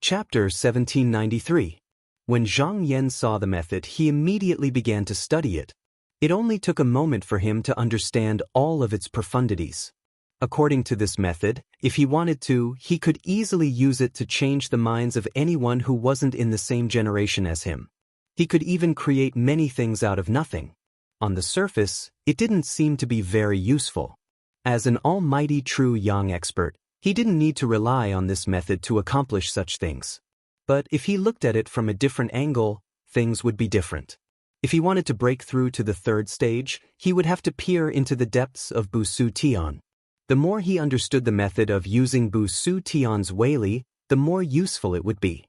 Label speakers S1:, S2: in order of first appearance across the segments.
S1: Chapter 1793. When Zhang Yan saw the method, he immediately began to study it. It only took a moment for him to understand all of its profundities. According to this method, if he wanted to, he could easily use it to change the minds of anyone who wasn't in the same generation as him. He could even create many things out of nothing. On the surface, it didn't seem to be very useful. As an almighty true Yang expert, he didn't need to rely on this method to accomplish such things. But if he looked at it from a different angle, things would be different. If he wanted to break through to the third stage, he would have to peer into the depths of Bu Su Tian. The more he understood the method of using Bu Su Tian's Weili, the more useful it would be.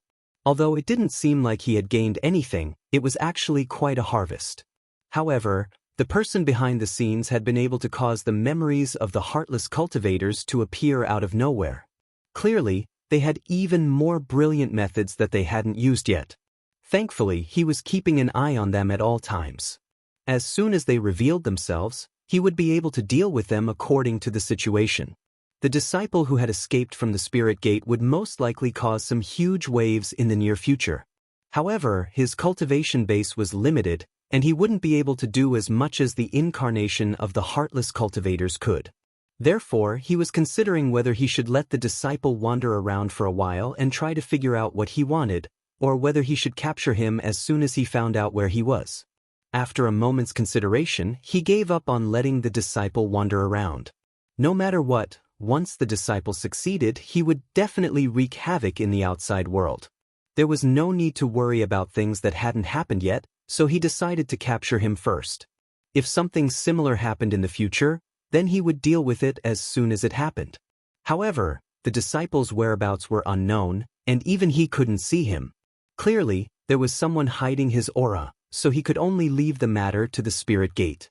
S1: Although it didn't seem like he had gained anything, it was actually quite a harvest. However, the person behind the scenes had been able to cause the memories of the heartless cultivators to appear out of nowhere. Clearly, they had even more brilliant methods that they hadn't used yet. Thankfully, he was keeping an eye on them at all times. As soon as they revealed themselves, he would be able to deal with them according to the situation. The disciple who had escaped from the spirit gate would most likely cause some huge waves in the near future. However, his cultivation base was limited, and he wouldn't be able to do as much as the incarnation of the heartless cultivators could. Therefore, he was considering whether he should let the disciple wander around for a while and try to figure out what he wanted, or whether he should capture him as soon as he found out where he was. After a moment's consideration, he gave up on letting the disciple wander around. No matter what, once the disciple succeeded, he would definitely wreak havoc in the outside world. There was no need to worry about things that hadn't happened yet, so he decided to capture him first. If something similar happened in the future, then he would deal with it as soon as it happened. However, the disciple's whereabouts were unknown, and even he couldn't see him. Clearly, there was someone hiding his aura, so he could only leave the matter to the spirit gate.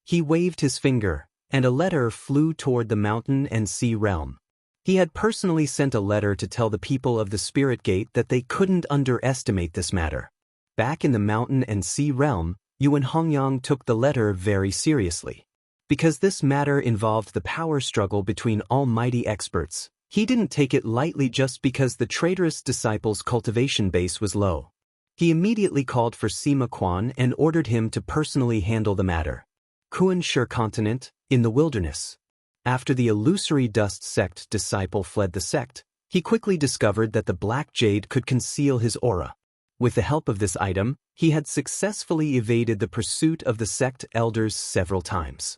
S1: He waved his finger, and a letter flew toward the mountain and sea realm. He had personally sent a letter to tell the people of the spirit gate that they couldn't underestimate this matter. Back in the mountain and sea realm, Yuan Hongyang took the letter very seriously. Because this matter involved the power struggle between almighty experts, he didn't take it lightly just because the traitorous disciple's cultivation base was low. He immediately called for Sima Quan and ordered him to personally handle the matter. Kuan Shi Continent, in the wilderness. After the illusory dust sect disciple fled the sect, he quickly discovered that the black jade could conceal his aura. With the help of this item, he had successfully evaded the pursuit of the sect elders several times.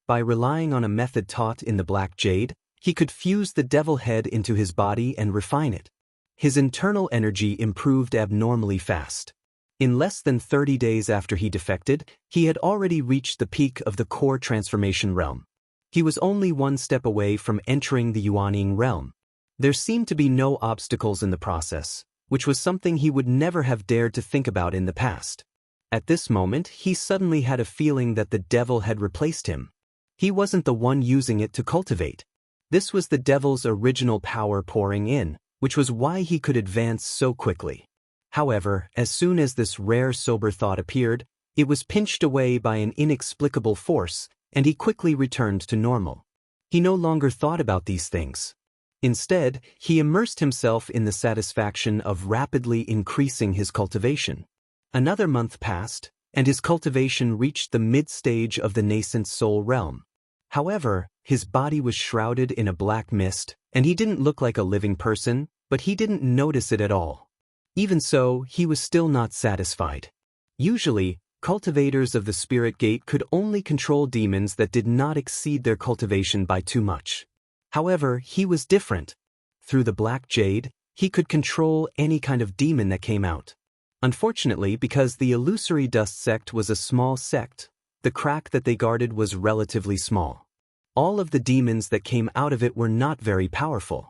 S1: By relying on a method taught in the black jade, he could fuse the devil head into his body and refine it. His internal energy improved abnormally fast. In less than 30 days after he defected, he had already reached the peak of the core transformation realm. He was only one step away from entering the Yuanying realm. There seemed to be no obstacles in the process, which was something he would never have dared to think about in the past. At this moment, he suddenly had a feeling that the devil had replaced him. He wasn't the one using it to cultivate. This was the devil's original power pouring in, which was why he could advance so quickly. However, as soon as this rare sober thought appeared, it was pinched away by an inexplicable force, and he quickly returned to normal. He no longer thought about these things. Instead, he immersed himself in the satisfaction of rapidly increasing his cultivation. Another month passed, and his cultivation reached the mid-stage of the nascent soul realm. However, his body was shrouded in a black mist, and he didn't look like a living person, but he didn't notice it at all. Even so, he was still not satisfied. Usually, cultivators of the spirit gate could only control demons that did not exceed their cultivation by too much. However, he was different. Through the black jade, he could control any kind of demon that came out. Unfortunately, because the illusory dust sect was a small sect, the crack that they guarded was relatively small. All of the demons that came out of it were not very powerful.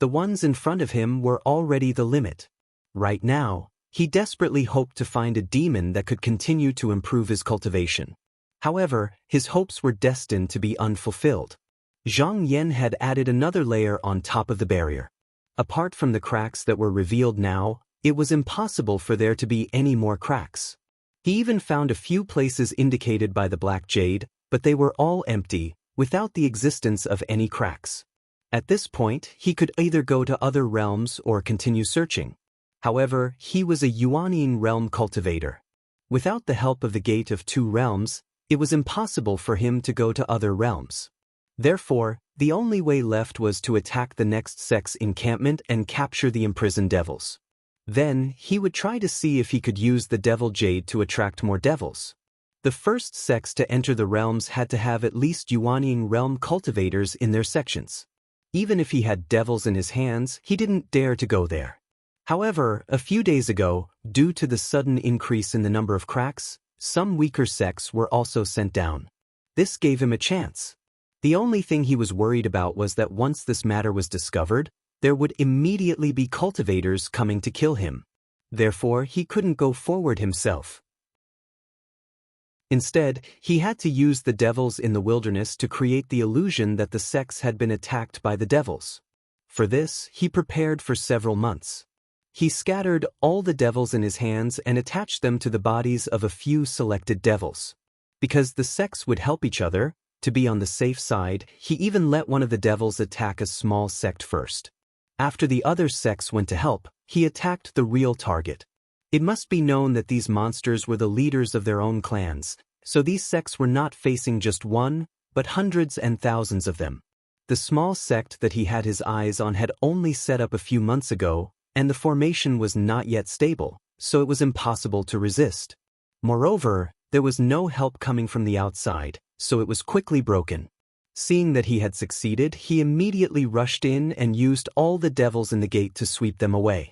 S1: The ones in front of him were already the limit. Right now, he desperately hoped to find a demon that could continue to improve his cultivation. However, his hopes were destined to be unfulfilled. Zhang Yan had added another layer on top of the barrier. Apart from the cracks that were revealed now, it was impossible for there to be any more cracks. He even found a few places indicated by the black jade, but they were all empty, without the existence of any cracks. At this point, he could either go to other realms or continue searching. However, he was a Yuanine realm cultivator. Without the help of the Gate of Two Realms, it was impossible for him to go to other realms. Therefore, the only way left was to attack the next sect's encampment and capture the imprisoned devils. Then, he would try to see if he could use the Devil Jade to attract more devils. The first sects to enter the realms had to have at least Yuanine realm cultivators in their sections. Even if he had devils in his hands, he didn't dare to go there. However, a few days ago, due to the sudden increase in the number of cracks, some weaker sects were also sent down. This gave him a chance. The only thing he was worried about was that once this matter was discovered, there would immediately be cultivators coming to kill him. Therefore, he couldn't go forward himself. Instead, he had to use the devils in the wilderness to create the illusion that the sects had been attacked by the devils. For this, he prepared for several months. He scattered all the devils in his hands and attached them to the bodies of a few selected devils. Because the sects would help each other, to be on the safe side, he even let one of the devils attack a small sect first. After the other sects went to help, he attacked the real target. It must be known that these monsters were the leaders of their own clans, so these sects were not facing just one, but hundreds and thousands of them. The small sect that he had his eyes on had only set up a few months ago, and the formation was not yet stable, so it was impossible to resist. Moreover, there was no help coming from the outside, so it was quickly broken. Seeing that he had succeeded, he immediately rushed in and used all the devils in the gate to sweep them away.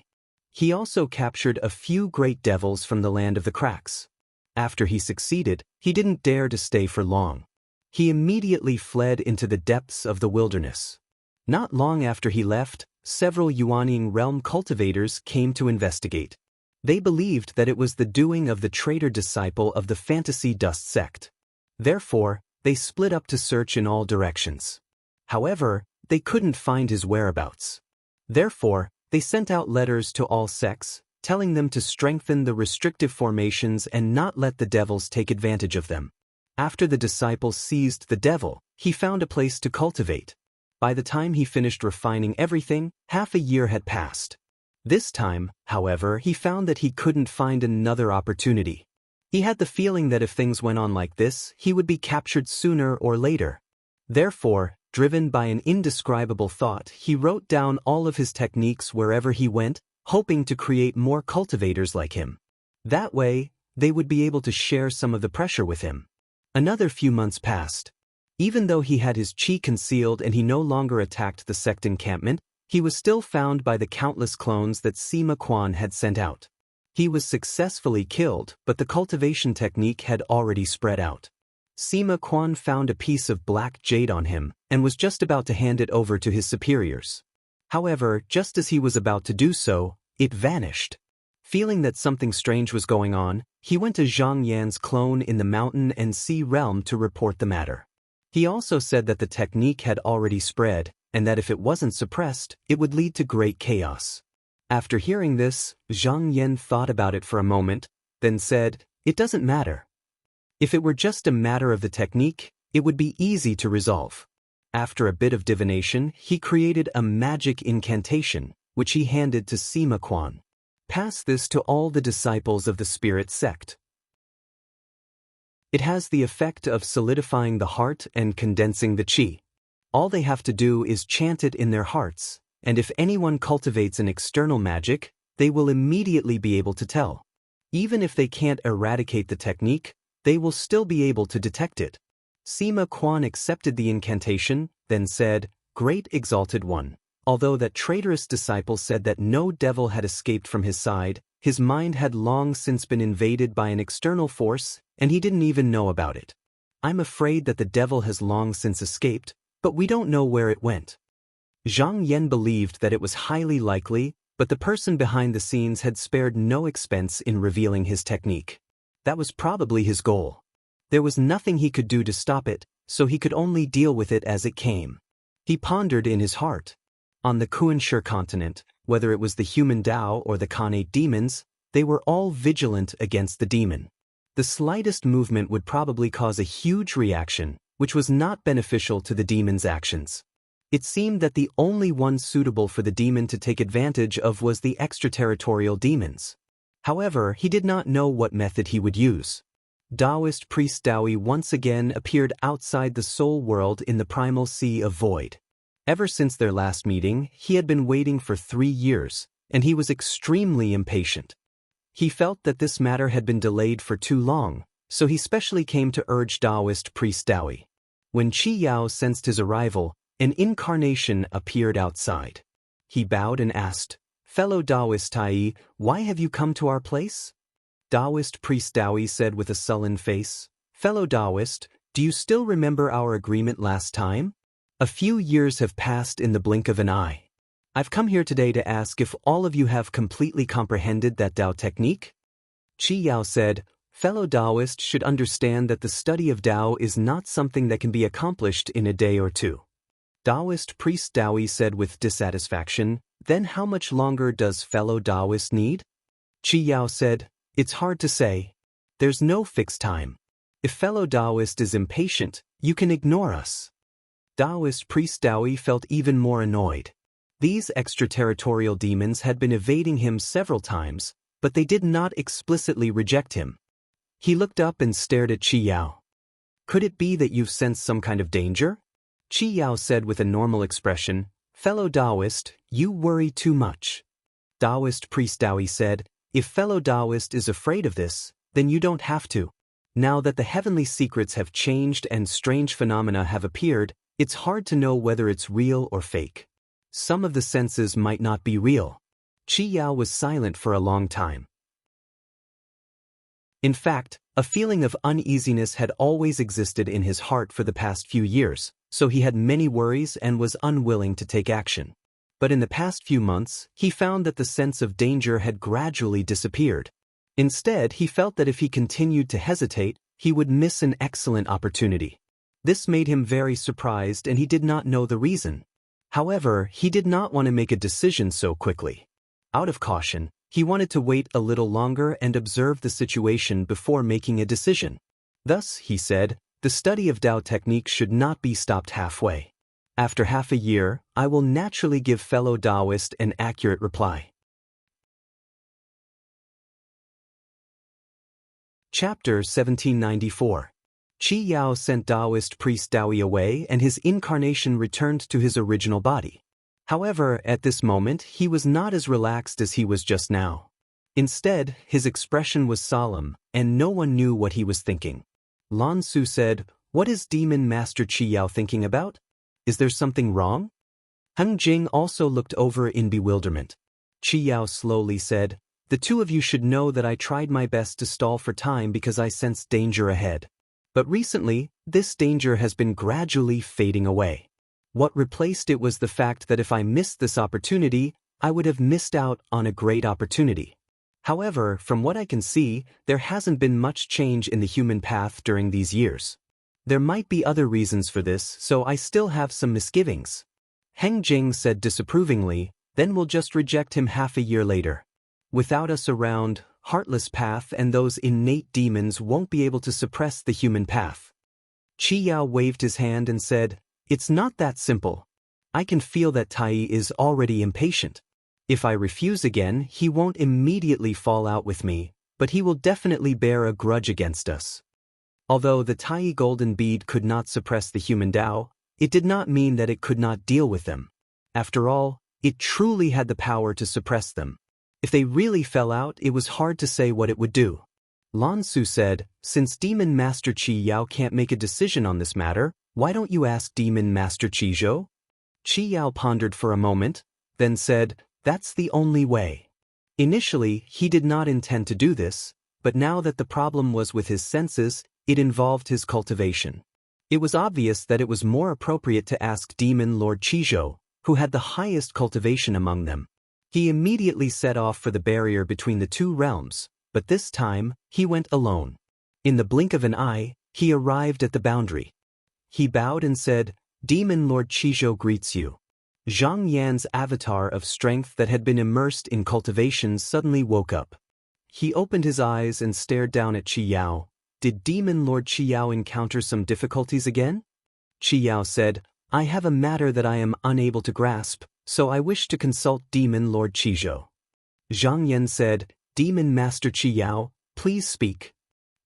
S1: He also captured a few great devils from the land of the cracks. After he succeeded, he didn't dare to stay for long. He immediately fled into the depths of the wilderness. Not long after he left, several Yuanine realm cultivators came to investigate. They believed that it was the doing of the traitor disciple of the Fantasy Dust sect. Therefore, they split up to search in all directions. However, they couldn't find his whereabouts. Therefore, they sent out letters to all sects, telling them to strengthen the restrictive formations and not let the devils take advantage of them. After the disciple seized the devil, he found a place to cultivate. By the time he finished refining everything, half a year had passed. This time, however, he found that he couldn't find another opportunity. He had the feeling that if things went on like this, he would be captured sooner or later. Therefore, driven by an indescribable thought, he wrote down all of his techniques wherever he went, hoping to create more cultivators like him. That way, they would be able to share some of the pressure with him. Another few months passed. Even though he had his chi concealed and he no longer attacked the sect encampment, he was still found by the countless clones that Sima Quan had sent out. He was successfully killed, but the cultivation technique had already spread out. Sima Quan found a piece of black jade on him and was just about to hand it over to his superiors. However, just as he was about to do so, it vanished. Feeling that something strange was going on, he went to Zhang Yan's clone in the Mountain and Sea realm to report the matter. He also said that the technique had already spread, and that if it wasn't suppressed, it would lead to great chaos. After hearing this, Zhang Yan thought about it for a moment, then said, "It doesn't matter. If it were just a matter of the technique, it would be easy to resolve." After a bit of divination, he created a magic incantation, which he handed to Sima Quan. Pass this to all the disciples of the spirit sect. It has the effect of solidifying the heart and condensing the chi. All they have to do is chant it in their hearts, and if anyone cultivates an external magic, they will immediately be able to tell. Even if they can't eradicate the technique, they will still be able to detect it. Sima Quan accepted the incantation, then said, "Great Exalted One." Although that traitorous disciple said that no devil had escaped from his side, his mind had long since been invaded by an external force, and he didn't even know about it. "I'm afraid that the devil has long since escaped, but we don't know where it went." Zhang Yan believed that it was highly likely, but the person behind the scenes had spared no expense in revealing his technique. That was probably his goal. There was nothing he could do to stop it, so he could only deal with it as it came. He pondered in his heart. On the Kuanshur continent, whether it was the human Tao or the Khanate demons, they were all vigilant against the demon. The slightest movement would probably cause a huge reaction, which was not beneficial to the demon's actions. It seemed that the only one suitable for the demon to take advantage of was the extraterritorial demons. However, he did not know what method he would use. Taoist priest Daoi once again appeared outside the soul world in the primal sea of void. Ever since their last meeting, he had been waiting for 3 years, and he was extremely impatient. He felt that this matter had been delayed for too long, so he specially came to urge Taoist priest Daoi. When Qi Yao sensed his arrival, an incarnation appeared outside. He bowed and asked, "Fellow Taoist Tai, why have you come to our place?" Taoist priest Daoi said with a sullen face, "Fellow Taoist, do you still remember our agreement last time? A few years have passed in the blink of an eye. I've come here today to ask if all of you have completely comprehended that Tao technique." Qi Yao said, "Fellow Taoist should understand that the study of Tao is not something that can be accomplished in a day or two." Taoist priest Daoi said with dissatisfaction, "Then how much longer does fellow Taoist need?" Qi Yao said, "It's hard to say. There's no fixed time. If fellow Taoist is impatient, you can ignore us." Taoist priest Daoi felt even more annoyed. These extraterritorial demons had been evading him several times, but they did not explicitly reject him. He looked up and stared at Qi Yao. "Could it be that you've sensed some kind of danger?" Qi Yao said with a normal expression, "Fellow Taoist, you worry too much." Taoist priest Daoi said, "If fellow Taoist is afraid of this, then you don't have to. Now that the heavenly secrets have changed and strange phenomena have appeared, it's hard to know whether it's real or fake. Some of the senses might not be real." Qi Yao was silent for a long time. In fact, a feeling of uneasiness had always existed in his heart for the past few years, so he had many worries and was unwilling to take action. But in the past few months, he found that the sense of danger had gradually disappeared. Instead, he felt that if he continued to hesitate, he would miss an excellent opportunity. This made him very surprised and he did not know the reason. However, he did not want to make a decision so quickly. Out of caution, he wanted to wait a little longer and observe the situation before making a decision. Thus, he said, the study of Tao technique should not be stopped halfway. After half a year, I will naturally give fellow Taoist an accurate reply. Chapter 1794. Qi Yao sent Taoist priest Daoi away and his incarnation returned to his original body. However, at this moment, he was not as relaxed as he was just now. Instead, his expression was solemn, and no one knew what he was thinking. Lan Su said, "What is Demon Master Qi Yao thinking about? Is there something wrong?" Heng Jing also looked over in bewilderment. Qi Yao slowly said, "The two of you should know that I tried my best to stall for time because I sensed danger ahead. But recently, this danger has been gradually fading away. What replaced it was the fact that if I missed this opportunity, I would have missed out on a great opportunity. However, from what I can see, there hasn't been much change in the human path during these years. There might be other reasons for this, so I still have some misgivings." Heng Jing said disapprovingly, "Then we'll just reject him half a year later. Without us around, Heartless Path and those innate demons won't be able to suppress the human path." Qi Yao waved his hand and said, "It's not that simple. I can feel that Tai is already impatient. If I refuse again, he won't immediately fall out with me, but he will definitely bear a grudge against us." Although the Tai golden bead could not suppress the human Tao, it did not mean that it could not deal with them. After all, it truly had the power to suppress them. If they really fell out, it was hard to say what it would do. Lan Su said, "Since Demon Master Qi Yao can't make a decision on this matter, why don't you ask Demon Master Qi Zhou?" Qi Yao pondered for a moment, then said, "That's the only way." Initially, he did not intend to do this, but now that the problem was with his senses, it involved his cultivation. It was obvious that it was more appropriate to ask Demon Lord Qi Zhou, who had the highest cultivation among them. He immediately set off for the barrier between the two realms, but this time, he went alone. In the blink of an eye, he arrived at the boundary. He bowed and said, "Demon Lord Qi Zhou greets you." Zhang Yan's avatar of strength that had been immersed in cultivation suddenly woke up. He opened his eyes and stared down at Qi Yao. "Did Demon Lord Qi Yao encounter some difficulties again?" Qi Yao said, I have a matter that I am unable to grasp, so I wish to consult Demon Lord Qizhou. Zhang Yan said, Demon Master Qi Yao, please speak.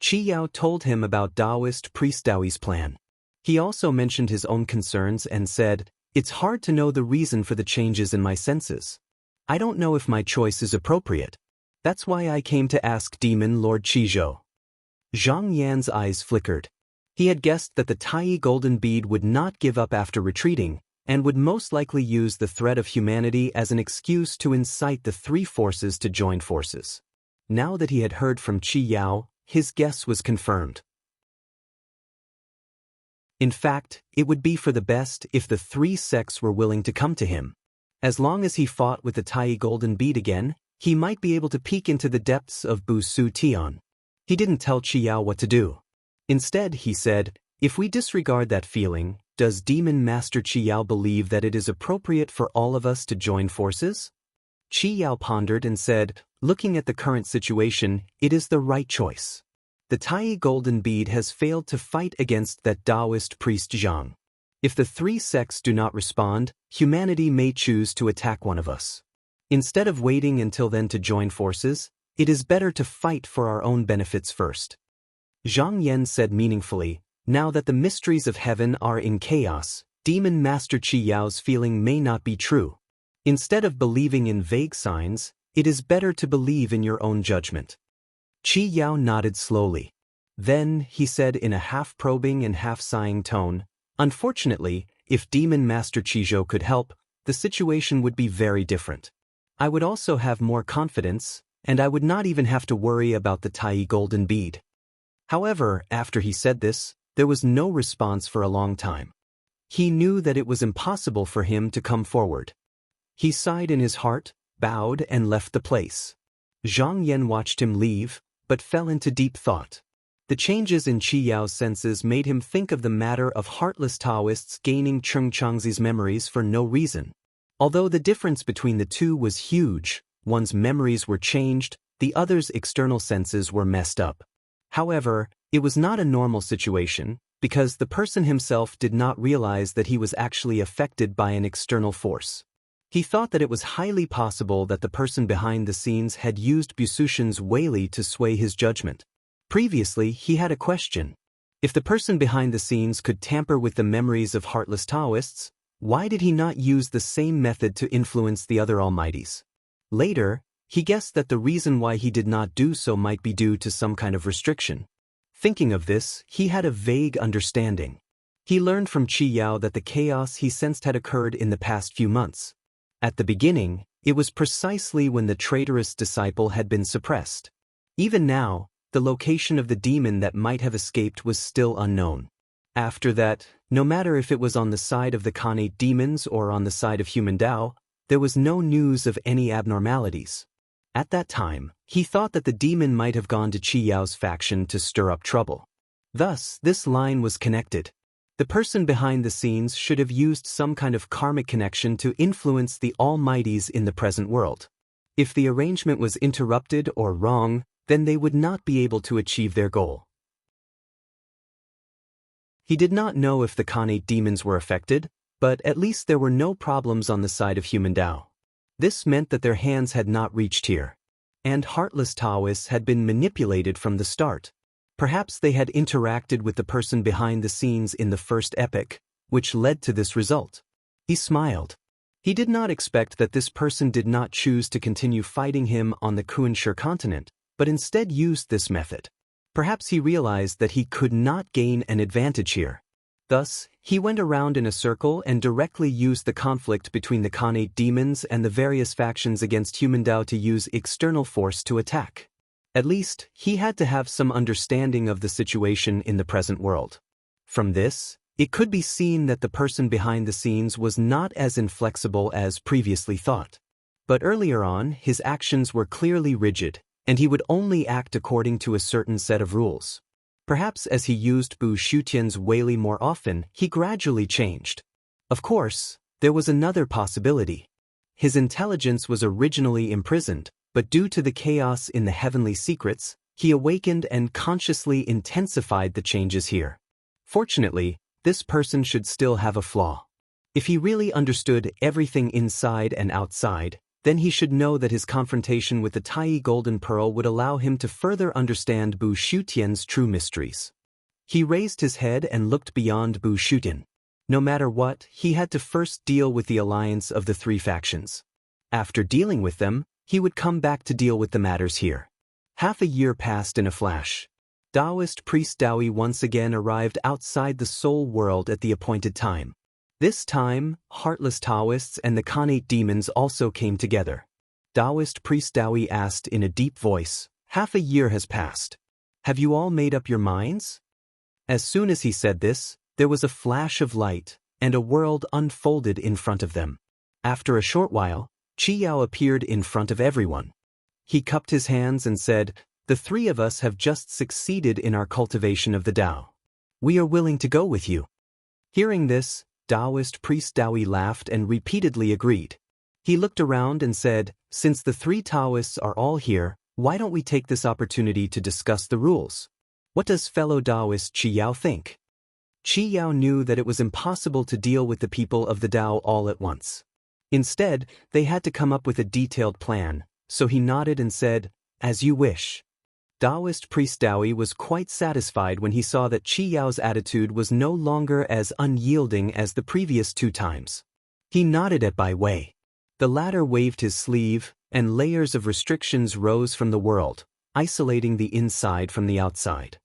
S1: Qi Yao told him about Taoist priest Daoi's plan. He also mentioned his own concerns and said, it's hard to know the reason for the changes in my senses. I don't know if my choice is appropriate. That's why I came to ask Demon Lord Qizhou. Zhang Yan's eyes flickered. He had guessed that the Tai golden bead would not give up after retreating, and would most likely use the threat of humanity as an excuse to incite the three forces to join forces. Now that he had heard from Qi Yao, his guess was confirmed. In fact, it would be for the best if the three sects were willing to come to him. As long as he fought with the Tai golden bead again, he might be able to peek into the depths of Bu Su Tian. He didn't tell Qi Yao what to do. Instead, he said, if we disregard that feeling, does Demon Master Qi Yao believe that it is appropriate for all of us to join forces? Qi Yao pondered and said, looking at the current situation, it is the right choice. The Tai golden bead has failed to fight against that Taoist priest Zhang. If the three sects do not respond, humanity may choose to attack one of us. Instead of waiting until then to join forces, it is better to fight for our own benefits first. Zhang Yan said meaningfully, now that the mysteries of heaven are in chaos, Demon Master Qi Yao's feeling may not be true. Instead of believing in vague signs, it is better to believe in your own judgment. Qi Yao nodded slowly. Then, he said in a half-probing and half-sighing tone, unfortunately, if Demon Master Qizhou could help, the situation would be very different. I would also have more confidence, and I would not even have to worry about the Tai golden bead. However, after he said this, there was no response for a long time. He knew that it was impossible for him to come forward. He sighed in his heart, bowed and left the place. Zhang Yan watched him leave, but fell into deep thought. The changes in Qi Yao's senses made him think of the matter of heartless Taoists gaining Cheng Changzi's memories for no reason. Although the difference between the two was huge, one's memories were changed, the other's external senses were messed up. However, it was not a normal situation, because the person himself did not realize that he was actually affected by an external force. He thought that it was highly possible that the person behind the scenes had used Busushin's Weili to sway his judgment. Previously, he had a question. If the person behind the scenes could tamper with the memories of heartless Taoists, why did he not use the same method to influence the other almighties? Later, he guessed that the reason why he did not do so might be due to some kind of restriction. Thinking of this, he had a vague understanding. He learned from Qi Yao that the chaos he sensed had occurred in the past few months. At the beginning, it was precisely when the traitorous disciple had been suppressed. Even now, the location of the demon that might have escaped was still unknown. After that, no matter if it was on the side of the Khanate demons or on the side of human Tao, there was no news of any abnormalities. At that time, he thought that the demon might have gone to Qi Yao's faction to stir up trouble. Thus, this line was connected. The person behind the scenes should have used some kind of karmic connection to influence the almighties in the present world. If the arrangement was interrupted or wrong, then they would not be able to achieve their goal. He did not know if the Khanate demons were affected, but at least there were no problems on the side of human Tao. This meant that their hands had not reached here. And heartless Taoists had been manipulated from the start. Perhaps they had interacted with the person behind the scenes in the first epoch, which led to this result. He smiled. He did not expect that this person did not choose to continue fighting him on the Kunshe continent, but instead used this method. Perhaps he realized that he could not gain an advantage here. Thus, he went around in a circle and directly used the conflict between the Khanate demons and the various factions against human Tao to use external force to attack. At least, he had to have some understanding of the situation in the present world. From this, it could be seen that the person behind the scenes was not as inflexible as previously thought. But earlier on, his actions were clearly rigid, and he would only act according to a certain set of rules. Perhaps as he used Bu Shutian's Weili more often, he gradually changed. Of course, there was another possibility. His intelligence was originally imprisoned, but due to the chaos in the heavenly secrets, he awakened and consciously intensified the changes here. Fortunately, this person should still have a flaw. If he really understood everything inside and outside, then he should know that his confrontation with the Tai Golden Pearl would allow him to further understand Bu Shutian's true mysteries. He raised his head and looked beyond Bu Shutian. No matter what, he had to first deal with the alliance of the three factions. After dealing with them, he would come back to deal with the matters here. Half a year passed in a flash. Taoist priest Dawi once again arrived outside the soul world at the appointed time. This time, heartless Taoists and the Khanate demons also came together. Taoist priest Dawi asked in a deep voice, "Half a year has passed. Have you all made up your minds?" As soon as he said this, there was a flash of light, and a world unfolded in front of them. After a short while, Qi Yao appeared in front of everyone. He cupped his hands and said, "The three of us have just succeeded in our cultivation of the Tao. We are willing to go with you." Hearing this, Taoist priest Dawi laughed and repeatedly agreed. He looked around and said, "Since the three Taoists are all here, why don't we take this opportunity to discuss the rules? What does fellow Taoist Qi Yao think?" Qi Yao knew that it was impossible to deal with the people of the Tao all at once. Instead, they had to come up with a detailed plan, so he nodded and said, "As you wish." Taoist priest Dawi was quite satisfied when he saw that Qi Yao's attitude was no longer as unyielding as the previous two times. He nodded at Bai Wei. The latter waved his sleeve, and layers of restrictions rose from the world, isolating the inside from the outside.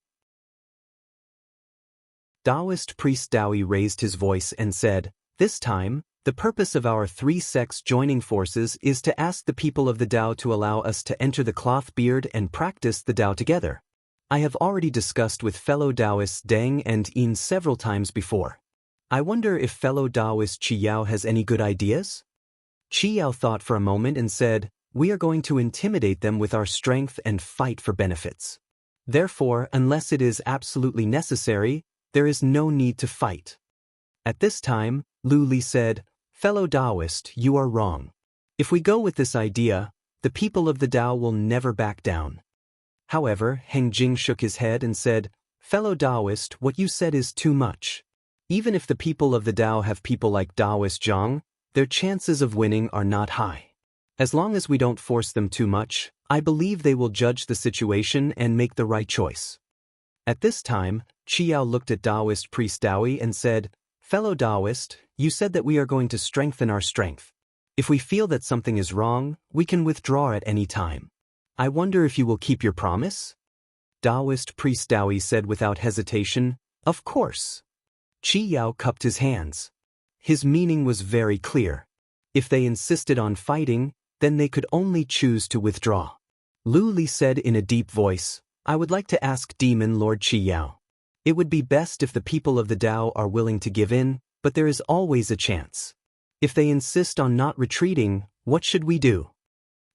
S1: Taoist priest Dawi raised his voice and said, "This time, the purpose of our three sects joining forces is to ask the people of the Tao to allow us to enter the cloth beard and practice the Tao together. I have already discussed with fellow Taoists Deng and Yin several times before. I wonder if fellow Taoist Qi Yao has any good ideas?" Qi Yao thought for a moment and said, "We are going to intimidate them with our strength and fight for benefits. Therefore, unless it is absolutely necessary, there is no need to fight." At this time, Lu Li said, "Fellow Taoist, you are wrong. If we go with this idea, the people of the Tao will never back down." However, Heng Jing shook his head and said, "Fellow Taoist, what you said is too much. Even if the people of the Tao have people like Taoist Zhang, their chances of winning are not high. As long as we don't force them too much, I believe they will judge the situation and make the right choice." At this time, Qi Yao looked at Taoist priest Dawi and said, "Fellow Taoist, you said that we are going to strengthen our strength. If we feel that something is wrong, we can withdraw at any time. I wonder if you will keep your promise?" Taoist priest Dawi said without hesitation, "Of course." Qi Yao cupped his hands. His meaning was very clear. If they insisted on fighting, then they could only choose to withdraw. Lu Li said in a deep voice, "I would like to ask Demon Lord Qi Yao. It would be best if the people of the Tao are willing to give in, but there is always a chance. If they insist on not retreating, what should we do?"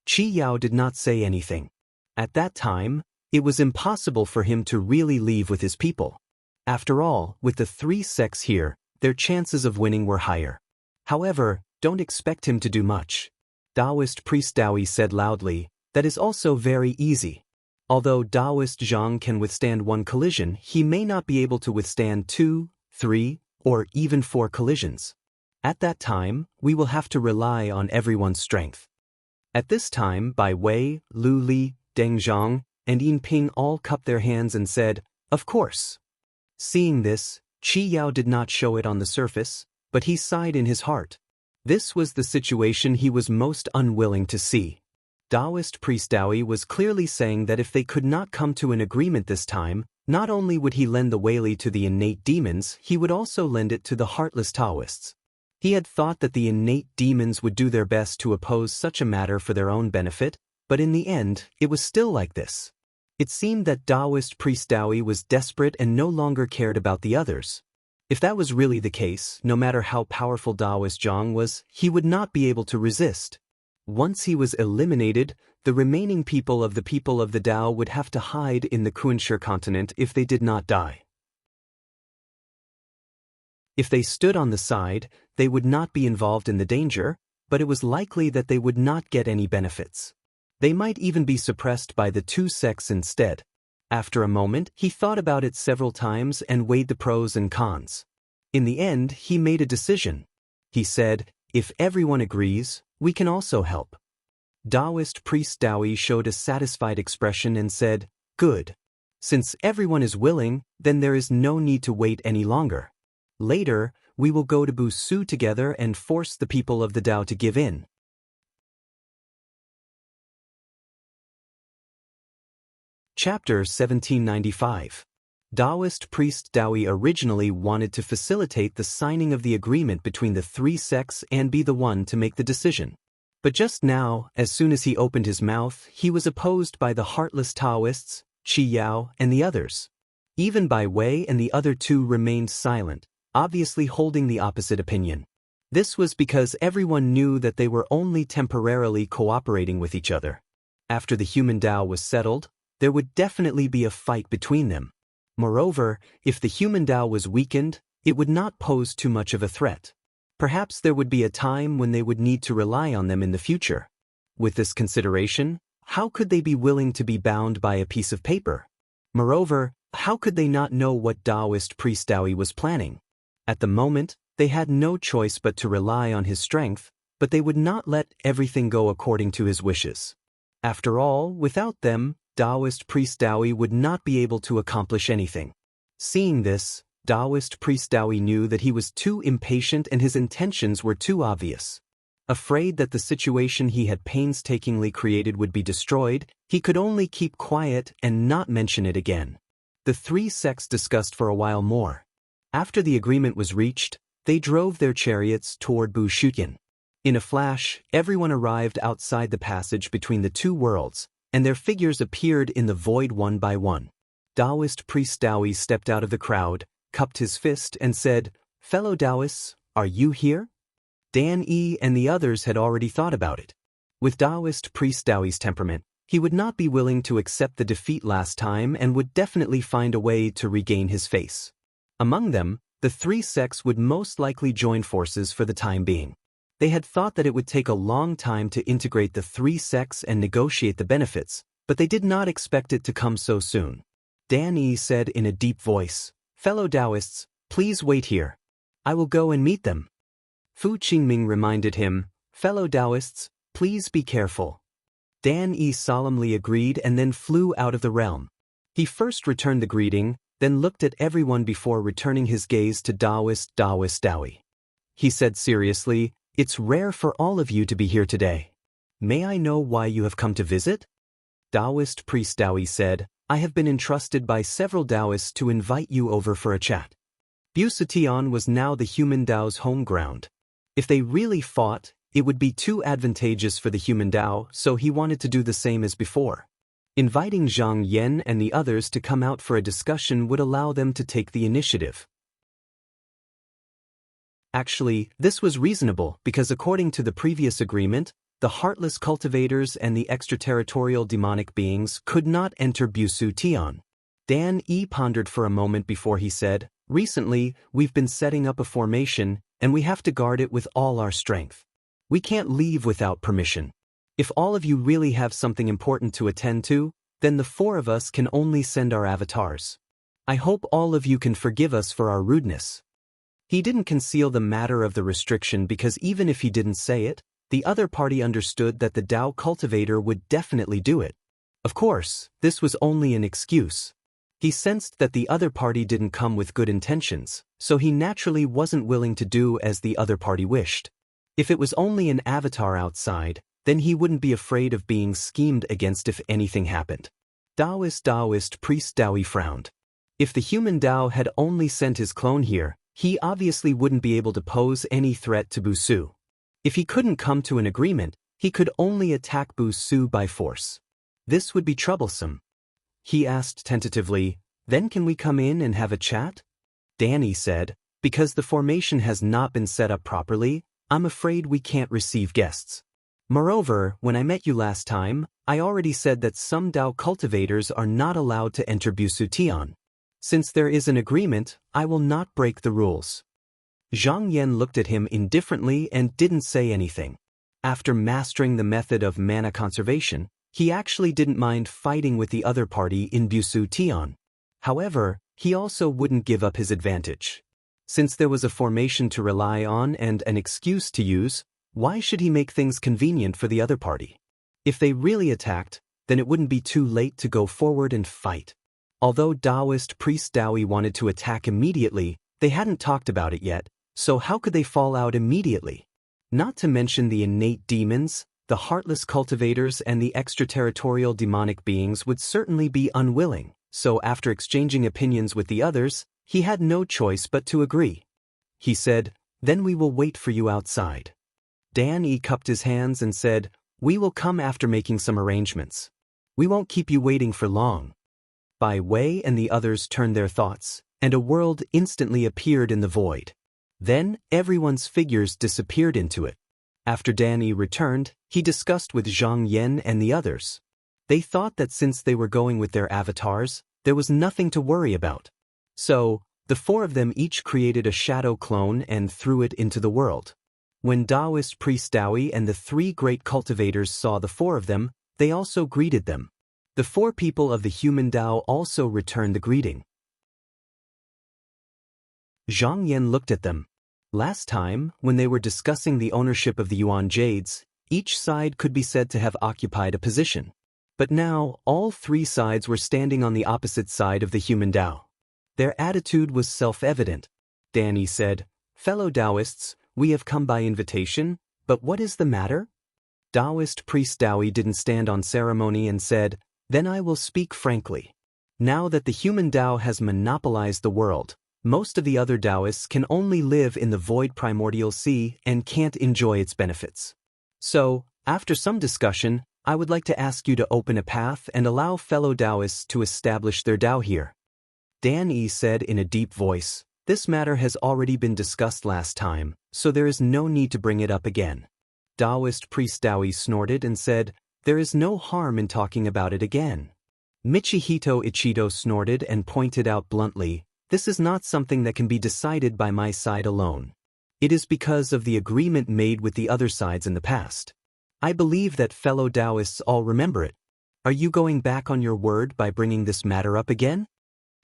S1: Qi Yao did not say anything. At that time, it was impossible for him to really leave with his people. After all, with the three sects here, their chances of winning were higher. However, don't expect him to do much. Taoist priest Dawi said loudly, "That is also very easy. Although Taoist Zhang can withstand one collision, he may not be able to withstand 2, 3, or even 4 collisions. At that time, we will have to rely on everyone's strength." At this time, Bai Wei, Lu Li, Deng Zhang, and Yin Ping all cupped their hands and said, "Of course." Seeing this, Qi Yao did not show it on the surface, but he sighed in his heart. This was the situation he was most unwilling to see. Taoist priest Dawi was clearly saying that if they could not come to an agreement this time, not only would he lend the Weili to the innate demons, he would also lend it to the heartless Taoists. He had thought that the innate demons would do their best to oppose such a matter for their own benefit, but in the end, it was still like this. It seemed that Taoist priest Dawi was desperate and no longer cared about the others. If that was really the case, no matter how powerful Taoist Zhang was, he would not be able to resist. Once he was eliminated, the remaining people of the Tao would have to hide in the Kunshe continent if they did not die. If they stood on the side, they would not be involved in the danger, but it was likely that they would not get any benefits. They might even be suppressed by the two sects instead. After a moment, he thought about it several times and weighed the pros and cons. In the end, he made a decision. He said, if everyone agrees, we can also help. Taoist priest Dowie showed a satisfied expression and said, good. Since everyone is willing, then there is no need to wait any longer. Later, we will go to Busu together and force the people of the Tao to give in. Chapter 1795. Taoist priest Dowie originally wanted to facilitate the signing of the agreement between the three sects and be the one to make the decision. But just now, as soon as he opened his mouth, he was opposed by the heartless Taoists, Qi Yao, and the others. Even Bai Wei and the other two remained silent, obviously holding the opposite opinion. This was because everyone knew that they were only temporarily cooperating with each other. After the human Tao was settled, there would definitely be a fight between them. Moreover, if the human Tao was weakened, it would not pose too much of a threat. Perhaps there would be a time when they would need to rely on them in the future. With this consideration, how could they be willing to be bound by a piece of paper? Moreover, how could they not know what Taoist priest Dowie was planning? At the moment, they had no choice but to rely on his strength, but they would not let everything go according to his wishes. After all, without them, Taoist priest Dowie would not be able to accomplish anything. Seeing this, Taoist priest Dowie knew that he was too impatient and his intentions were too obvious. Afraid that the situation he had painstakingly created would be destroyed, he could only keep quiet and not mention it again. The three sects discussed for a while more. After the agreement was reached, they drove their chariots toward Bushuyan. In a flash, everyone arrived outside the passage between the two worlds, and their figures appeared in the void one by one. Taoist priest Dowie stepped out of the crowd, cupped his fist, and said, fellow Taoists, are you here? Dan Yi and the others had already thought about it. With Taoist priest Dowie's temperament, he would not be willing to accept the defeat last time and would definitely find a way to regain his face. Among them, the three sects would most likely join forces for the time being. They had thought that it would take a long time to integrate the three sects and negotiate the benefits, but they did not expect it to come so soon. Dan Yi said in a deep voice, fellow Taoists, please wait here. I will go and meet them. Fu Qingming reminded him, fellow Taoists, please be careful. Dan Yi solemnly agreed and then flew out of the realm. He first returned the greeting, then looked at everyone before returning his gaze to Taoist Dowie. He said seriously, it's rare for all of you to be here today. May I know why you have come to visit? Taoist priest Dowie said, I have been entrusted by several Taoists to invite you over for a chat. Busutian was now the human Tao's home ground. If they really fought, it would be too advantageous for the human Tao, so he wanted to do the same as before. Inviting Zhang Yan and the others to come out for a discussion would allow them to take the initiative. Actually, this was reasonable because according to the previous agreement, the heartless cultivators and the extraterritorial demonic beings could not enter Busutian. Dan Yi pondered for a moment before he said, recently, we've been setting up a formation, and we have to guard it with all our strength. We can't leave without permission. If all of you really have something important to attend to, then the four of us can only send our avatars. I hope all of you can forgive us for our rudeness. He didn't conceal the matter of the restriction because even if he didn't say it, the other party understood that the Tao cultivator would definitely do it. Of course, this was only an excuse. He sensed that the other party didn't come with good intentions, so he naturally wasn't willing to do as the other party wished. If it was only an avatar outside, then he wouldn't be afraid of being schemed against if anything happened. Taoist priest Dowie frowned. If the human Tao had only sent his clone here, he obviously wouldn't be able to pose any threat to Busu. If he couldn't come to an agreement, he could only attack Busu by force. This would be troublesome. He asked tentatively, then can we come in and have a chat? Danny said, because the formation has not been set up properly, I'm afraid we can't receive guests. Moreover, when I met you last time, I already said that some Tao cultivators are not allowed to enter Busutian. Since there is an agreement, I will not break the rules. Zhang Yan looked at him indifferently and didn't say anything. After mastering the method of mana conservation, he actually didn't mind fighting with the other party in Busutian. However, he also wouldn't give up his advantage. Since there was a formation to rely on and an excuse to use, why should he make things convenient for the other party? If they really attacked, then it wouldn't be too late to go forward and fight. Although Taoist priest Dowie wanted to attack immediately, they hadn't talked about it yet, so how could they fall out immediately? Not to mention the innate demons, the heartless cultivators and the extraterritorial demonic beings would certainly be unwilling, so after exchanging opinions with the others, he had no choice but to agree. He said, "Then we will wait for you outside." Dan E cupped his hands and said, "We will come after making some arrangements. We won't keep you waiting for long." Bai Wei and the others turned their thoughts, and a world instantly appeared in the void. Then, everyone's figures disappeared into it. After Dan E returned, he discussed with Zhang Yan and the others. They thought that since they were going with their avatars, there was nothing to worry about. So, the four of them each created a shadow clone and threw it into the world. When Taoist priest Dowie and the three great cultivators saw the four of them, they also greeted them. The four people of the human Tao also returned the greeting. Zhang Yan looked at them. Last time, when they were discussing the ownership of the Yuan Jades, each side could be said to have occupied a position. But now, all three sides were standing on the opposite side of the human Tao. Their attitude was self-evident. Danny said, "Fellow Taoists, we have come by invitation, but what is the matter?" Taoist priest Dowie didn't stand on ceremony and said, "Then I will speak frankly. Now that the human Tao has monopolized the world, most of the other Taoists can only live in the void primordial sea and can't enjoy its benefits. So, after some discussion, I would like to ask you to open a path and allow fellow Taoists to establish their Tao here." Dan E said in a deep voice, "This matter has already been discussed last time, so there is no need to bring it up again." Taoist priest Dowie snorted and said, "There is no harm in talking about it again." Michihito Ichido snorted and pointed out bluntly, "This is not something that can be decided by my side alone. It is because of the agreement made with the other sides in the past. I believe that fellow Taoists all remember it. Are you going back on your word by bringing this matter up again?"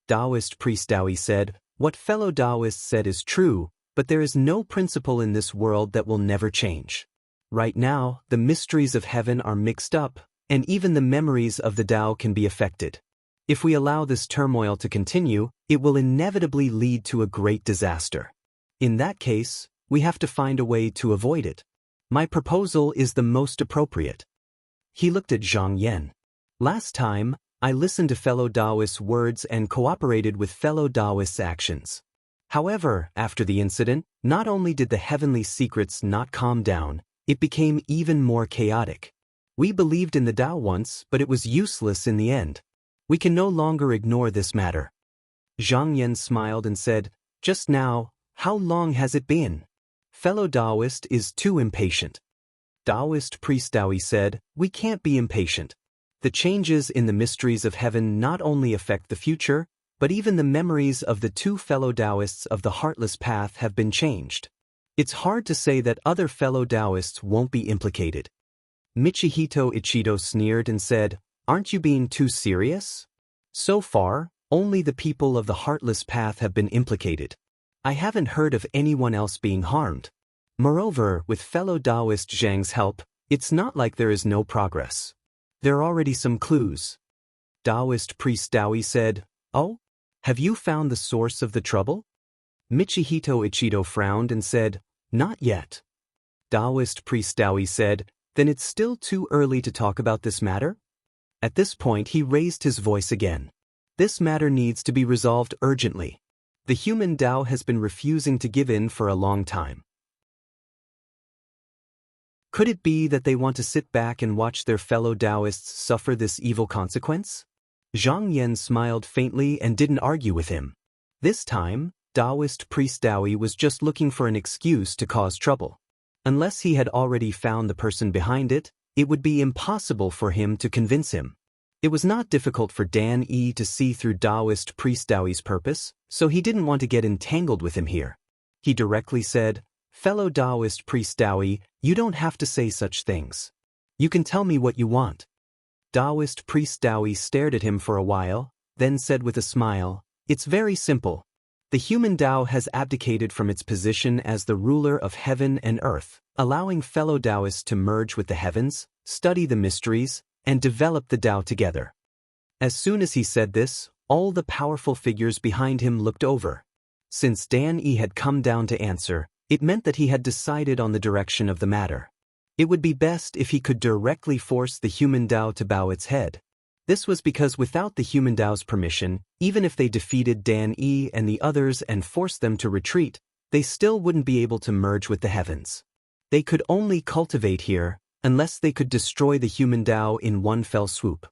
S1: Taoist priest Dowie said, "What fellow Taoists said is true, but there is no principle in this world that will never change. Right now, the mysteries of heaven are mixed up, and even the memories of the Tao can be affected. If we allow this turmoil to continue, it will inevitably lead to a great disaster. In that case, we have to find a way to avoid it. My proposal is the most appropriate." He looked at Zhang Yan. "Last time, I listened to fellow Taoists' words and cooperated with fellow Taoists' actions. However, after the incident, not only did the heavenly secrets not calm down, it became even more chaotic. We believed in the Tao once, but it was useless in the end. We can no longer ignore this matter." Zhang Yan smiled and said, "Just now, how long has it been? Fellow Taoist is too impatient." Taoist priest Dowie said, "We can't be impatient. The changes in the mysteries of heaven not only affect the future, but even the memories of the two fellow Taoists of the Heartless Path have been changed. It's hard to say that other fellow Taoists won't be implicated." Michihito Ichido sneered and said, "Aren't you being too serious? So far, only the people of the Heartless Path have been implicated. I haven't heard of anyone else being harmed. Moreover, with fellow Taoist Zhang's help, it's not like there is no progress. There are already some clues." Taoist priest Dowie said, "Oh? Have you found the source of the trouble?" Michihito Ichido frowned and said, "Not yet." Taoist priest Dowie said, "Then it's still too early to talk about this matter?" At this point he raised his voice again. "This matter needs to be resolved urgently. The human Tao has been refusing to give in for a long time. Could it be that they want to sit back and watch their fellow Taoists suffer this evil consequence?" Zhang Yan smiled faintly and didn't argue with him. This time, Taoist priest Dowie was just looking for an excuse to cause trouble. Unless he had already found the person behind it, it would be impossible for him to convince him. It was not difficult for Dan E to see through Taoist priest Dowie's purpose, so he didn't want to get entangled with him here. He directly said, "Fellow Taoist priest Dowie, you don't have to say such things. You can tell me what you want." Taoist priest Dowie stared at him for a while, then said with a smile, "It's very simple. The human Tao has abdicated from its position as the ruler of heaven and earth, allowing fellow Taoists to merge with the heavens, study the mysteries, and develop the Tao together. As soon as he said this, all the powerful figures behind him looked over. Since Dan Yi had come down to answer, it meant that he had decided on the direction of the matter. It would be best if he could directly force the human Tao to bow its head. This was because without the human Tao's permission, even if they defeated Dan Yi and the others and forced them to retreat, they still wouldn't be able to merge with the heavens. They could only cultivate here, unless they could destroy the human Tao in one fell swoop.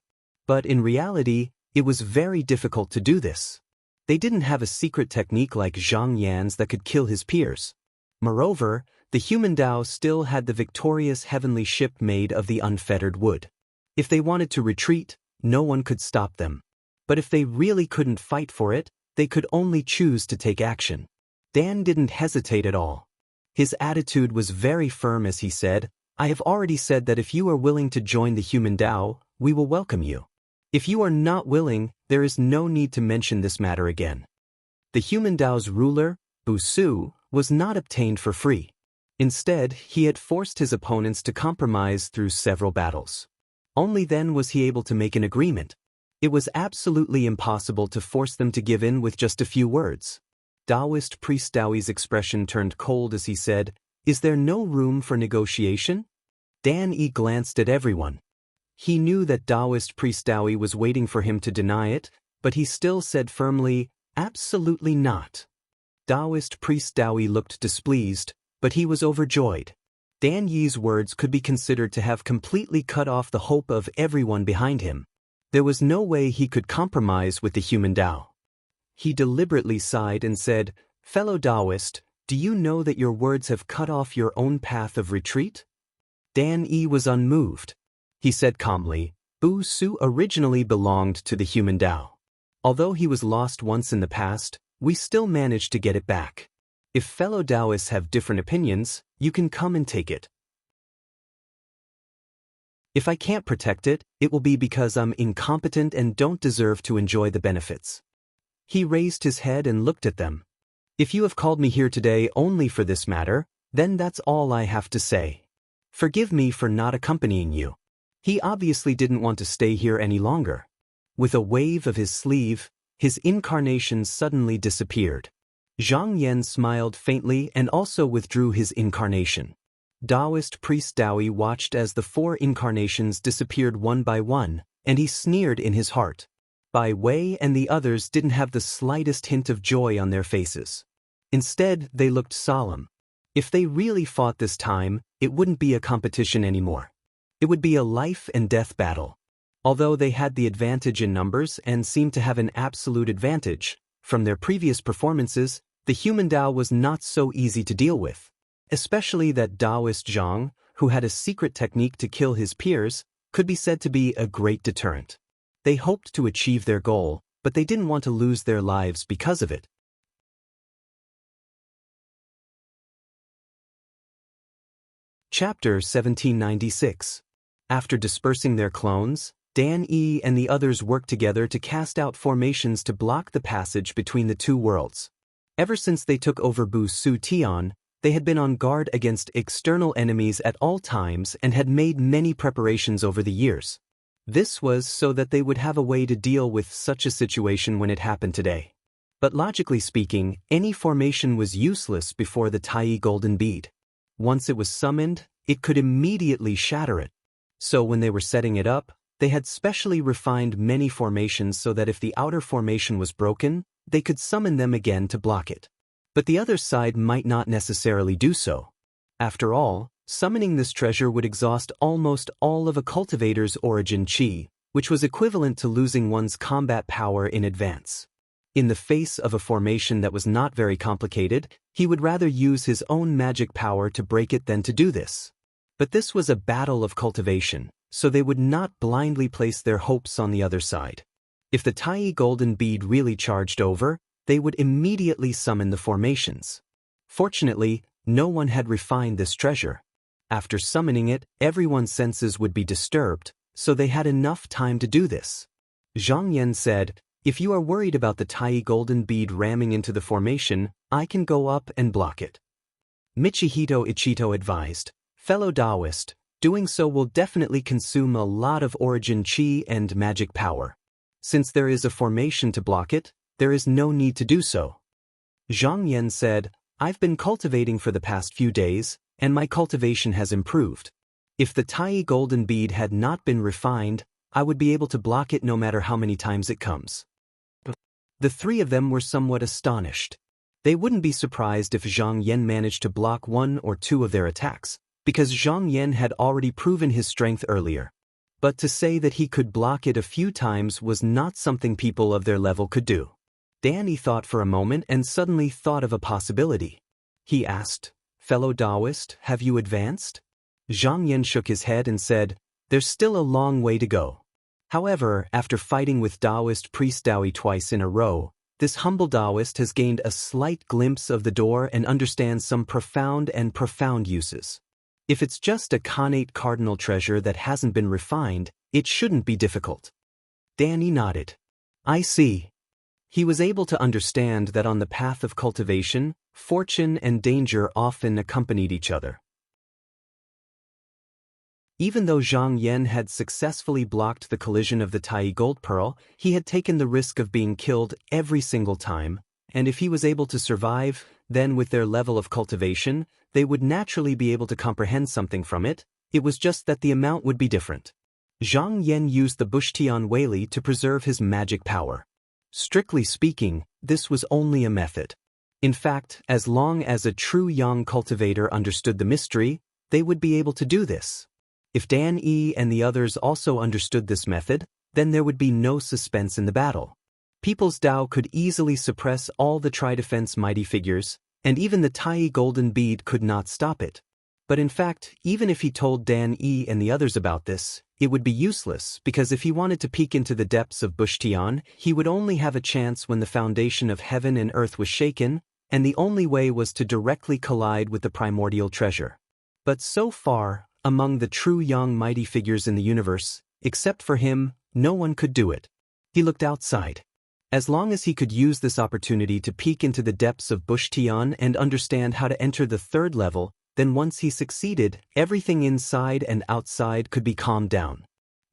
S1: But in reality, it was very difficult to do this. They didn't have a secret technique like Zhang Yan's that could kill his peers. Moreover, the human Tao still had the victorious heavenly ship made of the unfettered wood. If they wanted to retreat, no one could stop them. But if they really couldn't fight for it, they could only choose to take action. Dan didn't hesitate at all. His attitude was very firm as he said, "I have already said that if you are willing to join the human Tao, we will welcome you. If you are not willing, there is no need to mention this matter again." The human Tao's ruler, Bu Su, was not obtained for free. Instead, he had forced his opponents to compromise through several battles. Only then was he able to make an agreement. It was absolutely impossible to force them to give in with just a few words. Taoist priest Daoi's expression turned cold as he said, "Is there no room for negotiation?" Dan Yi glanced at everyone. He knew that Taoist priest Daoi was waiting for him to deny it, but he still said firmly, "Absolutely not." Taoist priest Daoi looked displeased, but he was overjoyed. Dan Yi's words could be considered to have completely cut off the hope of everyone behind him. There was no way he could compromise with the human Tao. He deliberately sighed and said, "Fellow Taoist, do you know that your words have cut off your own path of retreat?" Dan Yi was unmoved. He said calmly, "Bu Su originally belonged to the human Tao. Although he was lost once in the past, we still managed to get it back. If fellow Taoists have different opinions, you can come and take it. If I can't protect it, it will be because I'm incompetent and don't deserve to enjoy the benefits." He raised his head and looked at them. "If you have called me here today only for this matter, then that's all I have to say. Forgive me for not accompanying you." He obviously didn't want to stay here any longer. With a wave of his sleeve, his incarnation suddenly disappeared. Zhang Yan smiled faintly and also withdrew his incarnation. Taoist priest Daoi watched as the 4 incarnations disappeared one by one, and he sneered in his heart. Bai Wei and the others didn't have the slightest hint of joy on their faces. Instead, they looked solemn. If they really fought this time, it wouldn't be a competition anymore. It would be a life and death battle. Although they had the advantage in numbers and seemed to have an absolute advantage, from their previous performances, the human Tao was not so easy to deal with. Especially that Taoist Zhang, who had a secret technique to kill his peers, could be said to be a great deterrent. They hoped to achieve their goal, but they didn't want to lose their lives because of it. Chapter 1796. After dispersing their clones, Dan Yi and the others worked together to cast out formations to block the passage between the two worlds. Ever since they took over Bu Su Tian, they had been on guard against external enemies at all times and had made many preparations over the years. This was so that they would have a way to deal with such a situation when it happened today. But logically speaking, any formation was useless before the Tai Golden Bead. Once it was summoned, it could immediately shatter it. So when they were setting it up, they had specially refined many formations so that if the outer formation was broken, they could summon them again to block it. But the other side might not necessarily do so. After all, summoning this treasure would exhaust almost all of a cultivator's origin chi, which was equivalent to losing one's combat power in advance. In the face of a formation that was not very complicated, he would rather use his own magic power to break it than to do this. But this was a battle of cultivation, so they would not blindly place their hopes on the other side. If the Tai Golden Bead really charged over, they would immediately summon the formations. Fortunately, no one had refined this treasure. After summoning it, everyone's senses would be disturbed, so they had enough time to do this. Zhang Yan said, If you are worried about the Tai golden bead ramming into the formation, I can go up and block it. Michihito Ichito advised. Fellow Taoist, doing so will definitely consume a lot of origin chi and magic power. Since there is a formation to block it, there is no need to do so. Zhang Yan said, I've been cultivating for the past few days, and my cultivation has improved. If the Tai golden bead had not been refined, I would be able to block it no matter how many times it comes. The three of them were somewhat astonished. They wouldn't be surprised if Zhang Yan managed to block one or two of their attacks, because Zhang Yan had already proven his strength earlier. But to say that he could block it a few times was not something people of their level could do. Danny thought for a moment and suddenly thought of a possibility. He asked, Fellow Taoist, have you advanced? Zhang Yan shook his head and said, There's still a long way to go. However, after fighting with Taoist priest Daoi twice in a row, this humble Taoist has gained a slight glimpse of the door and understands some profound uses. If it's just a connate cardinal treasure that hasn't been refined, it shouldn't be difficult. Danny nodded. I see. He was able to understand that on the path of cultivation, fortune and danger often accompanied each other. Even though Zhang Yan had successfully blocked the collision of the Tai gold pearl, he had taken the risk of being killed every single time, and if he was able to survive, then with their level of cultivation, they would naturally be able to comprehend something from it. It was just that the amount would be different. Zhang Yan used the Bushtian Weili to preserve his magic power. Strictly speaking, this was only a method. In fact, as long as a true Yang cultivator understood the mystery, they would be able to do this. If Dan Yi and the others also understood this method, then there would be no suspense in the battle. People's Tao could easily suppress all the Tri-Defense mighty figures, and even the Tai golden bead could not stop it. But in fact, even if he told Dan Yi and the others about this, it would be useless because if he wanted to peek into the depths of Bushtian, he would only have a chance when the foundation of heaven and earth was shaken, and the only way was to directly collide with the primordial treasure. But so far, among the true Yang mighty figures in the universe, except for him, no one could do it. He looked outside. As long as he could use this opportunity to peek into the depths of Bushtian and understand how to enter the third level, then once he succeeded, everything inside and outside could be calmed down.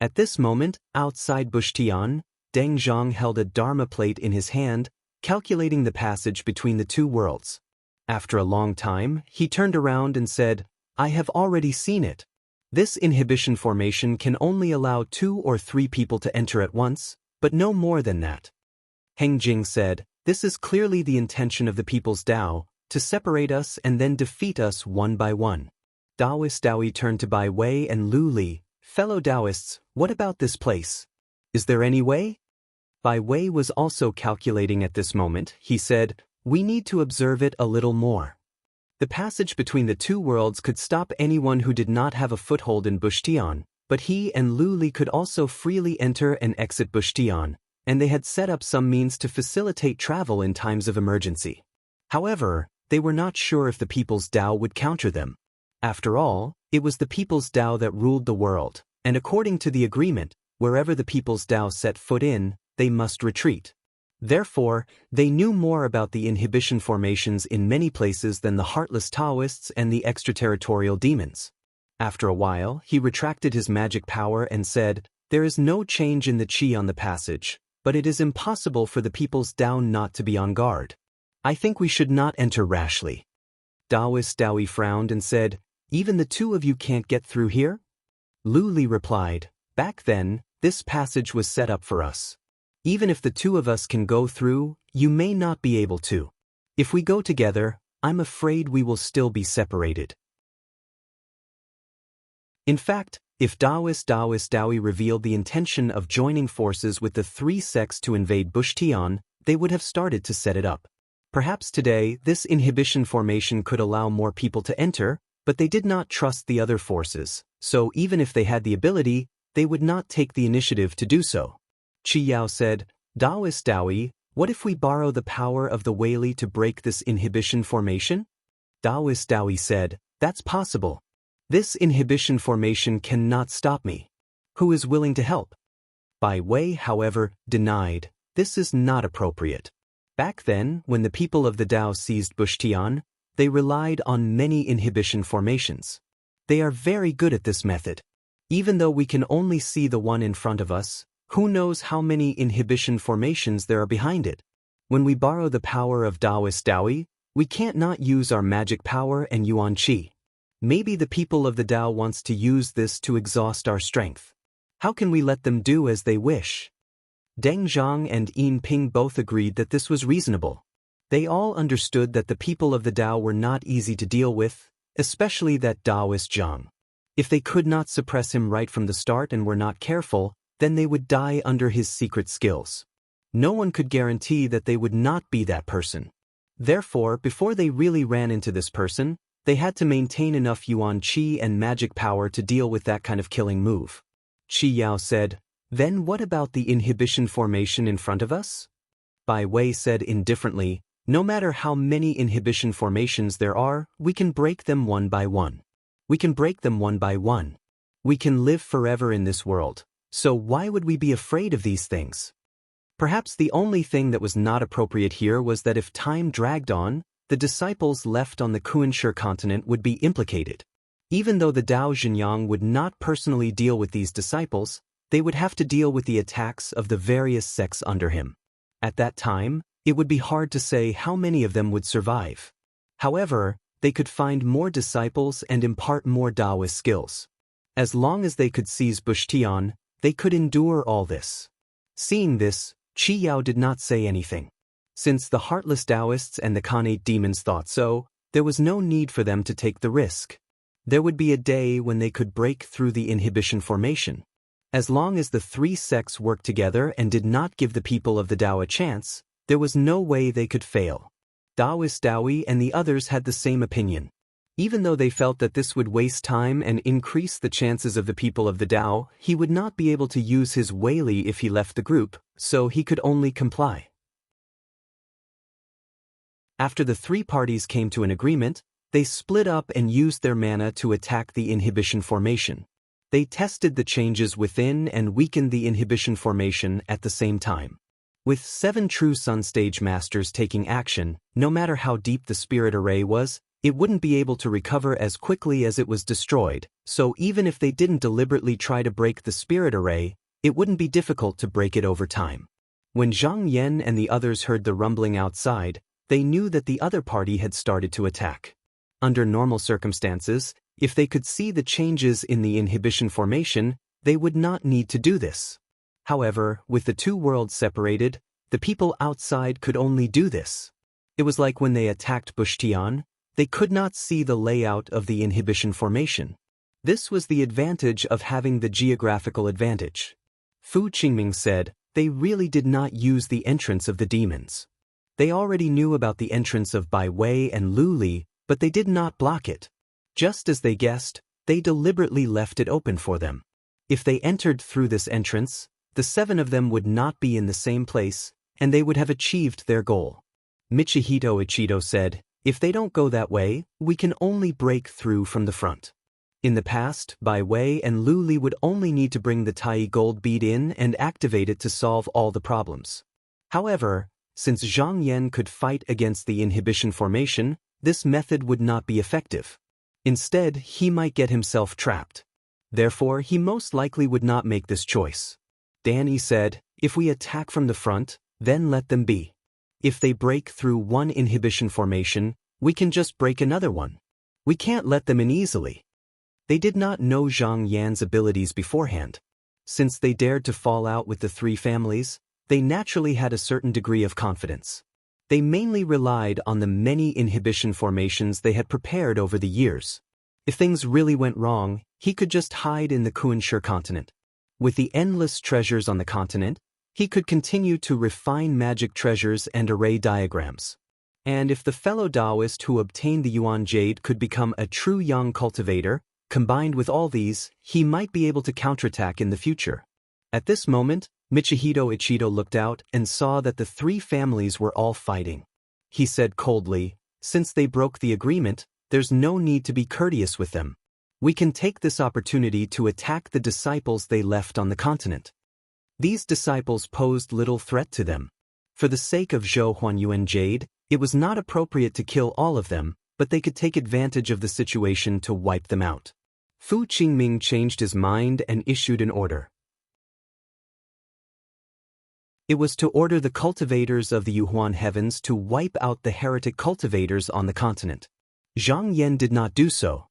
S1: At this moment, outside Bushtian, Deng Zhang held a Dharma plate in his hand, calculating the passage between the two worlds. After a long time, he turned around and said, I have already seen it. This inhibition formation can only allow 2 or 3 people to enter at once, but no more than that. Heng Jing said, This is clearly the intention of the people's Tao, to separate us and then defeat us one by one. Taoist Daoi turned to Bai Wei and Lu Li, Fellow Taoists, what about this place? Is there any way? Bai Wei was also calculating at this moment. He said, We need to observe it a little more. The passage between the two worlds could stop anyone who did not have a foothold in Bushtian, but he and Lu Li could also freely enter and exit Bushtian, and they had set up some means to facilitate travel in times of emergency. However, they were not sure if the people's Tao would counter them. After all, it was the people's Tao that ruled the world, and according to the agreement, wherever the people's Tao set foot in, they must retreat. Therefore, they knew more about the inhibition formations in many places than the heartless Taoists and the extraterritorial demons. After a while, he retracted his magic power and said, There is no change in the chi on the passage, but it is impossible for the people's Tao not to be on guard. I think we should not enter rashly. Taoist Daoi frowned and said, Even the two of you can't get through here? Lu Li replied, Back then, this passage was set up for us. Even if the two of us can go through, you may not be able to. If we go together, I'm afraid we will still be separated. In fact, if Taoist Daoi revealed the intention of joining forces with the 3 sects to invade Bushtian, they would have started to set it up. Perhaps today, this inhibition formation could allow more people to enter, but they did not trust the other forces, so even if they had the ability, they would not take the initiative to do so. Chi Yao said, Taoist Daoi, what if we borrow the power of the Weili to break this inhibition formation? Taoist Daoi said, That's possible. This inhibition formation cannot stop me. Who is willing to help? Bai Wei, however, denied, This is not appropriate. Back then, when the people of the Tao seized Bushtian, they relied on many inhibition formations. They are very good at this method. Even though we can only see the one in front of us, who knows how many inhibition formations there are behind it? When we borrow the power of Taoist Daoi, we can't not use our magic power and Yuan Qi. Maybe the people of the Tao wants to use this to exhaust our strength. How can we let them do as they wish? Deng Zhang and Yin Ping both agreed that this was reasonable. They all understood that the people of the Tao were not easy to deal with, especially that Taoist Zhang. If they could not suppress him right from the start and were not careful, then they would die under his secret skills. No one could guarantee that they would not be that person. Therefore, before they really ran into this person, they had to maintain enough Yuan Qi and magic power to deal with that kind of killing move. Qi Yao said, "Then what about the inhibition formation in front of us?" Bai Wei said indifferently, "No matter how many inhibition formations there are, we can break them one by one. We can break them one by one. We can live forever in this world, so why would we be afraid of these things?" Perhaps the only thing that was not appropriate here was that if time dragged on, the disciples left on the Kunshe continent would be implicated. Even though the Dao Xinjiang would not personally deal with these disciples, they would have to deal with the attacks of the various sects under him. At that time, it would be hard to say how many of them would survive. However, they could find more disciples and impart more Taoist skills. As long as they could seize Bushtian, they could endure all this. Seeing this, Qi Yao did not say anything. Since the heartless Taoists and the Khanate demons thought so, there was no need for them to take the risk. There would be a day when they could break through the inhibition formation. As long as the three sects worked together and did not give the people of the Tao a chance, there was no way they could fail. Taoist Daoi and the others had the same opinion. Even though they felt that this would waste time and increase the chances of the people of the Tao, he would not be able to use his Weili if he left the group, so he could only comply. After the three parties came to an agreement, they split up and used their mana to attack the inhibition formation. They tested the changes within and weakened the inhibition formation at the same time. With 7 true Sun Stage Masters taking action, no matter how deep the spirit array was, it wouldn't be able to recover as quickly as it was destroyed, so even if they didn't deliberately try to break the spirit array, it wouldn't be difficult to break it over time. When Zhang Yan and the others heard the rumbling outside, they knew that the other party had started to attack. Under normal circumstances, if they could see the changes in the inhibition formation, they would not need to do this. However, with the two worlds separated, the people outside could only do this. It was like when they attacked Bushtian, they could not see the layout of the inhibition formation. This was the advantage of having the geographical advantage. Fu Qingming said, "They really did not use the entrance of the demons. They already knew about the entrance of Bai Wei and Lu Li, but they did not block it. Just as they guessed, they deliberately left it open for them. If they entered through this entrance, the 7 of them would not be in the same place, and they would have achieved their goal." Michihito Ichido said, "If they don't go that way, we can only break through from the front." In the past, Bai Wei and Lu Li would only need to bring the Tai gold bead in and activate it to solve all the problems. However, since Zhang Yan could fight against the inhibition formation, this method would not be effective. Instead, he might get himself trapped. Therefore, he most likely would not make this choice. Danny said, "If we attack from the front, then let them be. If they break through one inhibition formation, we can just break another one. We can't let them in easily." They did not know Zhang Yan's abilities beforehand. Since they dared to fall out with the 3 families, they naturally had a certain degree of confidence. They mainly relied on the many inhibition formations they had prepared over the years. If things really went wrong, he could just hide in the Kunshe continent. With the endless treasures on the continent, he could continue to refine magic treasures and array diagrams. And if the fellow Taoist who obtained the Yuan Jade could become a true Yang cultivator, combined with all these, he might be able to counterattack in the future. At this moment, Michihito Ichido looked out and saw that the 3 families were all fighting. He said coldly, "Since they broke the agreement, there's no need to be courteous with them. We can take this opportunity to attack the disciples they left on the continent." These disciples posed little threat to them. For the sake of Zhou Huanyuan Jade, it was not appropriate to kill all of them, but they could take advantage of the situation to wipe them out. Fu Qingming changed his mind and issued an order. It was to order the cultivators of the Yuhuan heavens to wipe out the heretic cultivators on the continent. Zhang Yan did not do so.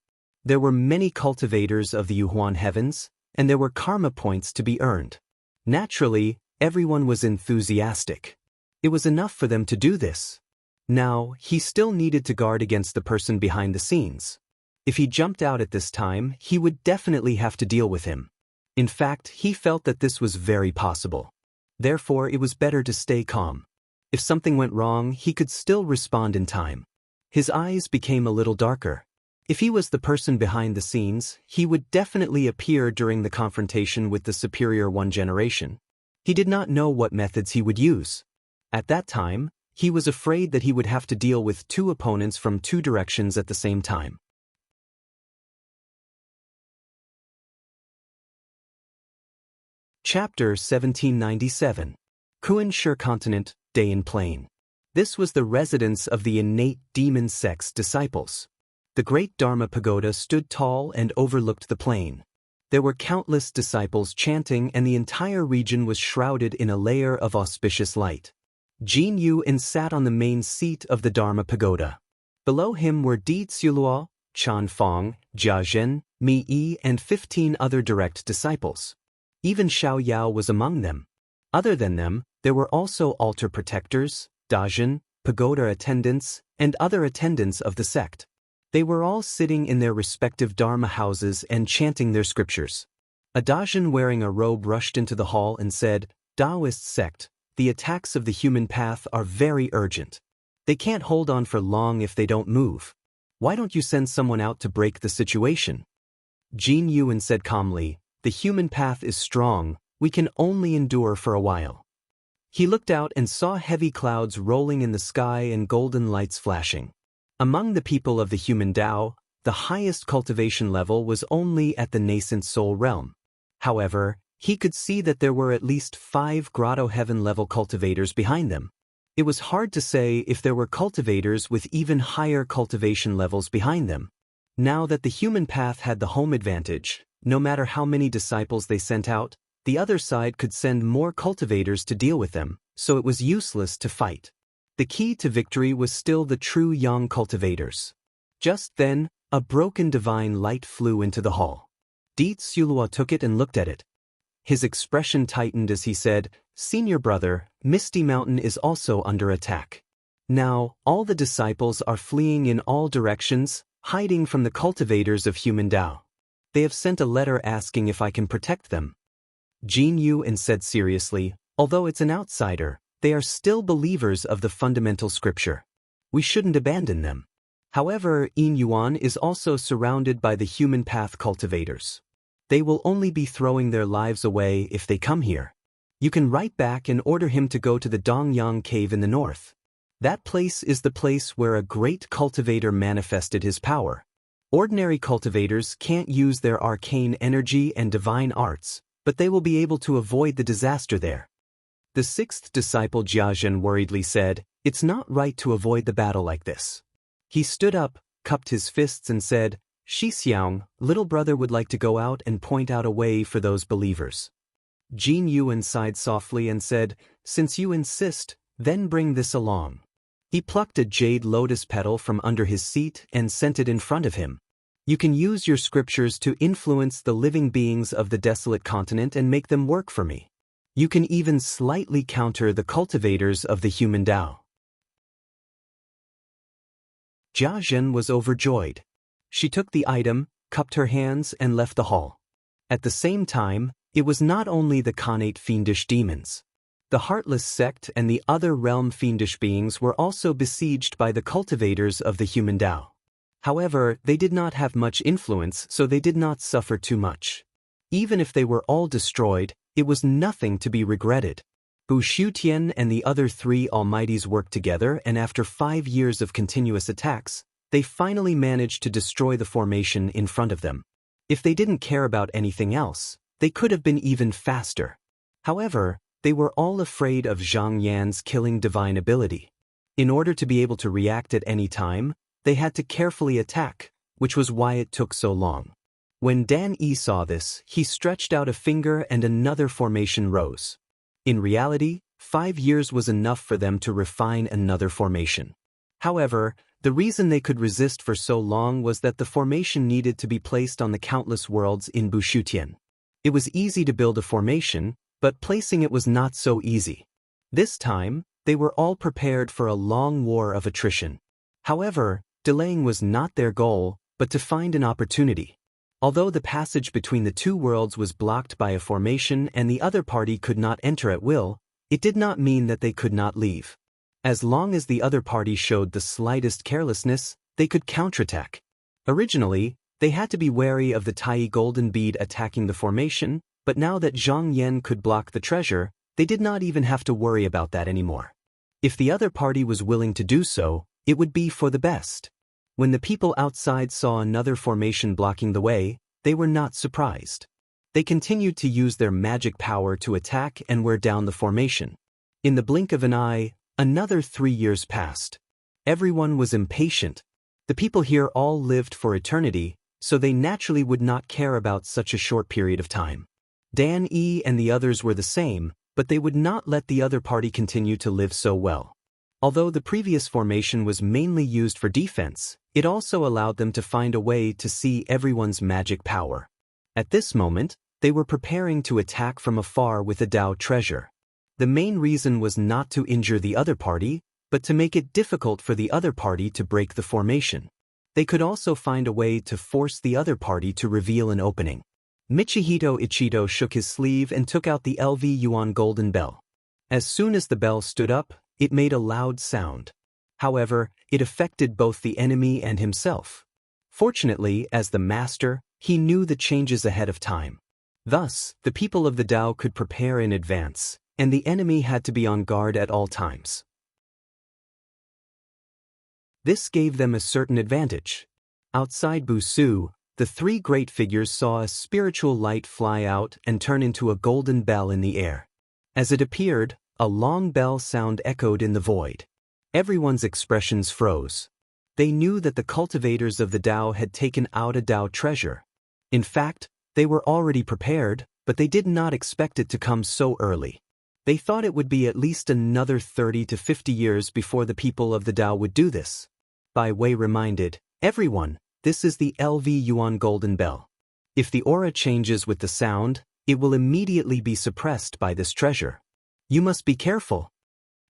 S1: There were many cultivators of the Yuhuan heavens, and there were karma points to be earned. Naturally, everyone was enthusiastic. It was enough for them to do this. Now, he still needed to guard against the person behind the scenes. If he jumped out at this time, he would definitely have to deal with him. In fact, he felt that this was very possible. Therefore, it was better to stay calm. If something went wrong, he could still respond in time. His eyes became a little darker. If he was the person behind the scenes, he would definitely appear during the confrontation with the superior one generation. He did not know what methods he would use. At that time, he was afraid that he would have to deal with two opponents from two directions at the same time. Chapter 1797. Kuan-Shi Continent, Dayan Plain. This was the residence of the innate demon sect's disciples. The great Dharma pagoda stood tall and overlooked the plain. There were countless disciples chanting, and the entire region was shrouded in a layer of auspicious light. Jin Yuan sat on the main seat of the Dharma pagoda. Below him were Di Tsulua, Chan Fong, Jia Zhen, Mi Yi, and 15 other direct disciples. Even Xiao Yao was among them. Other than them, there were also altar protectors, dajin, pagoda attendants, and other attendants of the sect. They were all sitting in their respective dharma houses and chanting their scriptures. A dajin wearing a robe rushed into the hall and said, "Taoist sect, the attacks of the human path are very urgent. They can't hold on for long if they don't move. Why don't you send someone out to break the situation?" Jin Yuan said calmly, "The human path is strong, we can only endure for a while." He looked out and saw heavy clouds rolling in the sky and golden lights flashing. Among the people of the human Tao, the highest cultivation level was only at the nascent soul realm. However, he could see that there were at least 5 grotto heaven level cultivators behind them. It was hard to say if there were cultivators with even higher cultivation levels behind them. Now that the human path had the home advantage, no matter how many disciples they sent out, the other side could send more cultivators to deal with them, so it was useless to fight. The key to victory was still the true young cultivators. Just then, a broken divine light flew into the hall. Di Tsulua took it and looked at it. His expression tightened as he said, "Senior brother, Misty Mountain is also under attack. Now, all the disciples are fleeing in all directions, hiding from the cultivators of human Tao. They have sent a letter asking if I can protect them." Jin Yuan said seriously, "Although it's an outsider, they are still believers of the fundamental scripture. We shouldn't abandon them." However, Yin Yuan is also surrounded by the human path cultivators. They will only be throwing their lives away if they come here. You can write back and order him to go to the Dongyang cave in the north. That place is the place where a great cultivator manifested his power. Ordinary cultivators can't use their arcane energy and divine arts, but they will be able to avoid the disaster there. The 6th disciple Jia Zhen worriedly said, "It's not right to avoid the battle like this." He stood up, cupped his fists and said, "Shi Xiang, little brother would like to go out and point out a way for those believers." Jin Yuan sighed softly and said, "Since you insist, then bring this along." He plucked a jade lotus petal from under his seat and sent it in front of him. "You can use your scriptures to influence the living beings of the desolate continent and make them work for me. You can even slightly counter the cultivators of the human Tao." Jia Zhen was overjoyed. She took the item, cupped her hands, and left the hall. At the same time, it was not only the Khanate fiendish demons. The Heartless sect and the other realm fiendish beings were also besieged by the cultivators of the human Tao. However, they did not have much influence, so they did not suffer too much. Even if they were all destroyed, it was nothing to be regretted. Bu Shutian and the other 3 almighties worked together, and after 5 years of continuous attacks, they finally managed to destroy the formation in front of them. If they didn't care about anything else, they could have been even faster. However, they were all afraid of Zhang Yan's killing divine ability. In order to be able to react at any time, they had to carefully attack, which was why it took so long. When Dan Yi saw this, he stretched out a finger and another formation rose. In reality, 5 years was enough for them to refine another formation. However, the reason they could resist for so long was that the formation needed to be placed on the countless worlds in Bushutian. It was easy to build a formation, but placing it was not so easy. This time, they were all prepared for a long war of attrition. However, delaying was not their goal, but to find an opportunity. Although the passage between the two worlds was blocked by a formation and the other party could not enter at will, it did not mean that they could not leave. As long as the other party showed the slightest carelessness, they could counterattack. Originally, they had to be wary of the Tai golden bead attacking the formation, but now that Zhang Yan could block the treasure, they did not even have to worry about that anymore. If the other party was willing to do so, it would be for the best. When the people outside saw another formation blocking the way, they were not surprised. They continued to use their magic power to attack and wear down the formation. In the blink of an eye, another 3 years passed. Everyone was impatient. The people here all lived for eternity, so they naturally would not care about such a short period of time. Dan Yi and the others were the same, but they would not let the other party continue to live so well. Although the previous formation was mainly used for defense, it also allowed them to find a way to see everyone's magic power. At this moment, they were preparing to attack from afar with a Dao treasure. The main reason was not to injure the other party, but to make it difficult for the other party to break the formation. They could also find a way to force the other party to reveal an opening. Michihito Ichido shook his sleeve and took out the LV Yuan golden bell. As soon as the bell stood up, it made a loud sound. However, it affected both the enemy and himself. Fortunately, as the master, he knew the changes ahead of time. Thus, the people of the Dao could prepare in advance, and the enemy had to be on guard at all times. This gave them a certain advantage. Outside Busu, the 3 great figures saw a spiritual light fly out and turn into a golden bell in the air. As it appeared, a long bell sound echoed in the void. Everyone's expressions froze. They knew that the cultivators of the Dao had taken out a Dao treasure. In fact, they were already prepared, but they did not expect it to come so early. They thought it would be at least another 30 to 50 years before the people of the Dao would do this. Bai Wei reminded everyone, this is the LV Yuan golden bell. If the aura changes with the sound, it will immediately be suppressed by this treasure. You must be careful.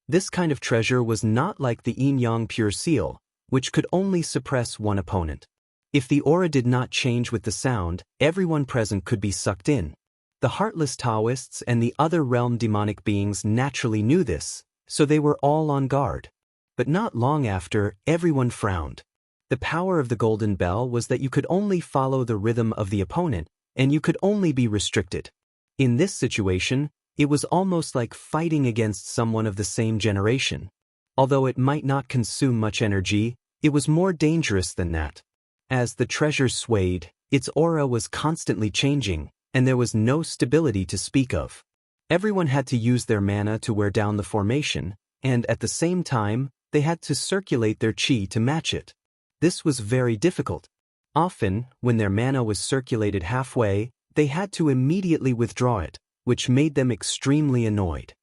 S1: This kind of treasure was not like the Yin Yang pure seal, which could only suppress one opponent. If the aura did not change with the sound, everyone present could be sucked in. The heartless Taoists and the other realm demonic beings naturally knew this, so they were all on guard. But not long after, everyone frowned. The power of the golden bell was that you could only follow the rhythm of the opponent, and you could only be restricted. In this situation, it was almost like fighting against someone of the same generation. Although it might not consume much energy, it was more dangerous than that. As the treasure swayed, its aura was constantly changing, and there was no stability to speak of. Everyone had to use their mana to wear down the formation, and at the same time, they had to circulate their chi to match it. This was very difficult. Often, when their mana was circulated halfway, they had to immediately withdraw it, which made them extremely annoyed.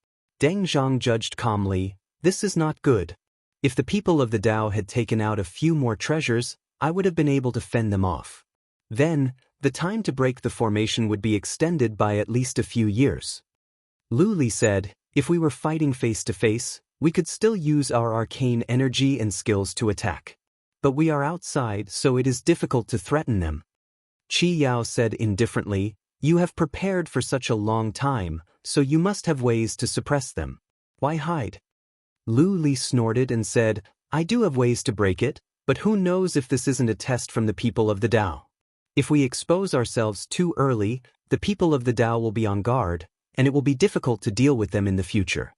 S1: Deng Zhang judged calmly, this is not good. If the people of the Dao had taken out a few more treasures, I would have been able to fend them off. Then, the time to break the formation would be extended by at least a few years. Lu Li said, if we were fighting face to face, we could still use our arcane energy and skills to attack. But we are outside, so it is difficult to threaten them. Qi Yao said indifferently, you have prepared for such a long time, so you must have ways to suppress them. Why hide? Lu Li snorted and said, I do have ways to break it, but who knows if this isn't a test from the people of the Dao. If we expose ourselves too early, the people of the Dao will be on guard, and it will be difficult to deal with them in the future.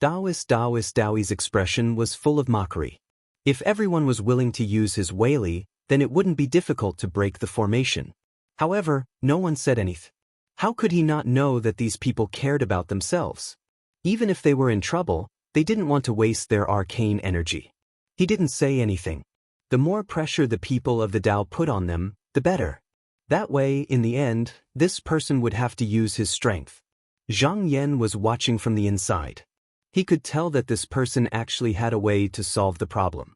S1: Daoist Daoi's expression was full of mockery. If everyone was willing to use his Weili, then it wouldn't be difficult to break the formation. However, no one said anything. How could he not know that these people cared about themselves? Even if they were in trouble, they didn't want to waste their arcane energy. He didn't say anything. The more pressure the people of the Dao put on them, the better. That way, in the end, this person would have to use his strength. Zhang Yan was watching from the inside. He could tell that this person actually had a way to solve the problem.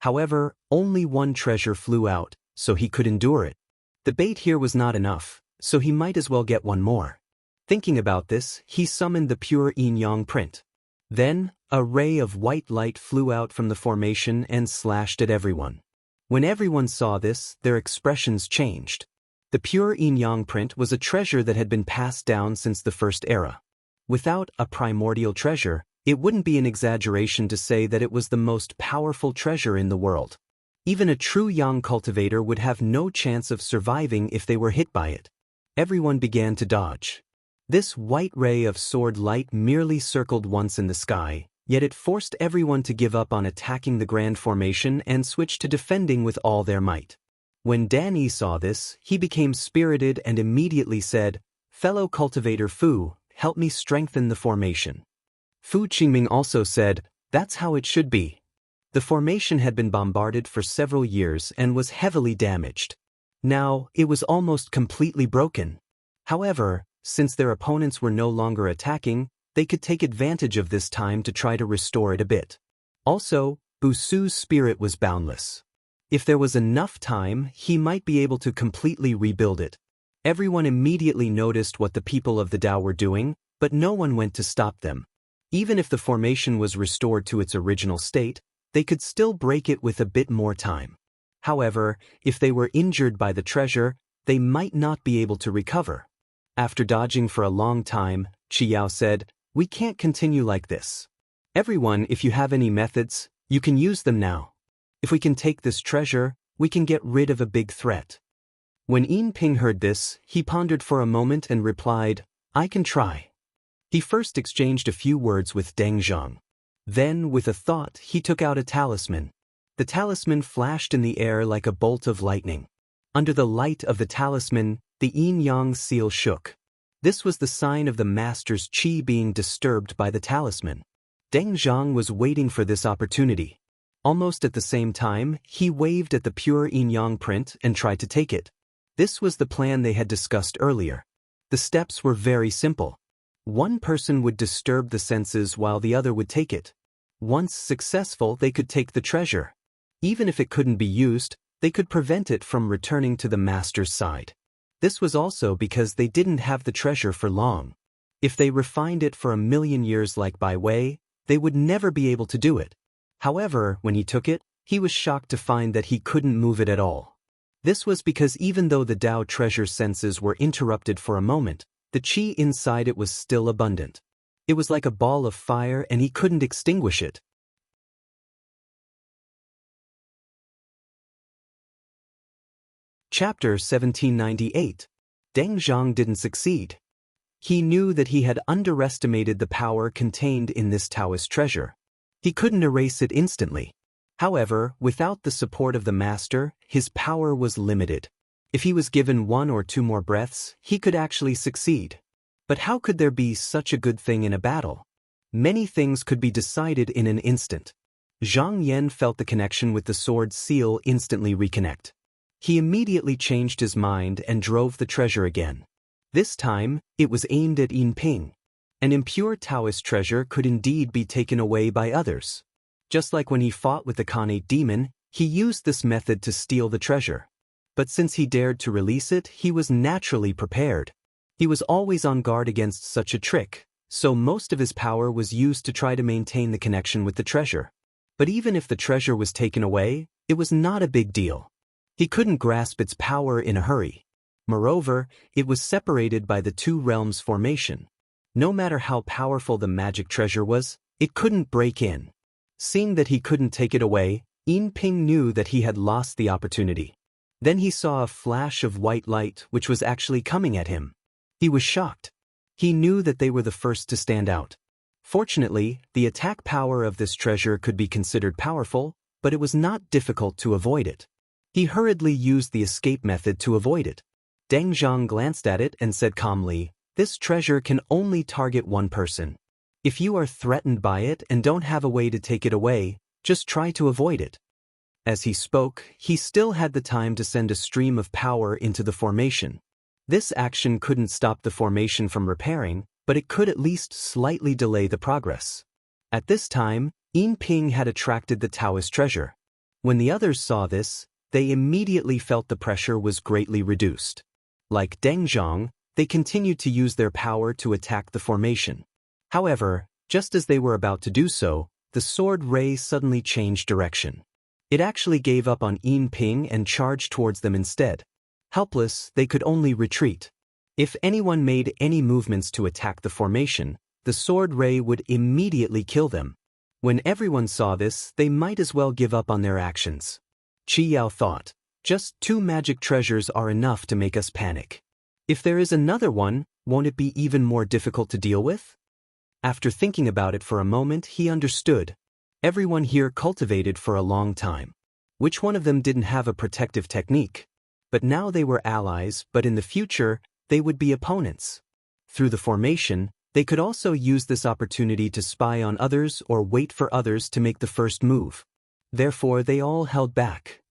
S1: However, only one treasure flew out, so he could endure it. The bait here was not enough, so he might as well get one more. Thinking about this, he summoned the pure yin-yang print. Then, a ray of white light flew out from the formation and slashed at everyone. When everyone saw this, their expressions changed. The pure yin-yang print was a treasure that had been passed down since the first era. Without a primordial treasure, it wouldn't be an exaggeration to say that it was the most powerful treasure in the world. Even a true yang cultivator would have no chance of surviving if they were hit by it. Everyone began to dodge. This white ray of sword light merely circled once in the sky, yet it forced everyone to give up on attacking the grand formation and switch to defending with all their might. When Danny saw this, he became spirited and immediately said, "Fellow cultivator Fu, help me strengthen the formation." Fu Qingming also said, "That's how it should be." The formation had been bombarded for several years and was heavily damaged. Now, it was almost completely broken. However, since their opponents were no longer attacking, they could take advantage of this time to try to restore it a bit. Also, Busu's spirit was boundless. If there was enough time, he might be able to completely rebuild it. Everyone immediately noticed what the people of the Dao were doing, but no one went to stop them. Even if the formation was restored to its original state, they could still break it with a bit more time. However, if they were injured by the treasure, they might not be able to recover. After dodging for a long time, Qiyao said, "We can't continue like this. Everyone, if you have any methods, you can use them now. If we can take this treasure, we can get rid of a big threat." When Yin Ping heard this, he pondered for a moment and replied, "I can try." He first exchanged a few words with Deng Zhang. Then, with a thought, he took out a talisman. The talisman flashed in the air like a bolt of lightning. Under the light of the talisman, the yin-yang seal shook. This was the sign of the master's qi being disturbed by the talisman. Deng Zhang was waiting for this opportunity. Almost at the same time, he waved at the pure yin-yang print and tried to take it. This was the plan they had discussed earlier. The steps were very simple. One person would disturb the senses while the other would take it. Once successful, they could take the treasure. Even if it couldn't be used, they could prevent it from returning to the master's side. This was also because they didn't have the treasure for long. If they refined it for 1,000,000 years like Bai Wei, they would never be able to do it. However, when he took it, he was shocked to find that he couldn't move it at all. This was because even though the Dao treasure senses were interrupted for a moment, the qi inside it was still abundant. It was like a ball of fire and he couldn't extinguish it. Chapter 1798. Deng Zhang didn't succeed. He knew that he had underestimated the power contained in this Taoist treasure. He couldn't erase it instantly. However, without the support of the master, his power was limited. If he was given 1 or 2 more breaths, he could actually succeed. But how could there be such a good thing in a battle? Many things could be decided in an instant. Zhang Yan felt the connection with the sword seal instantly reconnect. He immediately changed his mind and drove the treasure again. This time, it was aimed at Yin Ping. An impure Taoist treasure could indeed be taken away by others. Just like when he fought with the Khanate demon, he used this method to steal the treasure. But since he dared to release it, he was naturally prepared. He was always on guard against such a trick, so most of his power was used to try to maintain the connection with the treasure. But even if the treasure was taken away, it was not a big deal. He couldn't grasp its power in a hurry. Moreover, it was separated by the 2 realms formation. No matter how powerful the magic treasure was, it couldn't break in. Seeing that he couldn't take it away, Yin Ping knew that he had lost the opportunity. Then he saw a flash of white light which was actually coming at him. He was shocked. He knew that they were the first to stand out. Fortunately, the attack power of this treasure could be considered powerful, but it was not difficult to avoid it. He hurriedly used the escape method to avoid it. Deng Zhang glanced at it and said calmly, "This treasure can only target one person. If you are threatened by it and don't have a way to take it away, just try to avoid it." As he spoke, he still had the time to send a stream of power into the formation. This action couldn't stop the formation from repairing, but it could at least slightly delay the progress. At this time, Yin Ping had attracted the Taoist treasure. When the others saw this, they immediately felt the pressure was greatly reduced. Like Deng Zhang, they continued to use their power to attack the formation. However, just as they were about to do so, the sword ray suddenly changed direction. It actually gave up on Yin Ping and charged towards them instead. Helpless, they could only retreat. If anyone made any movements to attack the formation, the sword ray would immediately kill them. When everyone saw this, they might as well give up on their actions. Qi Yao thought, just 2 magic treasures are enough to make us panic. If there is another one, won't it be even more difficult to deal with? After thinking about it for a moment, he understood. Everyone here cultivated for a long time. Which one of them didn't have a protective technique? But now they were allies, but in the future, they would be opponents. Through the formation, they could also use this opportunity to spy on others or wait for others to make the first move. Therefore, they all held back.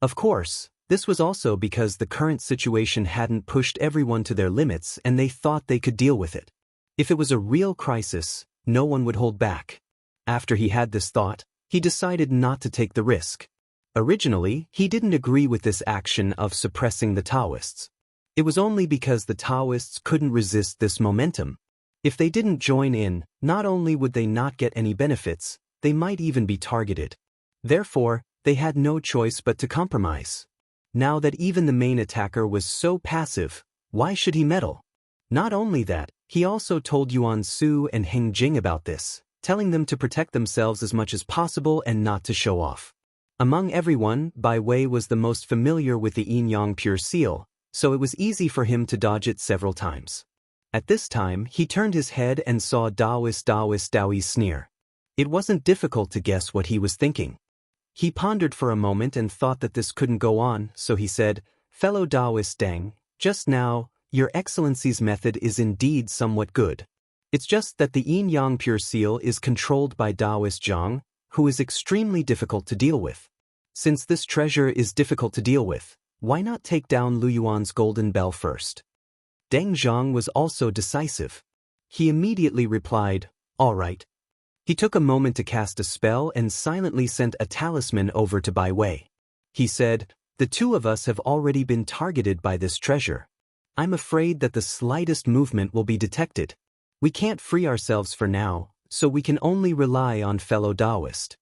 S1: Of course, this was also because the current situation hadn't pushed everyone to their limits and they thought they could deal with it. If it was a real crisis, no one would hold back. After he had this thought, he decided not to take the risk. Originally, he didn't agree with this action of suppressing the Taoists. It was only because the Taoists couldn't resist this momentum. If they didn't join in, not only would they not get any benefits, they might even be targeted. Therefore, they had no choice but to compromise. Now that even the main attacker was so passive, why should he meddle? Not only that, he also told Yuan Su and Heng Jing about this, telling them to protect themselves as much as possible and not to show off. Among everyone, Bai Wei was the most familiar with the Yin Yang Pure Seal, so it was easy for him to dodge it several times. At this time, he turned his head and saw Daoist Daoi's sneer. It wasn't difficult to guess what he was thinking. He pondered for a moment and thought that this couldn't go on, so he said, "Fellow Daoist Deng, just now, Your Excellency's method is indeed somewhat good. It's just that the Yin Yang Pure Seal is controlled by Daoist Zhang, who is extremely difficult to deal with. Since this treasure is difficult to deal with, why not take down Lu Yuan's golden bell first?" Deng Zhang was also decisive. He immediately replied, "All right." He took a moment to cast a spell and silently sent a talisman over to Bai Wei. He said, "The 2 of us have already been targeted by this treasure. I'm afraid that the slightest movement will be detected. We can't free ourselves for now, so we can only rely on fellow Daoist."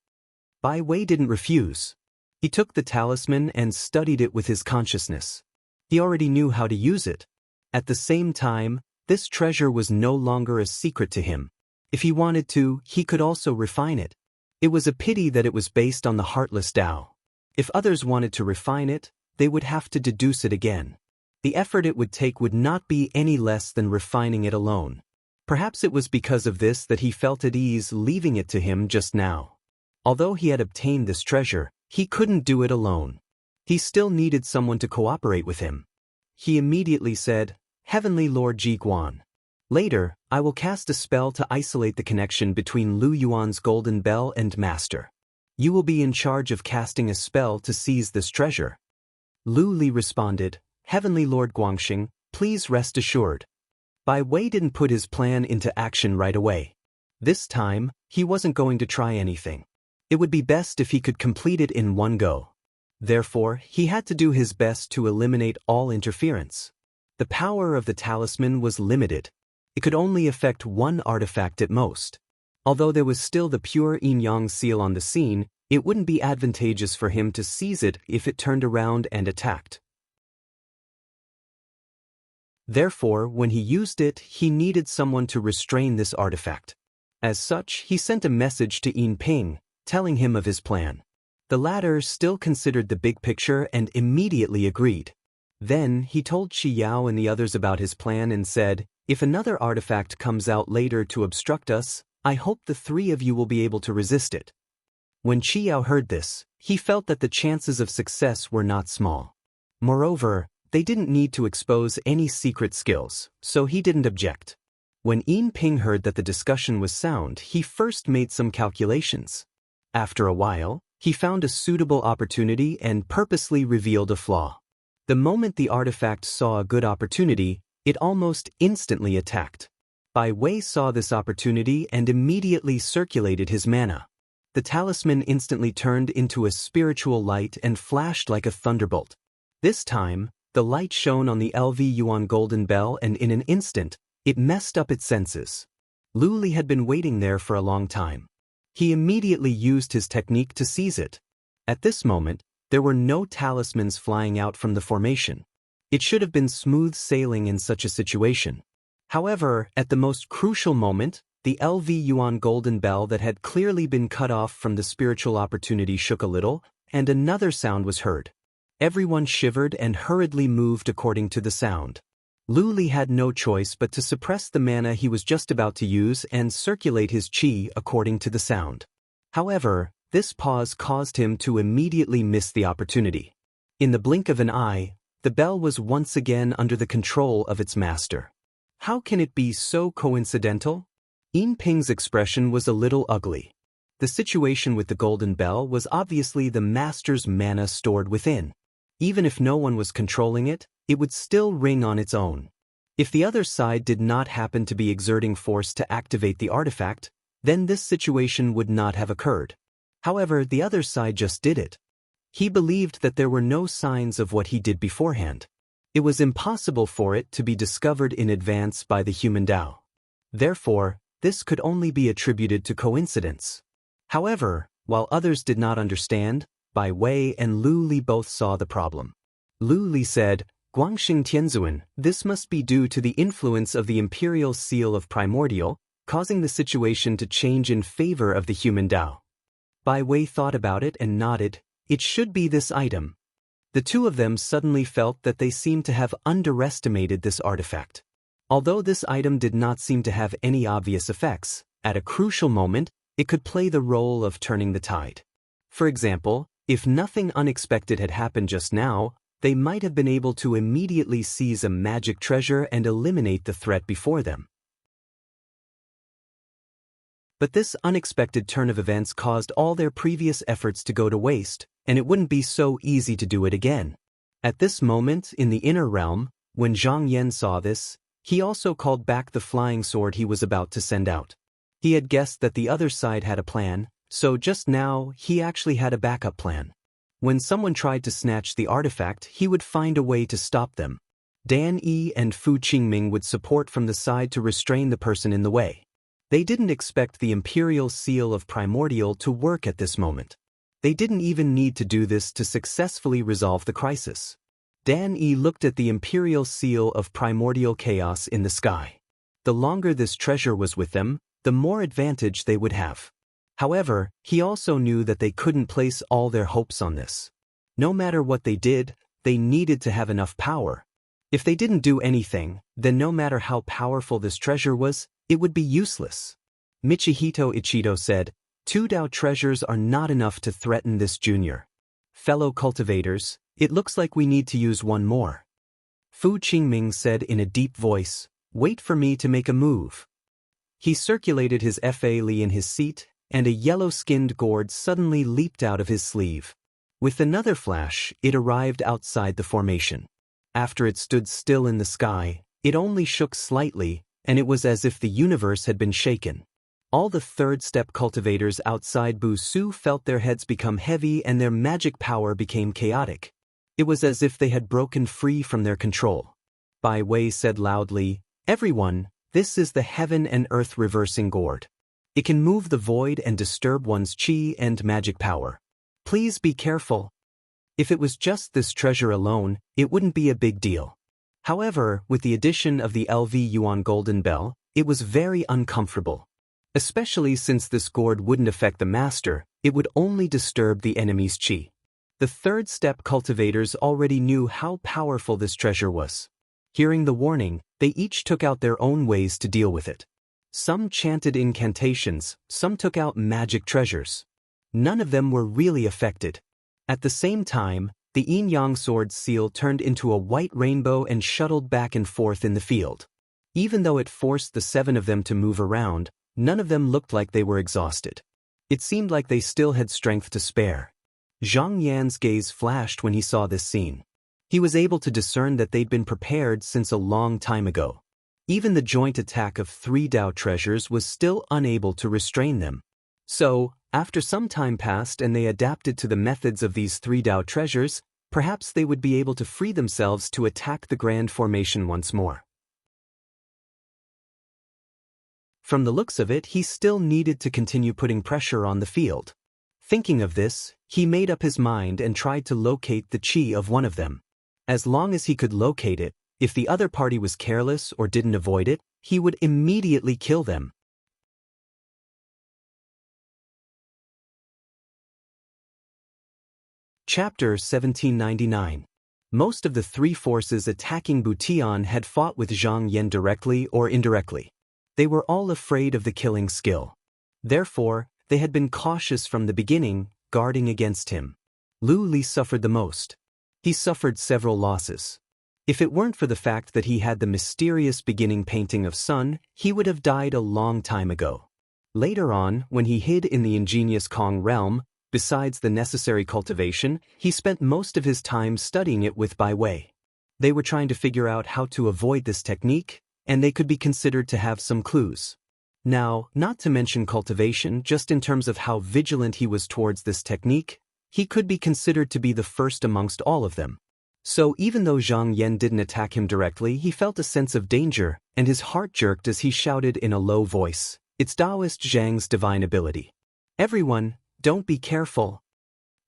S1: Bai Wei didn't refuse. He took the talisman and studied it with his consciousness. He already knew how to use it. At the same time, this treasure was no longer a secret to him. If he wanted to, he could also refine it. It was a pity that it was based on the Heartless Tao. If others wanted to refine it, they would have to deduce it again. The effort it would take would not be any less than refining it alone. Perhaps it was because of this that he felt at ease leaving it to him just now. Although he had obtained this treasure, he couldn't do it alone. He still needed someone to cooperate with him. He immediately said, "Heavenly Lord Ji Guan. Later, I will cast a spell to isolate the connection between Lu Yuan's golden bell and Master. You will be in charge of casting a spell to seize this treasure." Lu Li responded, "Heavenly Lord Guangxing, please rest assured." Bai Wei didn't put his plan into action right away. This time, he wasn't going to try anything. It would be best if he could complete it in one go. Therefore, he had to do his best to eliminate all interference. The power of the talisman was limited. It could only affect one artifact at most. Although there was still the pure Yin Yang seal on the scene, it wouldn't be advantageous for him to seize it if it turned around and attacked. Therefore, when he used it, he needed someone to restrain this artifact. As such, he sent a message to Yin Ping, telling him of his plan. The latter still considered the big picture and immediately agreed. Then, he told Qi Yao and the others about his plan and said, "If another artifact comes out later to obstruct us, I hope the 3 of you will be able to resist it." When Qi Yao heard this, he felt that the chances of success were not small. Moreover, they didn't need to expose any secret skills, so he didn't object. When Yin Ping heard that the discussion was sound, he first made some calculations. After a while, he found a suitable opportunity and purposely revealed a flaw. The moment the artifact saw a good opportunity, it almost instantly attacked. Bai Wei saw this opportunity and immediately circulated his mana. The talisman instantly turned into a spiritual light and flashed like a thunderbolt. This time, the light shone on the LV Yuan golden bell, and in an instant, it messed up its senses. Lu Li had been waiting there for a long time. He immediately used his technique to seize it. At this moment, there were no talismans flying out from the formation. It should have been smooth sailing in such a situation. However, at the most crucial moment, the LV Yuan golden bell that had clearly been cut off from the spiritual opportunity shook a little, and another sound was heard. Everyone shivered and hurriedly moved according to the sound. Lu Li had no choice but to suppress the mana he was just about to use and circulate his qi according to the sound. However, this pause caused him to immediately miss the opportunity. In the blink of an eye, the bell was once again under the control of its master. How can it be so coincidental? Yin Ping's expression was a little ugly. The situation with the golden bell was obviously the master's mana stored within. Even if no one was controlling it, it would still ring on its own. If the other side did not happen to be exerting force to activate the artifact, then this situation would not have occurred. However, the other side just did it. He believed that there were no signs of what he did beforehand. It was impossible for it to be discovered in advance by the human Tao. Therefore, this could only be attributed to coincidence. However, while others did not understand, Bai Wei and Lu Li both saw the problem. Lu Li said, "Guangxing Tianzuan, this must be due to the influence of the imperial seal of primordial, causing the situation to change in favor of the human Tao." Bai Wei thought about it and nodded. It should be this item. The two of them suddenly felt that they seemed to have underestimated this artifact. Although this item did not seem to have any obvious effects, at a crucial moment, it could play the role of turning the tide. For example, if nothing unexpected had happened just now, they might have been able to immediately seize a magic treasure and eliminate the threat before them. But this unexpected turn of events caused all their previous efforts to go to waste, and it wouldn't be so easy to do it again. At this moment, in the inner realm, when Zhang Yan saw this, he also called back the flying sword he was about to send out. He had guessed that the other side had a plan, so just now, he actually had a backup plan. When someone tried to snatch the artifact, he would find a way to stop them. Dan Yi and Fu Qingming would support from the side to restrain the person in the way. They didn't expect the imperial seal of primordial to work at this moment. They didn't even need to do this to successfully resolve the crisis. Dan Yi looked at the imperial seal of primordial chaos in the sky. The longer this treasure was with them, the more advantage they would have. However, he also knew that they couldn't place all their hopes on this. No matter what they did, they needed to have enough power. If they didn't do anything, then no matter how powerful this treasure was, it would be useless. Michihito Ichido said, "Two Dao treasures are not enough to threaten this junior. Fellow cultivators, it looks like we need to use one more." Fu Qingming said in a deep voice, "Wait for me to make a move." He circulated his Fa Li in his seat, and a yellow-skinned gourd suddenly leaped out of his sleeve. With another flash, it arrived outside the formation. After it stood still in the sky, it only shook slightly, and it was as if the universe had been shaken. All the third-step cultivators outside Bu Su felt their heads become heavy and their magic power became chaotic. It was as if they had broken free from their control. Bai Wei said loudly, "Everyone, this is the heaven and earth reversing gourd. It can move the void and disturb one's qi and magic power. Please be careful." If it was just this treasure alone, it wouldn't be a big deal. However, with the addition of the LV Yuan golden bell, it was very uncomfortable. Especially since this gourd wouldn't affect the master, it would only disturb the enemy's qi. The third-step cultivators already knew how powerful this treasure was. Hearing the warning, they each took out their own ways to deal with it. Some chanted incantations, some took out magic treasures. None of them were really affected. At the same time, the yin-yang sword's seal turned into a white rainbow and shuttled back and forth in the field. Even though it forced the 7 of them to move around, none of them looked like they were exhausted. It seemed like they still had strength to spare. Zhang Yan's gaze flashed when he saw this scene. He was able to discern that they'd been prepared since a long time ago. Even the joint attack of 3 Dao treasures was still unable to restrain them. So, after some time passed and they adapted to the methods of these 3 Dao treasures, perhaps they would be able to free themselves to attack the Grand Formation once more. From the looks of it, he still needed to continue putting pressure on the field. Thinking of this, he made up his mind and tried to locate the chi of one of them. As long as he could locate it, if the other party was careless or didn't avoid it, he would immediately kill them. Chapter 1799. Most of the 3 forces attacking Butian had fought with Zhang Yan directly or indirectly. They were all afraid of the killing skill. Therefore, they had been cautious from the beginning, guarding against him. Lu Li suffered the most. He suffered several losses. If it weren't for the fact that he had the mysterious beginning painting of Sun, he would have died a long time ago. Later on, when he hid in the ingenious Kong realm, besides the necessary cultivation, he spent most of his time studying it with Bai Wei. They were trying to figure out how to avoid this technique, and they could be considered to have some clues. Now, not to mention cultivation, just in terms of how vigilant he was towards this technique, he could be considered to be the first amongst all of them. So even though Zhang Yan didn't attack him directly, he felt a sense of danger, and his heart jerked as he shouted in a low voice, "It's Taoist Zhang's divine ability. Everyone, don't be careful."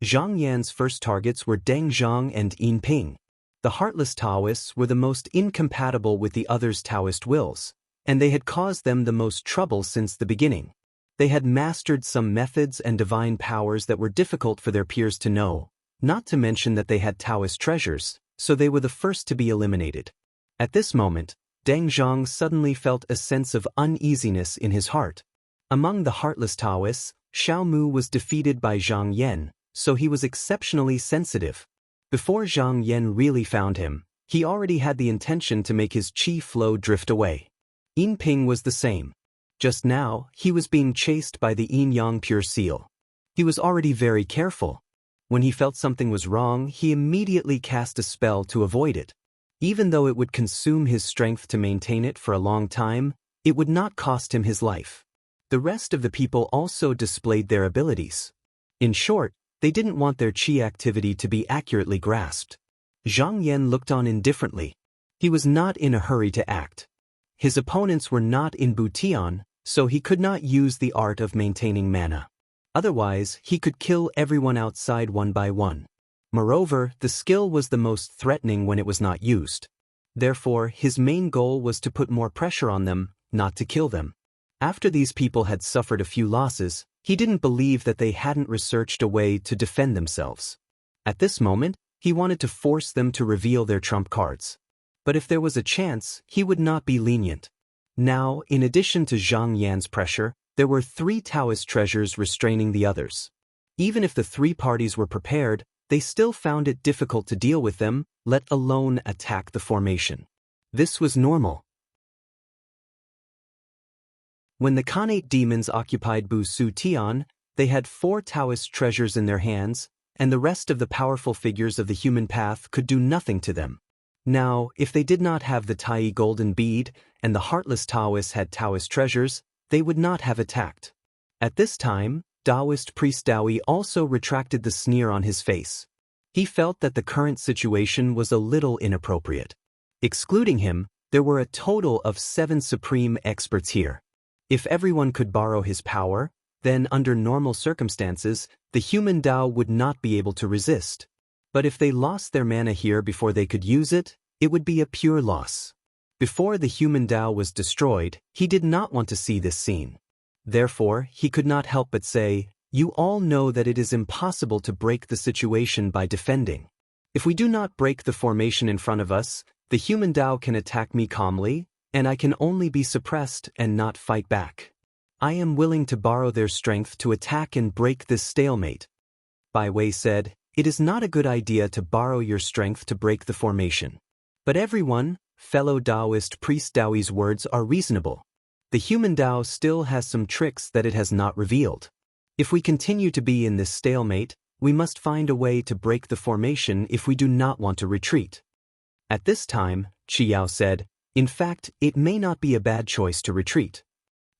S1: Zhang Yan's first targets were Deng Zhang and Yin Ping. The heartless Taoists were the most incompatible with the others' Taoist wills, and they had caused them the most trouble since the beginning. They had mastered some methods and divine powers that were difficult for their peers to know, not to mention that they had Taoist treasures, so they were the first to be eliminated. At this moment, Deng Zhang suddenly felt a sense of uneasiness in his heart. Among the heartless Taoists, Xiao Mu was defeated by Zhang Yan, so he was exceptionally sensitive. Before Zhang Yan really found him, he already had the intention to make his qi flow drift away. Yin Ping was the same. Just now, he was being chased by the yin-yang pure seal. He was already very careful. When he felt something was wrong, he immediately cast a spell to avoid it. Even though it would consume his strength to maintain it for a long time, it would not cost him his life. The rest of the people also displayed their abilities. In short, they didn't want their qi activity to be accurately grasped. Zhang Yan looked on indifferently. He was not in a hurry to act. His opponents were not in Butian, so he could not use the art of maintaining mana. Otherwise, he could kill everyone outside one by one. Moreover, the skill was the most threatening when it was not used. Therefore, his main goal was to put more pressure on them, not to kill them. After these people had suffered a few losses, he didn't believe that they hadn't researched a way to defend themselves. At this moment, he wanted to force them to reveal their trump cards. But if there was a chance, he would not be lenient. Now, in addition to Zhang Yan's pressure, there were 3 Taoist treasures restraining the others. Even if the 3 parties were prepared, they still found it difficult to deal with them, let alone attack the formation. This was normal. When the Khanate demons occupied Bu Su Tian, they had 4 Taoist treasures in their hands, and the rest of the powerful figures of the human path could do nothing to them. Now, if they did not have the Tai golden bead, and the heartless Taoists had Taoist treasures, they would not have attacked. At this time, Taoist priest Daoi also retracted the sneer on his face. He felt that the current situation was a little inappropriate. Excluding him, there were a total of 7 supreme experts here. If everyone could borrow his power, then under normal circumstances, the human Dao would not be able to resist. But if they lost their mana here before they could use it, it would be a pure loss. Before the human Dao was destroyed, he did not want to see this scene. Therefore, he could not help but say, "You all know that it is impossible to break the situation by defending. If we do not break the formation in front of us, the human Dao can attack me calmly, and I can only be suppressed and not fight back. I am willing to borrow their strength to attack and break this stalemate." Bai Wei said, it is not a good idea to borrow your strength to break the formation. But everyone, fellow Taoist priest Taoi's words are reasonable. The human Tao still has some tricks that it has not revealed. If we continue to be in this stalemate, we must find a way to break the formation if we do not want to retreat. At this time, Qiyao said, in fact, it may not be a bad choice to retreat.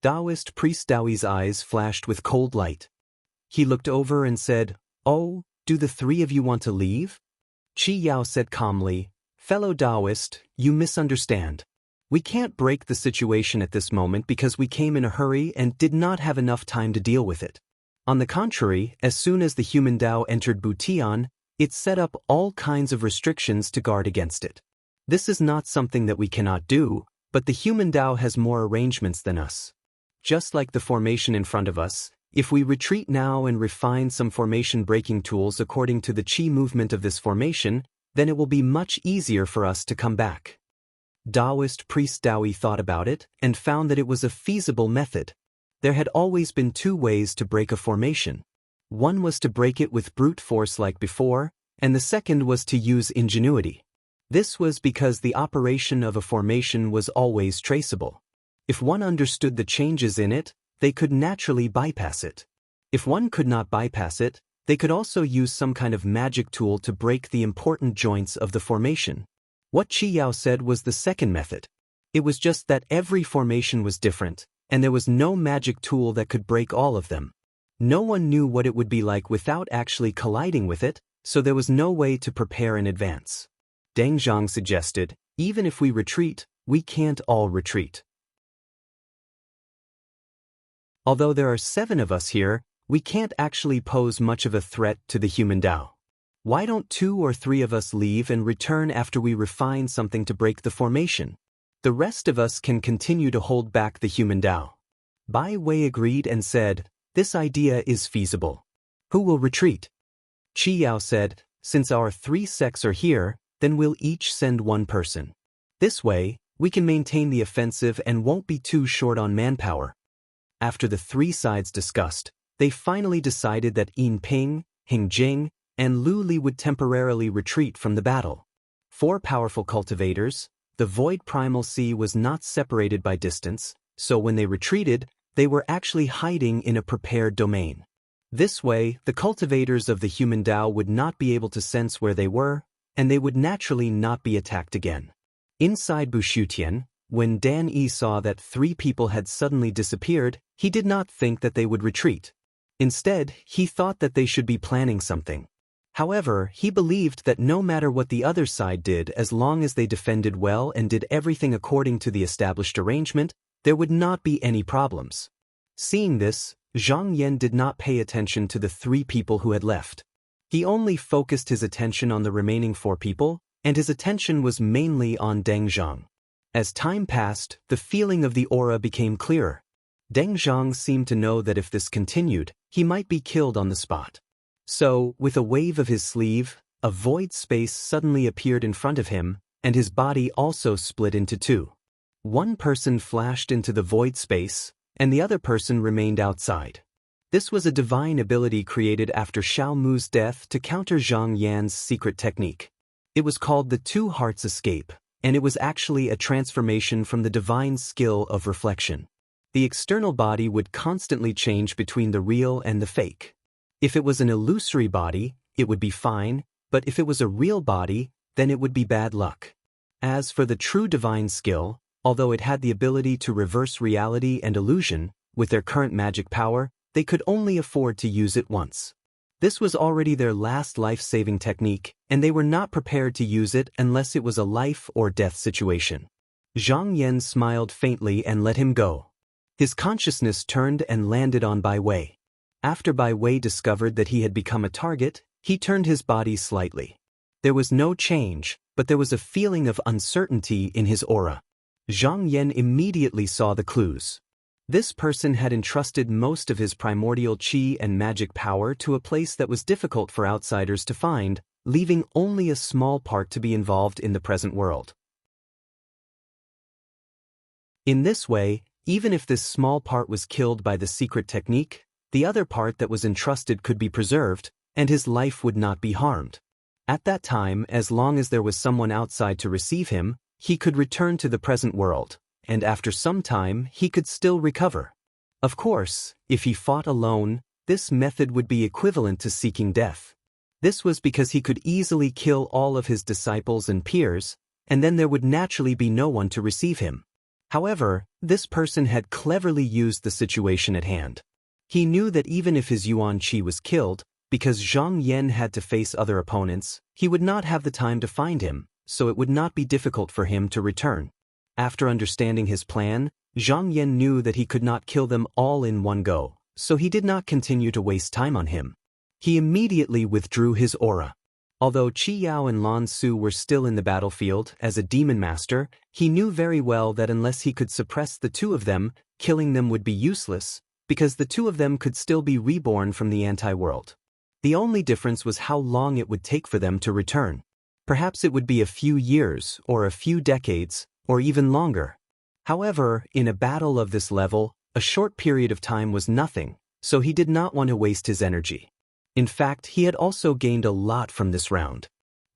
S1: Taoist priest Taoi's eyes flashed with cold light. He looked over and said, "Oh, do the three of you want to leave?" Qiyao said calmly, "Fellow Taoist, you misunderstand. We can't break the situation at this moment because we came in a hurry and did not have enough time to deal with it. On the contrary, as soon as the human Tao entered Butian, it set up all kinds of restrictions to guard against it. This is not something that we cannot do, but the human Tao has more arrangements than us. Just like the formation in front of us, if we retreat now and refine some formation-breaking tools according to the qi movement of this formation, then it will be much easier for us to come back." Taoist priest Taoi thought about it and found that it was a feasible method. There had always been two ways to break a formation. One was to break it with brute force like before, and the second was to use ingenuity. This was because the operation of a formation was always traceable. If one understood the changes in it, they could naturally bypass it. If one could not bypass it, they could also use some kind of magic tool to break the important joints of the formation. What Qiyao said was the second method. It was just that every formation was different, and there was no magic tool that could break all of them. No one knew what it would be like without actually colliding with it, so there was no way to prepare in advance. Deng Zhang suggested, even if we retreat, we can't all retreat. Although there are 7 of us here, we can't actually pose much of a threat to the human Tao. Why don't 2 or 3 of us leave and return after we refine something to break the formation? The rest of us can continue to hold back the human Tao. Bai Wei agreed and said, "This idea is feasible. Who will retreat?" Qiyao said, "Since our 3 sects are here, then we'll each send 1 person. This way, we can maintain the offensive and won't be too short on manpower." After the 3 sides discussed, they finally decided that Yin Ping, Hing Jing, and Lu Li would temporarily retreat from the battle. 4 powerful cultivators, the Void Primal Sea was not separated by distance, so when they retreated, they were actually hiding in a prepared domain. This way, the cultivators of the human Tao would not be able to sense where they were, and they would naturally not be attacked again. Inside Bushutian, when Dan Yi saw that 3 people had suddenly disappeared, he did not think that they would retreat. Instead, he thought that they should be planning something. However, he believed that no matter what the other side did, as long as they defended well and did everything according to the established arrangement, there would not be any problems. Seeing this, Zhang Yan did not pay attention to the 3 people who had left. He only focused his attention on the remaining 4 people, and his attention was mainly on Deng Zhang. As time passed, the feeling of the aura became clearer. Deng Zhang seemed to know that if this continued, he might be killed on the spot. So, with a wave of his sleeve, a void space suddenly appeared in front of him, and his body also split into 2. One person flashed into the void space, and the other person remained outside. This was a divine ability created after Xiao Mu's death to counter Zhang Yan's secret technique. It was called the 2 Hearts Escape, and it was actually a transformation from the divine skill of reflection. The external body would constantly change between the real and the fake. If it was an illusory body, it would be fine, but if it was a real body, then it would be bad luck. As for the true divine skill, although it had the ability to reverse reality and illusion, with their current magic power, they could only afford to use it once. This was already their last life-saving technique, and they were not prepared to use it unless it was a life or death situation. Zhang Yan smiled faintly and let him go. His consciousness turned and landed on Bai Wei. After Bai Wei discovered that he had become a target, he turned his body slightly. There was no change, but there was a feeling of uncertainty in his aura. Zhang Yan immediately saw the clues. This person had entrusted most of his primordial qi and magic power to a place that was difficult for outsiders to find, leaving only a small part to be involved in the present world. In this way, even if this small part was killed by the secret technique, the other part that was entrusted could be preserved, and his life would not be harmed. At that time, as long as there was someone outside to receive him, he could return to the present world, and after some time he could still recover. Of course, if he fought alone, this method would be equivalent to seeking death. This was because he could easily kill all of his disciples and peers, and then there would naturally be no one to receive him. However, this person had cleverly used the situation at hand. He knew that even if his Yuan Qi was killed, because Zhang Yan had to face other opponents, he would not have the time to find him, so it would not be difficult for him to return. After understanding his plan, Zhang Yan knew that he could not kill them all in one go, so he did not continue to waste time on him. He immediately withdrew his aura. Although Qi Yao and Lan Su were still in the battlefield as a demon master, he knew very well that unless he could suppress the two of them, killing them would be useless, because the two of them could still be reborn from the anti-world. The only difference was how long it would take for them to return. Perhaps it would be a few years, or a few decades, or even longer. However, in a battle of this level, a short period of time was nothing, so he did not want to waste his energy. In fact, he had also gained a lot from this round.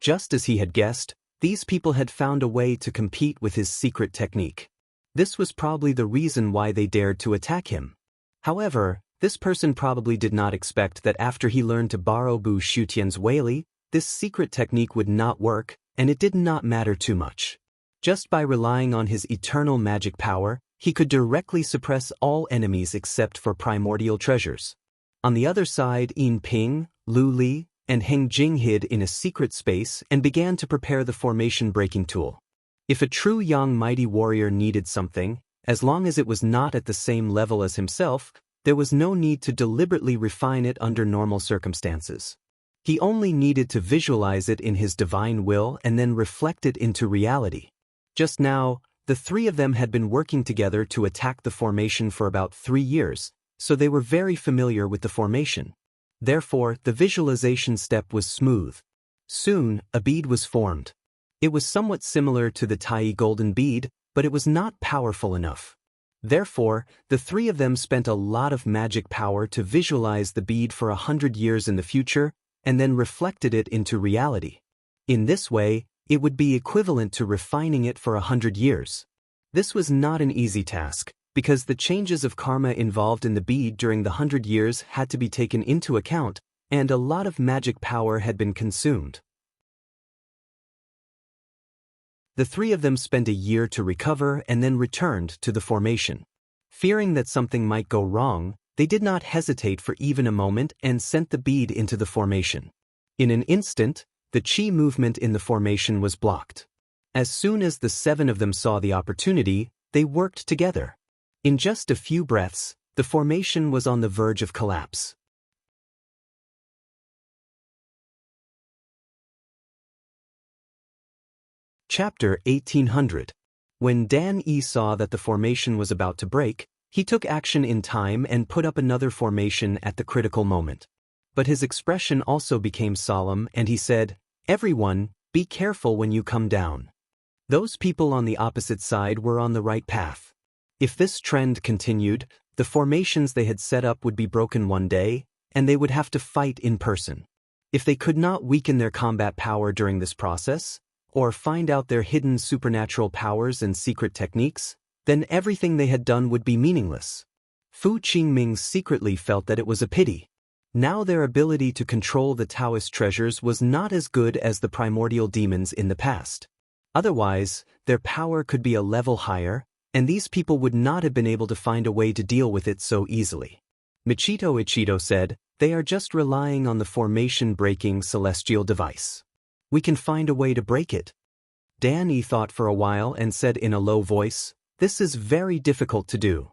S1: Just as he had guessed, these people had found a way to compete with his secret technique. This was probably the reason why they dared to attack him. However, this person probably did not expect that after he learned to borrow Bu Shutian's Weili, this secret technique would not work, and it did not matter too much. Just by relying on his eternal magic power, he could directly suppress all enemies except for primordial treasures. On the other side, Yin Ping, Lu Li, and Heng Jing hid in a secret space and began to prepare the formation-breaking tool. If a true young mighty warrior needed something, as long as it was not at the same level as himself, there was no need to deliberately refine it under normal circumstances. He only needed to visualize it in his divine will and then reflect it into reality. Just now, the three of them had been working together to attack the formation for about 3 years, so they were very familiar with the formation. Therefore, the visualization step was smooth. Soon, a bead was formed. It was somewhat similar to the Tai golden bead, but it was not powerful enough. Therefore, the three of them spent a lot of magic power to visualize the bead for 100 years in the future, and then reflected it into reality. In this way, it would be equivalent to refining it for 100 years. This was not an easy task, because the changes of karma involved in the bead during the 100 years had to be taken into account, and a lot of magic power had been consumed. The three of them spent a year to recover and then returned to the formation. Fearing that something might go wrong, they did not hesitate for even a moment and sent the bead into the formation. In an instant, the qi movement in the formation was blocked. As soon as the 7 of them saw the opportunity, they worked together. In just a few breaths, the formation was on the verge of collapse. Chapter 1800. When Dan Yi saw that the formation was about to break, he took action in time and put up another formation at the critical moment. But his expression also became solemn and he said, "Everyone, be careful when you come down." Those people on the opposite side were on the right path. If this trend continued, the formations they had set up would be broken one day, and they would have to fight in person. If they could not weaken their combat power during this process, or find out their hidden supernatural powers and secret techniques, then everything they had done would be meaningless. Fu Qingming secretly felt that it was a pity. Now their ability to control the Taoist treasures was not as good as the primordial demons in the past. Otherwise, their power could be a level higher, and these people would not have been able to find a way to deal with it so easily. Michito Ichido said, "They are just relying on the formation-breaking celestial device. We can find a way to break it." Dan Yi thought for a while and said in a low voice, "This is very difficult to do."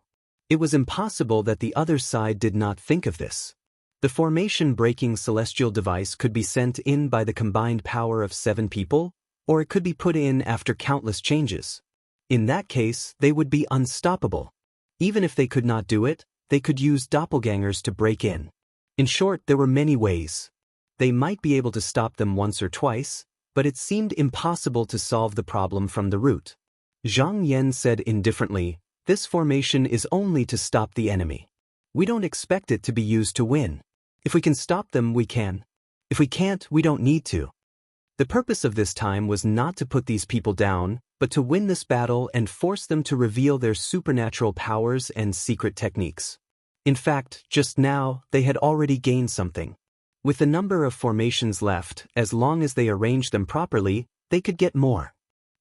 S1: It was impossible that the other side did not think of this. The formation-breaking celestial device could be sent in by the combined power of 7 people, or it could be put in after countless changes. In that case, they would be unstoppable. Even if they could not do it, they could use doppelgangers to break in. In short, there were many ways. They might be able to stop them once or twice, but it seemed impossible to solve the problem from the root. Zhang Yan said indifferently, "This formation is only to stop the enemy. We don't expect it to be used to win. If we can stop them, we can." If we can't, we don't need to. The purpose of this time was not to put these people down, but to win this battle and force them to reveal their supernatural powers and secret techniques. In fact, just now, they had already gained something. With the number of formations left, as long as they arranged them properly, they could get more.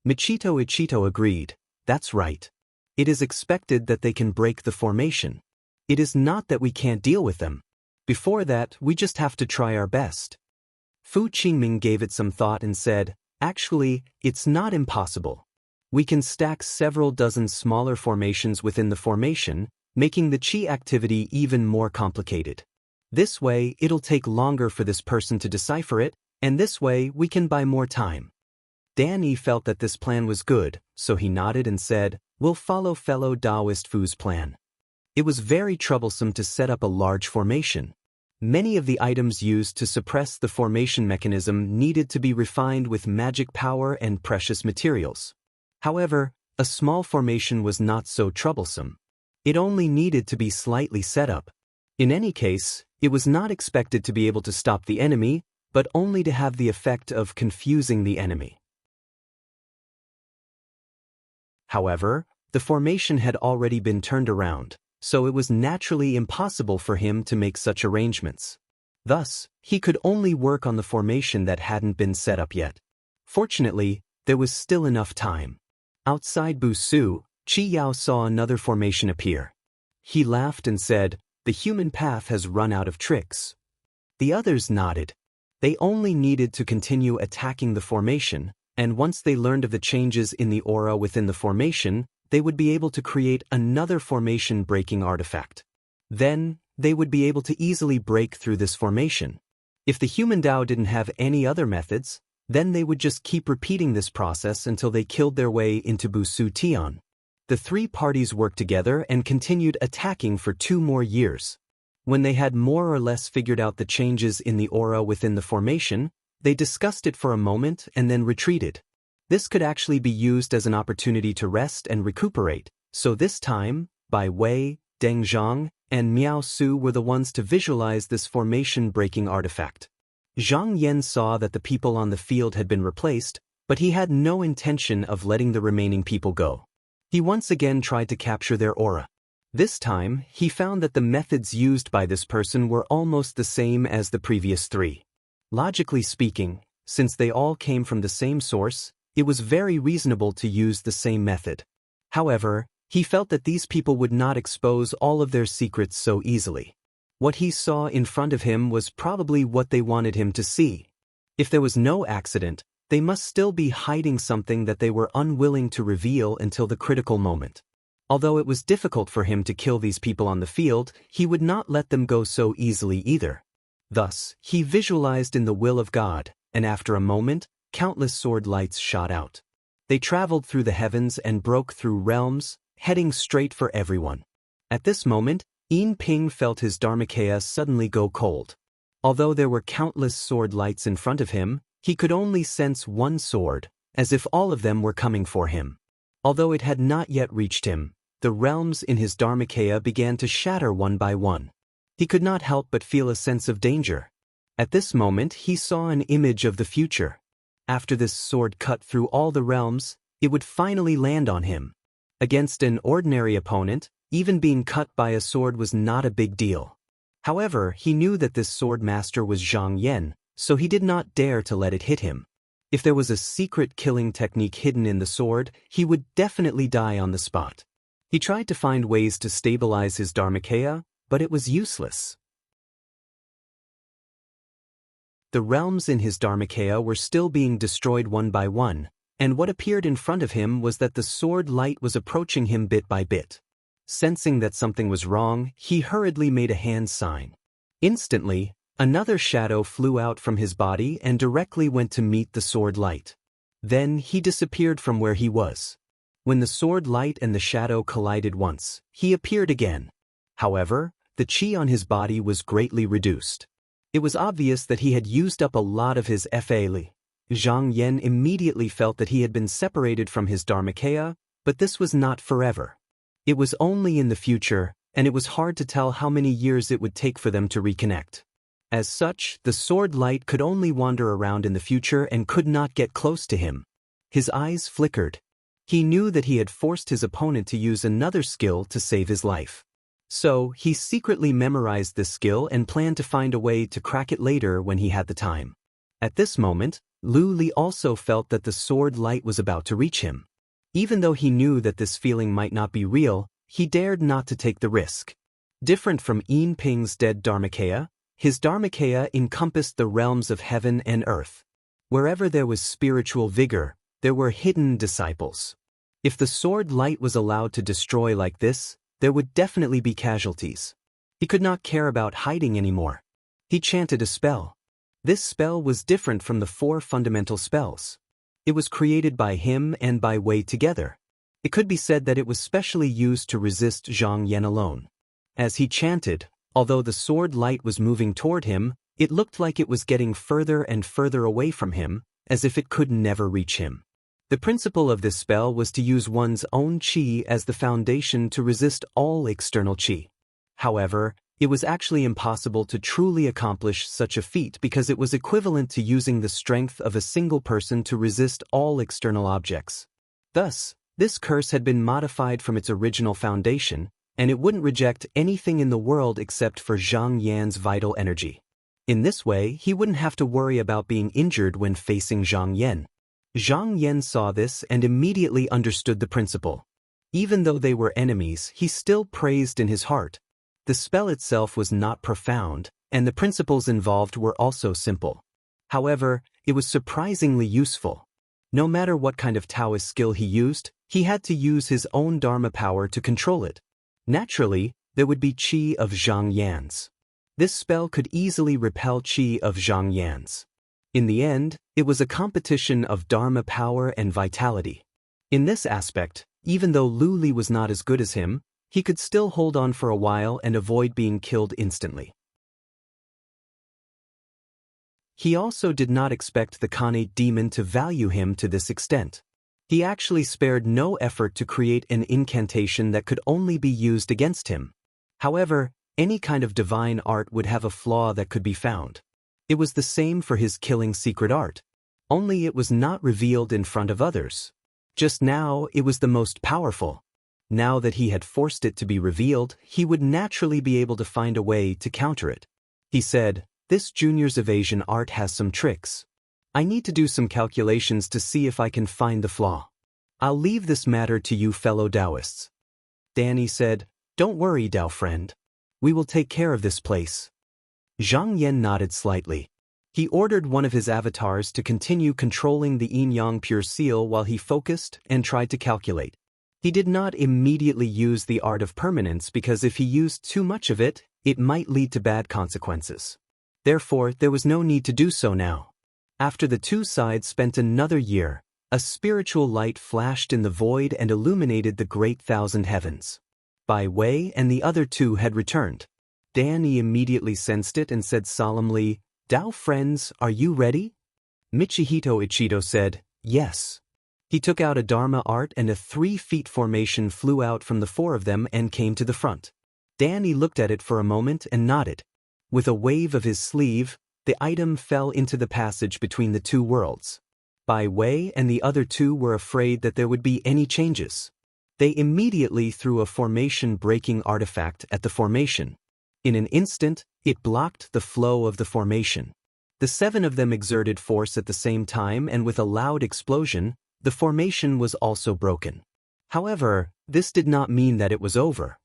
S1: Michito Ichito agreed. That's right. It is expected that they can break the formation. It is not that we can't deal with them. Before that, we just have to try our best. Fu Qingming gave it some thought and said, actually, it's not impossible. We can stack several dozen smaller formations within the formation, making the qi activity even more complicated. This way, it'll take longer for this person to decipher it, and this way we can buy more time. Danny felt that this plan was good, so he nodded and said, we'll follow fellow Taoist Fu's plan. It was very troublesome to set up a large formation. Many of the items used to suppress the formation mechanism needed to be refined with magic power and precious materials. However, a small formation was not so troublesome. It only needed to be slightly set up. In any case, it was not expected to be able to stop the enemy, but only to have the effect of confusing the enemy. However, the formation had already been turned around, so it was naturally impossible for him to make such arrangements. Thus, he could only work on the formation that hadn't been set up yet. Fortunately, there was still enough time. Outside Busu, Qi Yao saw another formation appear. He laughed and said, the human path has run out of tricks. The others nodded. They only needed to continue attacking the formation, and once they learned of the changes in the aura within the formation, they would be able to create another formation-breaking artifact. Then, they would be able to easily break through this formation. If the human Tao didn't have any other methods, then they would just keep repeating this process until they killed their way into Busu Tian. The three parties worked together and continued attacking for 2 more years. When they had more or less figured out the changes in the aura within the formation, they discussed it for a moment and then retreated. This could actually be used as an opportunity to rest and recuperate, so this time, Bai Wei, Deng Zhang, and Miao Su were the ones to visualize this formation-breaking artifact. Zhang Yan saw that the people on the field had been replaced, but he had no intention of letting the remaining people go. He once again tried to capture their aura. This time, he found that the methods used by this person were almost the same as the previous 3. Logically speaking, since they all came from the same source, it was very reasonable to use the same method. However, he felt that these people would not expose all of their secrets so easily. What he saw in front of him was probably what they wanted him to see. If there was no accident, they must still be hiding something that they were unwilling to reveal until the critical moment. Although it was difficult for him to kill these people on the field, he would not let them go so easily either. Thus, he visualized in the will of God, and after a moment, countless sword lights shot out. They traveled through the heavens and broke through realms, heading straight for everyone. At this moment, Yin Ping felt his Dharmakaya suddenly go cold. Although there were countless sword lights in front of him, he could only sense one sword, as if all of them were coming for him. Although it had not yet reached him, the realms in his Dharmakaya began to shatter one by one. He could not help but feel a sense of danger. At this moment, he saw an image of the future. After this sword cut through all the realms, it would finally land on him. Against an ordinary opponent, even being cut by a sword was not a big deal. However, he knew that this sword master was Zhang Yan, so he did not dare to let it hit him. If there was a secret killing technique hidden in the sword, he would definitely die on the spot. He tried to find ways to stabilize his Dharmakaya, but it was useless. The realms in his Dharmakaya were still being destroyed one by one, and what appeared in front of him was that the sword light was approaching him bit by bit. Sensing that something was wrong, he hurriedly made a hand sign. Instantly, another shadow flew out from his body and directly went to meet the sword light. Then he disappeared from where he was. When the sword light and the shadow collided once, he appeared again. However, the qi on his body was greatly reduced. It was obvious that he had used up a lot of his Fa Li. Zhang Yan immediately felt that he had been separated from his Dharmakaya, but this was not forever. It was only in the future, and it was hard to tell how many years it would take for them to reconnect. As such, the sword light could only wander around in the future and could not get close to him. His eyes flickered. He knew that he had forced his opponent to use another skill to save his life. So, he secretly memorized this skill and planned to find a way to crack it later when he had the time. At this moment, Lu Li also felt that the sword light was about to reach him. Even though he knew that this feeling might not be real, he dared not to take the risk. Different from Yin Ping's dead Dharmakaya, his Dharmakaya encompassed the realms of heaven and earth. Wherever there was spiritual vigor, there were hidden disciples. If the sword light was allowed to destroy like this, there would definitely be casualties. He could not care about hiding anymore. He chanted a spell. This spell was different from the 4 fundamental spells. It was created by him and by Wei together. It could be said that it was specially used to resist Zhang Yan alone. As he chanted, although the sword light was moving toward him, it looked like it was getting further and further away from him, as if it could never reach him. The principle of this spell was to use one's own qi as the foundation to resist all external qi. However, it was actually impossible to truly accomplish such a feat because it was equivalent to using the strength of a single person to resist all external objects. Thus, this curse had been modified from its original foundation, and it wouldn't reject anything in the world except for Zhang Yan's vital energy. In this way, he wouldn't have to worry about being injured when facing Zhang Yan. Zhang Yan saw this and immediately understood the principle. Even though they were enemies, he still praised in his heart. The spell itself was not profound, and the principles involved were also simple. However, it was surprisingly useful. No matter what kind of Taoist skill he used, he had to use his own Dharma power to control it. Naturally, there would be qi of Zhang Yan's. This spell could easily repel qi of Zhang Yan's. In the end, it was a competition of Dharma power and vitality. In this aspect, even though Lu Li was not as good as him, he could still hold on for a while and avoid being killed instantly. He also did not expect the Khanate demon to value him to this extent. He actually spared no effort to create an incantation that could only be used against him. However, any kind of divine art would have a flaw that could be found. It was the same for his killing secret art. Only it was not revealed in front of others. Just now, it was the most powerful. Now that he had forced it to be revealed, he would naturally be able to find a way to counter it. He said, "This junior's evasion art has some tricks. I need to do some calculations to see if I can find the flaw. I'll leave this matter to you fellow Taoists." Danny said, "Don't worry, Tao friend. We will take care of this place." Zhang Yan nodded slightly. He ordered one of his avatars to continue controlling the yin-yang pure seal while he focused and tried to calculate. He did not immediately use the art of permanence because if he used too much of it, it might lead to bad consequences. Therefore, there was no need to do so now. After the two sides spent another year, a spiritual light flashed in the void and illuminated the great thousand heavens. Bai Wei and the other two had returned. Danny immediately sensed it and said solemnly, "Tao friends, are you ready?" Michihito Ichido said, "Yes." He took out a Dharma art and a 3-foot formation flew out from the 4 of them and came to the front. Danny looked at it for a moment and nodded. With a wave of his sleeve, the item fell into the passage between the 2 worlds. Bai Wei and the other 2 were afraid that there would be any changes. They immediately threw a formation-breaking artifact at the formation. In an instant, it blocked the flow of the formation. The 7 of them exerted force at the same time and with a loud explosion, the formation was also broken. However, this did not mean that it was over.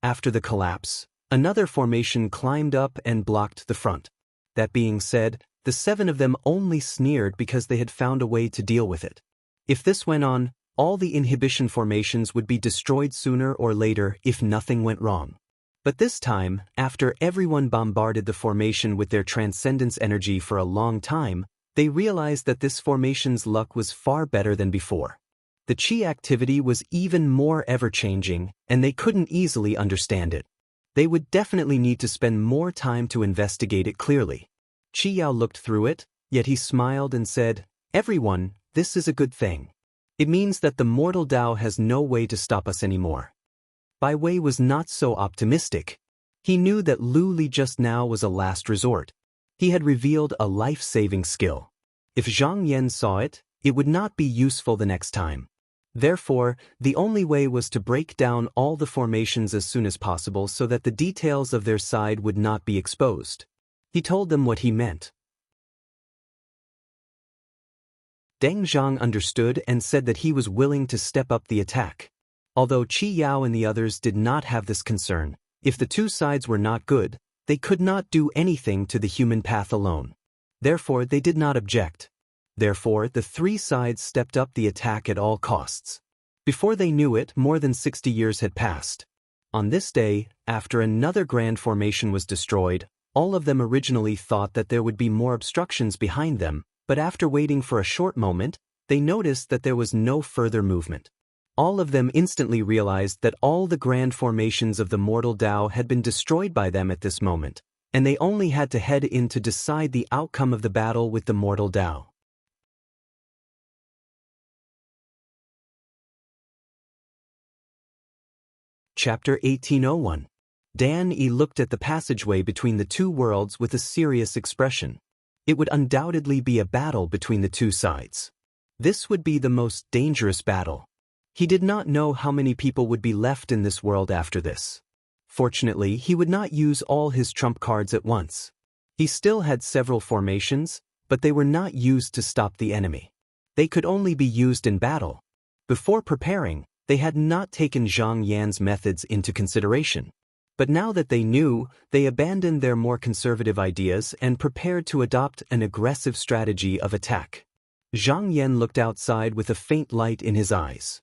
S1: After the collapse, another formation climbed up and blocked the front. That being said, the 7 of them only sneered because they had found a way to deal with it. If this went on, all the inhibition formations would be destroyed sooner or later if nothing went wrong. But this time, after everyone bombarded the formation with their transcendence energy for a long time, they realized that this formation's luck was far better than before. The chi activity was even more ever-changing, and they couldn't easily understand it. They would definitely need to spend more time to investigate it clearly. Chi Yao looked through it, yet he smiled and said, "Everyone, this is a good thing. It means that the mortal Tao has no way to stop us anymore." Bai Wei was not so optimistic. He knew that Lu Li just now was a last resort. He had revealed a life-saving skill. If Zhang Yan saw it, it would not be useful the next time. Therefore, the only way was to break down all the formations as soon as possible so that the details of their side would not be exposed. He told them what he meant. Deng Zhang understood and said that he was willing to step up the attack. Although Qi Yao and the others did not have this concern, if the two sides were not good, they could not do anything to the human path alone. Therefore, they did not object. Therefore, the three sides stepped up the attack at all costs. Before they knew it, more than 60 years had passed. On this day, after another grand formation was destroyed, all of them originally thought that there would be more obstructions behind them, but after waiting for a short moment, they noticed that there was no further movement. All of them instantly realized that all the grand formations of the mortal Tao had been destroyed by them at this moment, and they only had to head in to decide the outcome of the battle with the mortal Tao. Chapter 1801. Dan Yi looked at the passageway between the two worlds with a serious expression. It would undoubtedly be a battle between the two sides. This would be the most dangerous battle. He did not know how many people would be left in this world after this. Fortunately, he would not use all his trump cards at once. He still had several formations, but they were not used to stop the enemy. They could only be used in battle. Before preparing, they had not taken Zhang Yan's methods into consideration. But now that they knew, they abandoned their more conservative ideas and prepared to adopt an aggressive strategy of attack. Zhang Yan looked outside with a faint light in his eyes.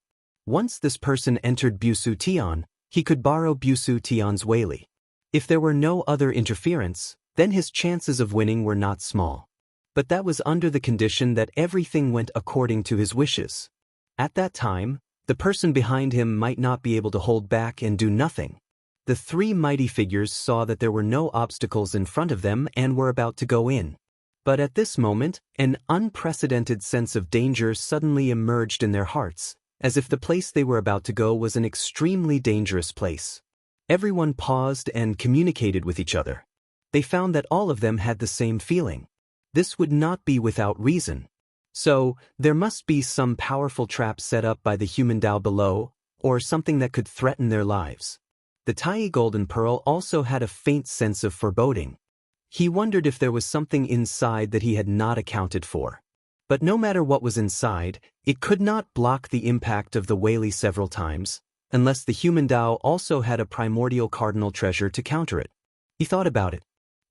S1: Once this person entered Busu Tian, he could borrow Busu Tian's Weili. If there were no other interference, then his chances of winning were not small. But that was under the condition that everything went according to his wishes. At that time, the person behind him might not be able to hold back and do nothing. The three mighty figures saw that there were no obstacles in front of them and were about to go in. But at this moment, an unprecedented sense of danger suddenly emerged in their hearts, as if the place they were about to go was an extremely dangerous place. Everyone paused and communicated with each other. They found that all of them had the same feeling. This would not be without reason. So, there must be some powerful trap set up by the human Tao below, or something that could threaten their lives. The Tai Golden Pearl also had a faint sense of foreboding. He wondered if there was something inside that he had not accounted for. But no matter what was inside, it could not block the impact of the Weili several times, unless the human Tao also had a primordial cardinal treasure to counter it. He thought about it.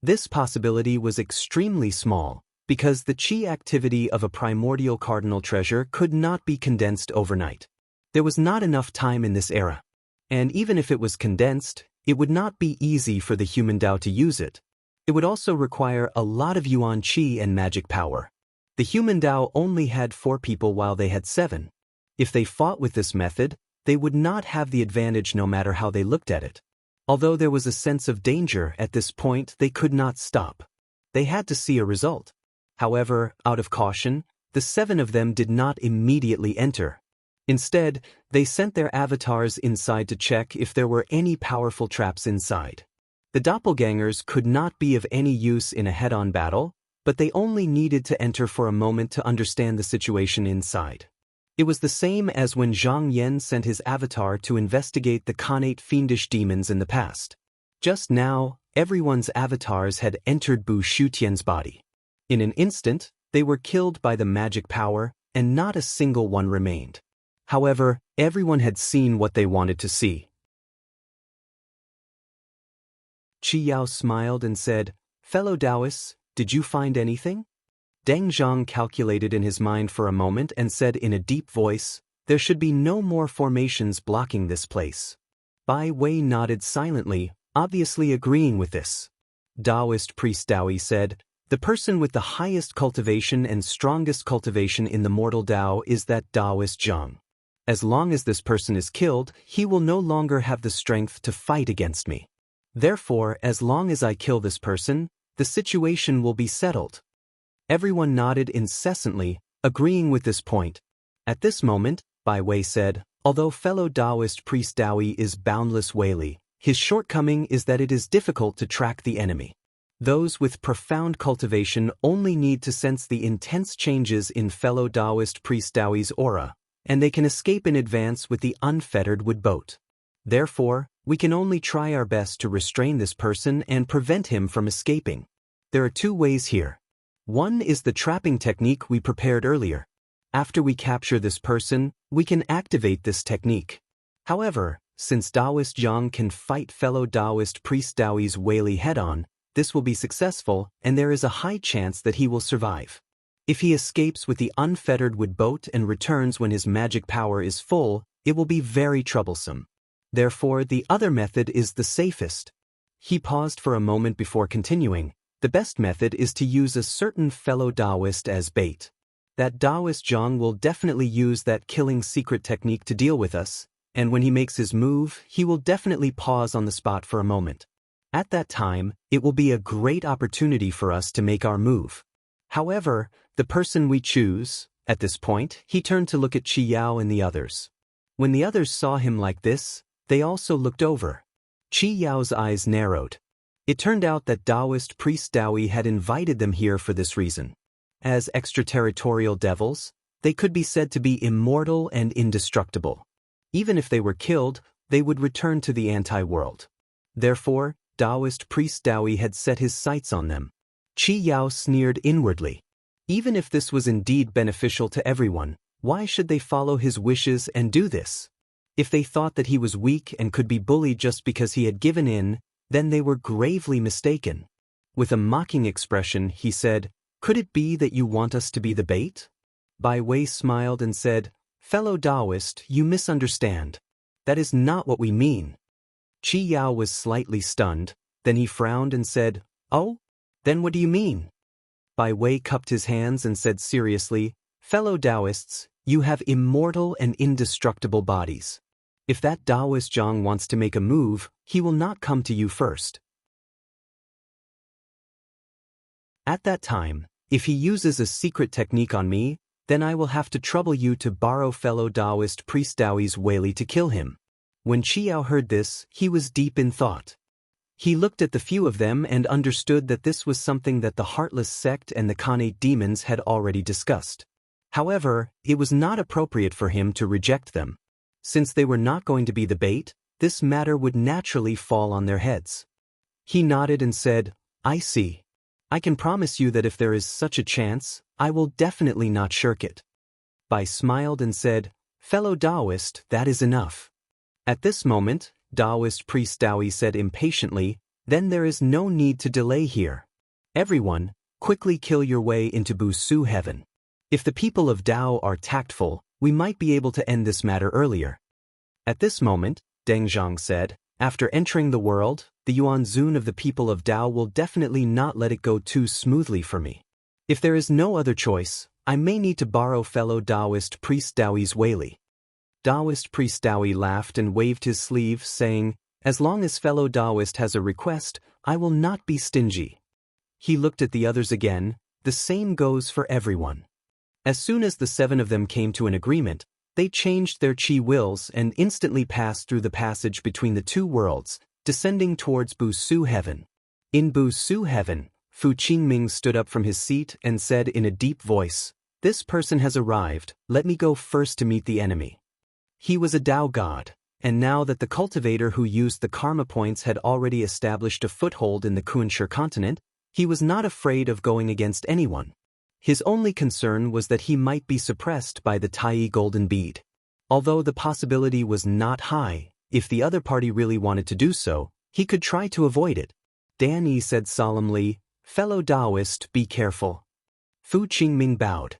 S1: This possibility was extremely small, because the Qi activity of a primordial cardinal treasure could not be condensed overnight. There was not enough time in this era. And even if it was condensed, it would not be easy for the human Tao to use it. It would also require a lot of Yuan Qi and magic power. The human Tao only had 4 people while they had 7. If they fought with this method, they would not have the advantage no matter how they looked at it. Although there was a sense of danger at this point, they could not stop. They had to see a result. However, out of caution, the 7 of them did not immediately enter. Instead, they sent their avatars inside to check if there were any powerful traps inside. The doppelgangers could not be of any use in a head-on battle, but they only needed to enter for a moment to understand the situation inside. It was the same as when Zhang Yan sent his avatar to investigate the Khanate fiendish demons in the past. Just now, everyone's avatars had entered Bu Shutian's body. In an instant, they were killed by the magic power, and not a single one remained. However, everyone had seen what they wanted to see. Qi Yao smiled and said, "Fellow Taoists, did you find anything?" Deng Zhang calculated in his mind for a moment and said in a deep voice, "There should be no more formations blocking this place." Bai Wei nodded silently, obviously agreeing with this. Taoist priest Daoi said, "The person with the highest cultivation and strongest cultivation in the mortal Tao is that Taoist Zhang. As long as this person is killed, he will no longer have the strength to fight against me. Therefore, as long as I kill this person, the situation will be settled." Everyone nodded incessantly, agreeing with this point. At this moment, Bai Wei said, "Although fellow Taoist priest Daoi is boundless Weili, his shortcoming is that it is difficult to track the enemy. Those with profound cultivation only need to sense the intense changes in fellow Taoist priest Taoi's aura, and they can escape in advance with the unfettered wood boat. Therefore, we can only try our best to restrain this person and prevent him from escaping. There are two ways here. One is the trapping technique we prepared earlier. After we capture this person, we can activate this technique. However, since Taoist Zhang can fight fellow Taoist priest Taoi's Weili head-on, this will be successful and there is a high chance that he will survive. If he escapes with the unfettered wood boat and returns when his magic power is full, it will be very troublesome. Therefore, the other method is the safest. He paused for a moment before continuing. The best method is to use a certain fellow Taoist as bait. That Taoist Zhang will definitely use that killing secret technique to deal with us, and when he makes his move, he will definitely pause on the spot for a moment. At that time, it will be a great opportunity for us to make our move. However, the person we choose, at this point, he turned to look at Qi Yao and the others. When the others saw him like this, they also looked over. Qi Yao's eyes narrowed. It turned out that Taoist priest Taoi had invited them here for this reason. As extraterritorial devils, they could be said to be immortal and indestructible. Even if they were killed, they would return to the anti-world. Therefore, Taoist priest Taoi had set his sights on them. Qi Yao sneered inwardly. Even if this was indeed beneficial to everyone, why should they follow his wishes and do this? If they thought that he was weak and could be bullied just because he had given in, then they were gravely mistaken. With a mocking expression, he said, "Could it be that you want us to be the bait?" Bai Wei smiled and said, "Fellow Taoist, you misunderstand. That is not what we mean." Qi Yao was slightly stunned, then he frowned and said, "Oh? Then what do you mean?" Bai Wei cupped his hands and said seriously, "Fellow Taoists, you have immortal and indestructible bodies. If that Taoist Zhang wants to make a move, he will not come to you first. At that time, if he uses a secret technique on me, then I will have to trouble you to borrow fellow Taoist priest Taoi's Weili to kill him." When Qi Yao heard this, he was deep in thought. He looked at the few of them and understood that this was something that the Heartless sect and the Khanate demons had already discussed. However, it was not appropriate for him to reject them. Since they were not going to be the bait, this matter would naturally fall on their heads. He nodded and said, "I see. I can promise you that if there is such a chance, I will definitely not shirk it." Bai smiled and said, "Fellow Taoist, that is enough." At this moment, Taoist priest Taoi said impatiently, "Then there is no need to delay here. Everyone, quickly kill your way into Busu heaven. If the people of Tao are tactful, we might be able to end this matter earlier." At this moment, Deng Zhang said, "After entering the world, the Yuan Zun of the people of Tao will definitely not let it go too smoothly for me. If there is no other choice, I may need to borrow fellow Taoist priest Taoi's Weili." Taoist priest Taoi laughed and waved his sleeve, saying, "As long as fellow Taoist has a request, I will not be stingy." He looked at the others again. The same goes for everyone. As soon as the 7 of them came to an agreement, they changed their chi wills and instantly passed through the passage between the two worlds, descending towards Busu heaven. In Busu heaven, Fu Qingming stood up from his seat and said in a deep voice, "This person has arrived, let me go first to meet the enemy." He was a Tao god, and now that the cultivator who used the karma points had already established a foothold in the Kunsher continent, he was not afraid of going against anyone. His only concern was that he might be suppressed by the Tai golden bead. Although the possibility was not high, if the other party really wanted to do so, he could try to avoid it. Dan Yi said solemnly, "Fellow Taoist, be careful." Fu Qingming bowed.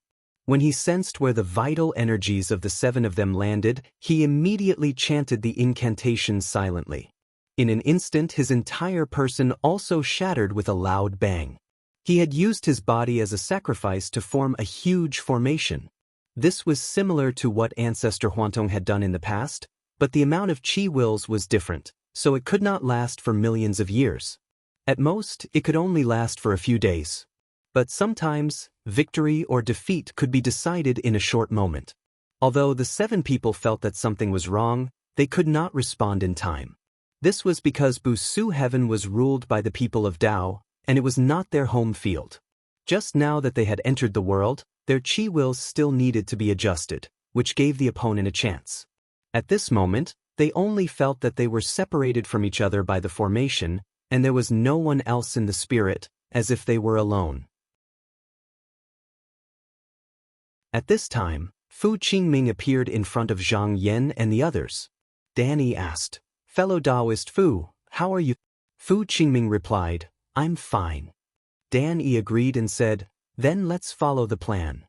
S1: When he sensed where the vital energies of the 7 of them landed, he immediately chanted the incantation silently. In an instant, his entire person also shattered with a loud bang. He had used his body as a sacrifice to form a huge formation. This was similar to what Ancestor Huantong had done in the past, but the amount of chi wills was different, so it could not last for millions of years. At most, it could only last for a few days. But sometimes, victory or defeat could be decided in a short moment. Although the 7 people felt that something was wrong, they could not respond in time. This was because Busu heaven was ruled by the people of Tao, and it was not their home field. Just now that they had entered the world, their chi wills still needed to be adjusted, which gave the opponent a chance. At this moment, they only felt that they were separated from each other by the formation, and there was no one else in the spirit, as if they were alone. At this time, Fu Qingming appeared in front of Zhang Yan and the others. Danny asked, "Fellow Taoist Fu, how are you?" Fu Qingming replied, "I'm fine." Dan Yi agreed and said, "Then let's follow the plan."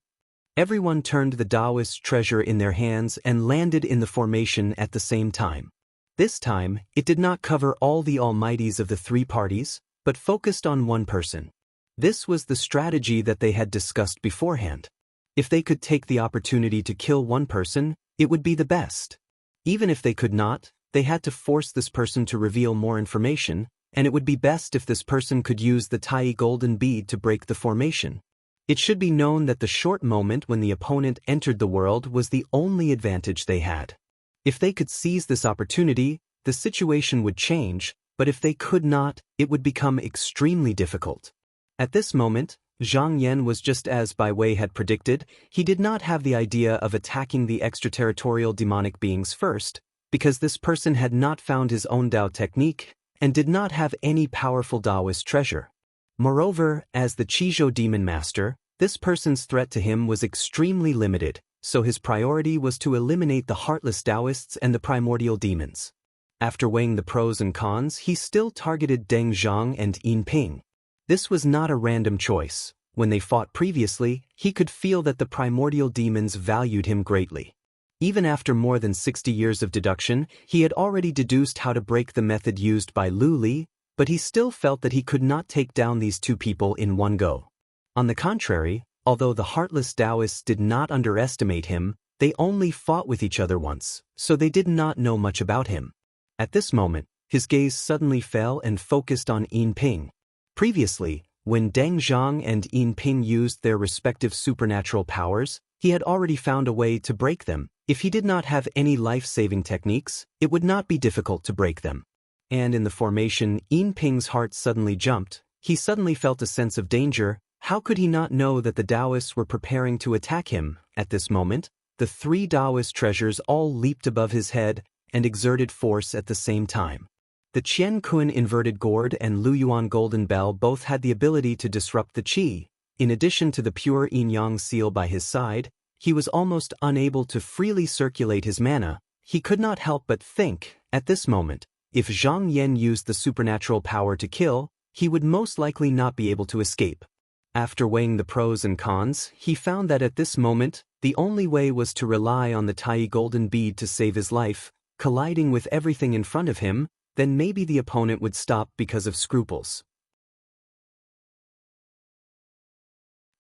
S1: Everyone turned the Taoist treasure in their hands and landed in the formation at the same time. This time, it did not cover all the almighties of the three parties, but focused on one person. This was the strategy that they had discussed beforehand. If they could take the opportunity to kill one person, it would be the best. Even if they could not, they had to force this person to reveal more information, and it would be best if this person could use the Tai golden bead to break the formation. It should be known that the short moment when the opponent entered the world was the only advantage they had. If they could seize this opportunity, the situation would change, but if they could not, it would become extremely difficult. At this moment, Zhang Yan was just as Bai Wei had predicted. He did not have the idea of attacking the extraterritorial demonic beings first, because this person had not found his own Dao technique and did not have any powerful Taoist treasure. Moreover, as the Qizhou demon master, this person's threat to him was extremely limited, so his priority was to eliminate the heartless Taoists and the primordial demons. After weighing the pros and cons, he still targeted Deng Zhang and Yin Ping. This was not a random choice. When they fought previously, he could feel that the primordial demons valued him greatly. Even after more than 60 years of deduction, he had already deduced how to break the method used by Lu Li, but he still felt that he could not take down these two people in one go. On the contrary, although the heartless Taoists did not underestimate him, they only fought with each other once, so they did not know much about him. At this moment, his gaze suddenly fell and focused on Yin Ping. Previously, when Deng Zhang and Yin Ping used their respective supernatural powers, he had already found a way to break them. If he did not have any life-saving techniques, it would not be difficult to break them. And in the formation, Yin Ping's heart suddenly jumped. He suddenly felt a sense of danger. How could he not know that the Taoists were preparing to attack him? At this moment, the three Taoist treasures all leaped above his head and exerted force at the same time. The Qian Kun inverted gourd and Lu Yuan golden bell both had the ability to disrupt the qi. In addition to the pure yin-yang seal by his side, he was almost unable to freely circulate his mana. He could not help but think, at this moment, if Zhang Yan used the supernatural power to kill, he would most likely not be able to escape. After weighing the pros and cons, he found that at this moment, the only way was to rely on the Tai golden bead to save his life. Colliding with everything in front of him, then maybe the opponent would stop because of scruples.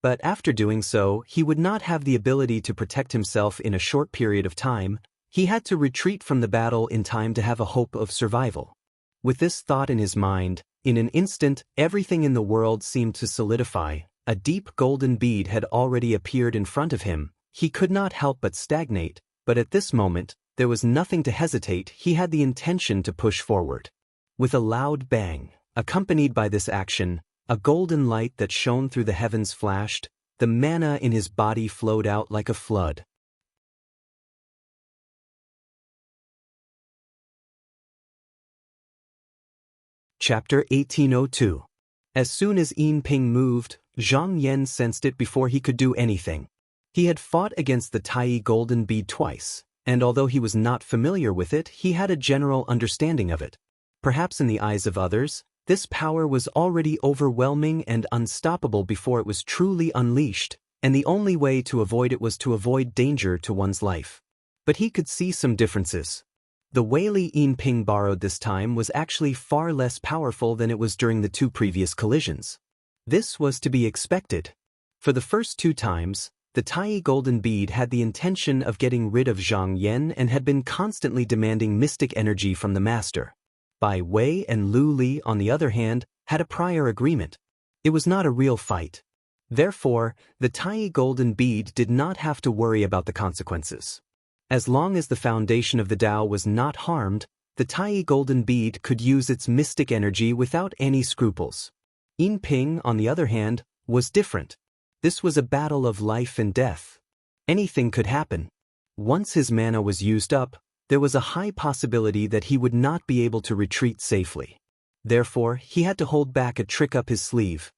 S1: But after doing so, he would not have the ability to protect himself in a short period of time. He had to retreat from the battle in time to have a hope of survival. With this thought in his mind, in an instant, everything in the world seemed to solidify. A deep golden bead had already appeared in front of him. He could not help but stagnate, but at this moment, there was nothing to hesitate. He had the intention to push forward. With a loud bang, accompanied by this action, a golden light that shone through the heavens flashed. The mana in his body flowed out like a flood. Chapter 1802. As soon as Yin Ping moved, Zhang Yan sensed it before he could do anything. He had fought against the Tai golden bead twice, and although he was not familiar with it, he had a general understanding of it. Perhaps in the eyes of others, this power was already overwhelming and unstoppable before it was truly unleashed, and the only way to avoid it was to avoid danger to one's life. But he could see some differences. The Weili Yin Ping borrowed this time was actually far less powerful than it was during the two previous collisions. This was to be expected. For the first two times, the Tai golden bead had the intention of getting rid of Zhang Yan and had been constantly demanding mystic energy from the master. Bai Wei and Lu Li, on the other hand, had a prior agreement. It was not a real fight. Therefore, the Tai golden bead did not have to worry about the consequences. As long as the foundation of the Tao was not harmed, the Tai golden bead could use its mystic energy without any scruples. Yin Ping, on the other hand, was different. This was a battle of life and death. Anything could happen. Once his mana was used up, there was a high possibility that he would not be able to retreat safely. Therefore, he had to hold back a trick up his sleeve.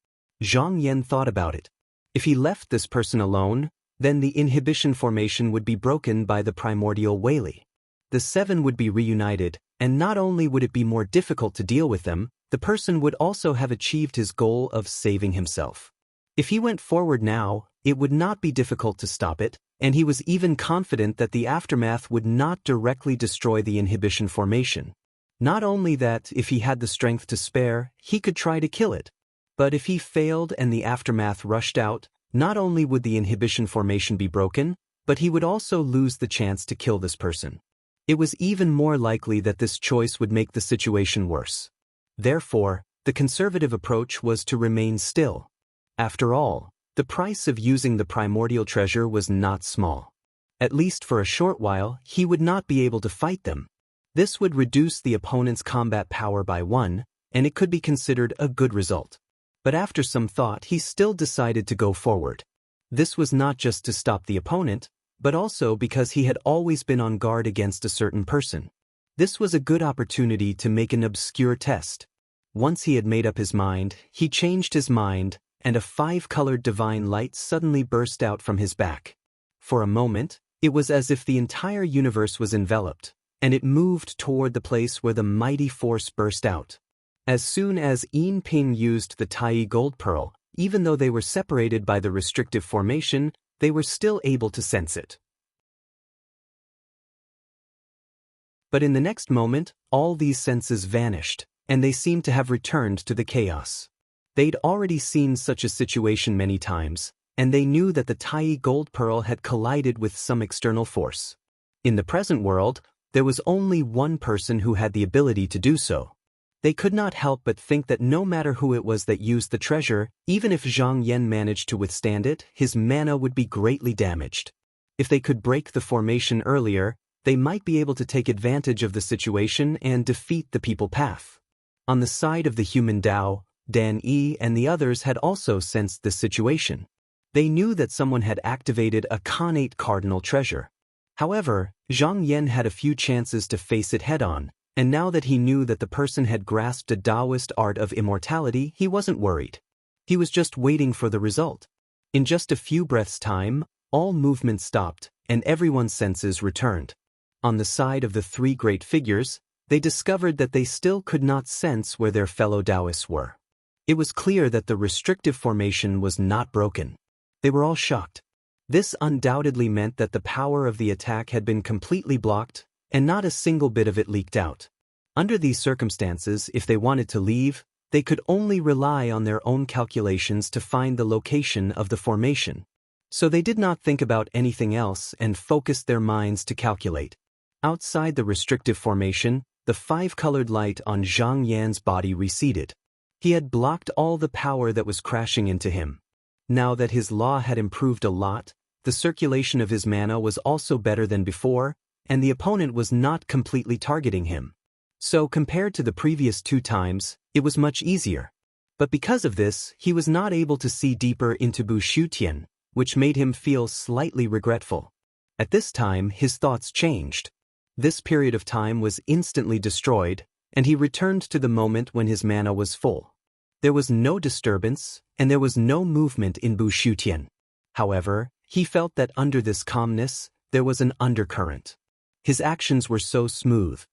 S1: Zhang Yan thought about it. If he left this person alone, then the inhibition formation would be broken by the primordial Weili. The seven would be reunited, and not only would it be more difficult to deal with them, the person would also have achieved his goal of saving himself. If he went forward now, it would not be difficult to stop it, and he was even confident that the aftermath would not directly destroy the inhibition formation. Not only that, if he had the strength to spare, he could try to kill it. But if he failed and the aftermath rushed out, not only would the inhibition formation be broken, but he would also lose the chance to kill this person. It was even more likely that this choice would make the situation worse. Therefore, the conservative approach was to remain still. After all, the price of using the primordial treasure was not small. At least for a short while, he would not be able to fight them. This would reduce the opponent's combat power by 1, and it could be considered a good result. But after some thought, he still decided to go forward. This was not just to stop the opponent, but also because he had always been on guard against a certain person. This was a good opportunity to make an obscure test. Once he had made up his mind, he changed his mind, and a 5-colored divine light suddenly burst out from his back. For a moment, it was as if the entire universe was enveloped, and it moved toward the place where the mighty force burst out. As soon as Yin Ping used the Tai Gold Pearl, even though they were separated by the restrictive formation, they were still able to sense it. But in the next moment, all these senses vanished, and they seemed to have returned to the chaos. They'd already seen such a situation many times, and they knew that the Tai Gold Pearl had collided with some external force. In the present world, there was only one person who had the ability to do so. They could not help but think that no matter who it was that used the treasure, even if Zhang Yan managed to withstand it, his mana would be greatly damaged. If they could break the formation earlier, they might be able to take advantage of the situation and defeat the people path. On the side of the human Dao, Dan Yi and the others had also sensed this situation. They knew that someone had activated a Khanate cardinal treasure. However, Zhang Yan had a few chances to face it head-on, and now that he knew that the person had grasped a Taoist art of immortality, he wasn't worried. He was just waiting for the result. In just a few breaths' time, all movement stopped, and everyone's senses returned. On the side of the 3 great figures, they discovered that they still could not sense where their fellow Taoists were. It was clear that the restrictive formation was not broken. They were all shocked. This undoubtedly meant that the power of the attack had been completely blocked, and not a single bit of it leaked out. Under these circumstances, if they wanted to leave, they could only rely on their own calculations to find the location of the formation. So they did not think about anything else and focused their minds to calculate. Outside the restrictive formation, the 5-colored light on Zhang Yan's body receded. He had blocked all the power that was crashing into him. Now that his law had improved a lot, the circulation of his mana was also better than before, and the opponent was not completely targeting him. So compared to the previous 2 times, it was much easier. But because of this, he was not able to see deeper into Bu Shutian, which made him feel slightly regretful. At this time, his thoughts changed. This period of time was instantly destroyed, and he returned to the moment when his mana was full. There was no disturbance, and there was no movement in Bu Shutian. However, he felt that under this calmness, there was an undercurrent. His actions were so smooth.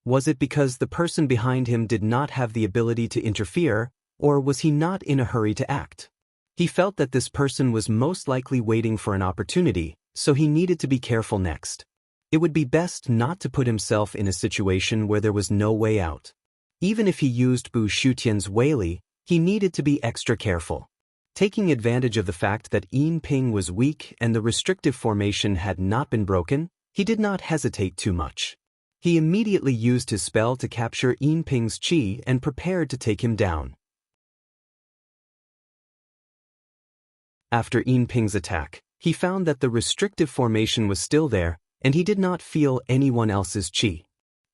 S1: Was it because the person behind him did not have the ability to interfere, or was he not in a hurry to act? He felt that this person was most likely waiting for an opportunity, so he needed to be careful next. It would be best not to put himself in a situation where there was no way out. Even if he used Bu Shutian's Weili, he needed to be extra careful. Taking advantage of the fact that Yin Ping was weak and the restrictive formation had not been broken, he did not hesitate too much. He immediately used his spell to capture Yin Ping's qi and prepared to take him down. After Yin Ping's attack, he found that the restrictive formation was still there, and he did not feel anyone else's qi.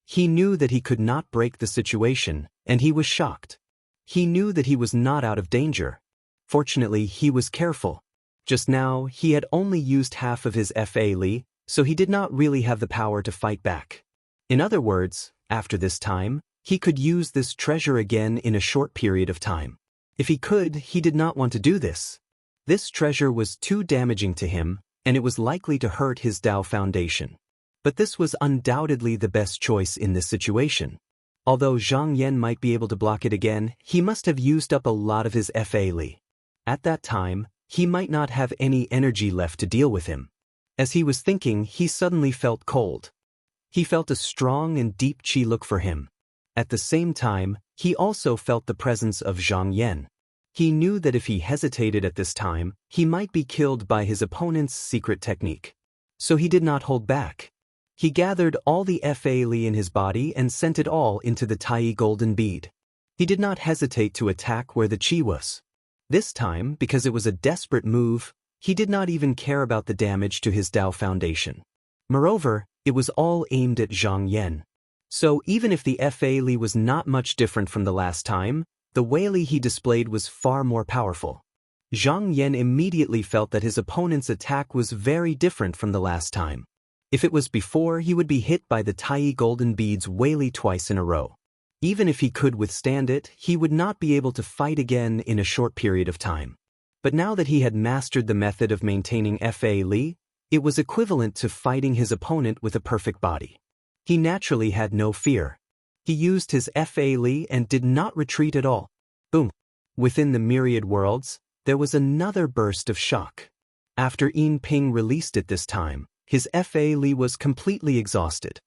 S1: He knew that he could not break the situation, and he was shocked. He knew that he was not out of danger. Fortunately, he was careful. Just now, he had only used half of his Fa Li, so he did not really have the power to fight back. In other words, after this time, he could use this treasure again in a short period of time. If he could, he did not want to do this. This treasure was too damaging to him, and it was likely to hurt his Tao foundation. But this was undoubtedly the best choice in this situation. Although Zhang Yan might be able to block it again, he must have used up a lot of his Fa Li. At that time, he might not have any energy left to deal with him. As he was thinking, he suddenly felt cold. He felt a strong and deep qi look for him. At the same time, he also felt the presence of Zhang Yan. He knew that if he hesitated at this time, he might be killed by his opponent's secret technique. So he did not hold back. He gathered all the Fa Li in his body and sent it all into the Tai golden bead. He did not hesitate to attack where the qi was. This time, because it was a desperate move, he did not even care about the damage to his Tao foundation. Moreover, it was all aimed at Zhang Yan. So even if the Fa Li was not much different from the last time, the Wei Li he displayed was far more powerful. Zhang Yan immediately felt that his opponent's attack was very different from the last time. If it was before, he would be hit by the Tai golden bead's Wei Li twice in a row. Even if he could withstand it, he would not be able to fight again in a short period of time. But now that he had mastered the method of maintaining Fa Li, it was equivalent to fighting his opponent with a perfect body. He naturally had no fear. He used his Fa Li and did not retreat at all. Boom! Within the myriad worlds, there was another burst of shock. After Yin Ping released it this time, his Fa Li was completely exhausted.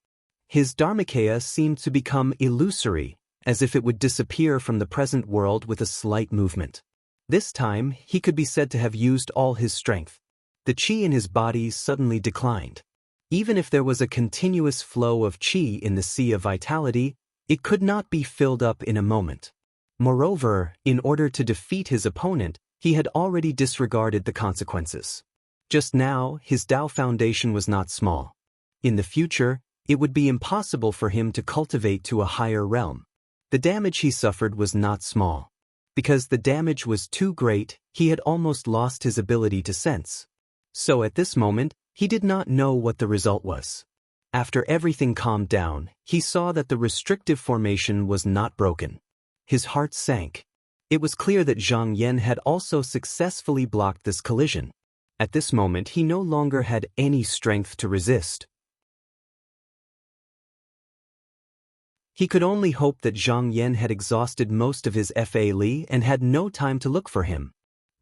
S1: His Dharmakaya seemed to become illusory, as if it would disappear from the present world with a slight movement. This time, he could be said to have used all his strength. The qi in his body suddenly declined. Even if there was a continuous flow of qi in the sea of vitality, it could not be filled up in a moment. Moreover, in order to defeat his opponent, he had already disregarded the consequences. Just now, his Tao foundation was not small. In the future, it would be impossible for him to cultivate to a higher realm. The damage he suffered was not small. Because the damage was too great, he had almost lost his ability to sense. So at this moment, he did not know what the result was. After everything calmed down, he saw that the restrictive formation was not broken. His heart sank. It was clear that Zhang Yan had also successfully blocked this collision. At this moment, he no longer had any strength to resist. He could only hope that Zhang Yan had exhausted most of his Fa Li and had no time to look for him.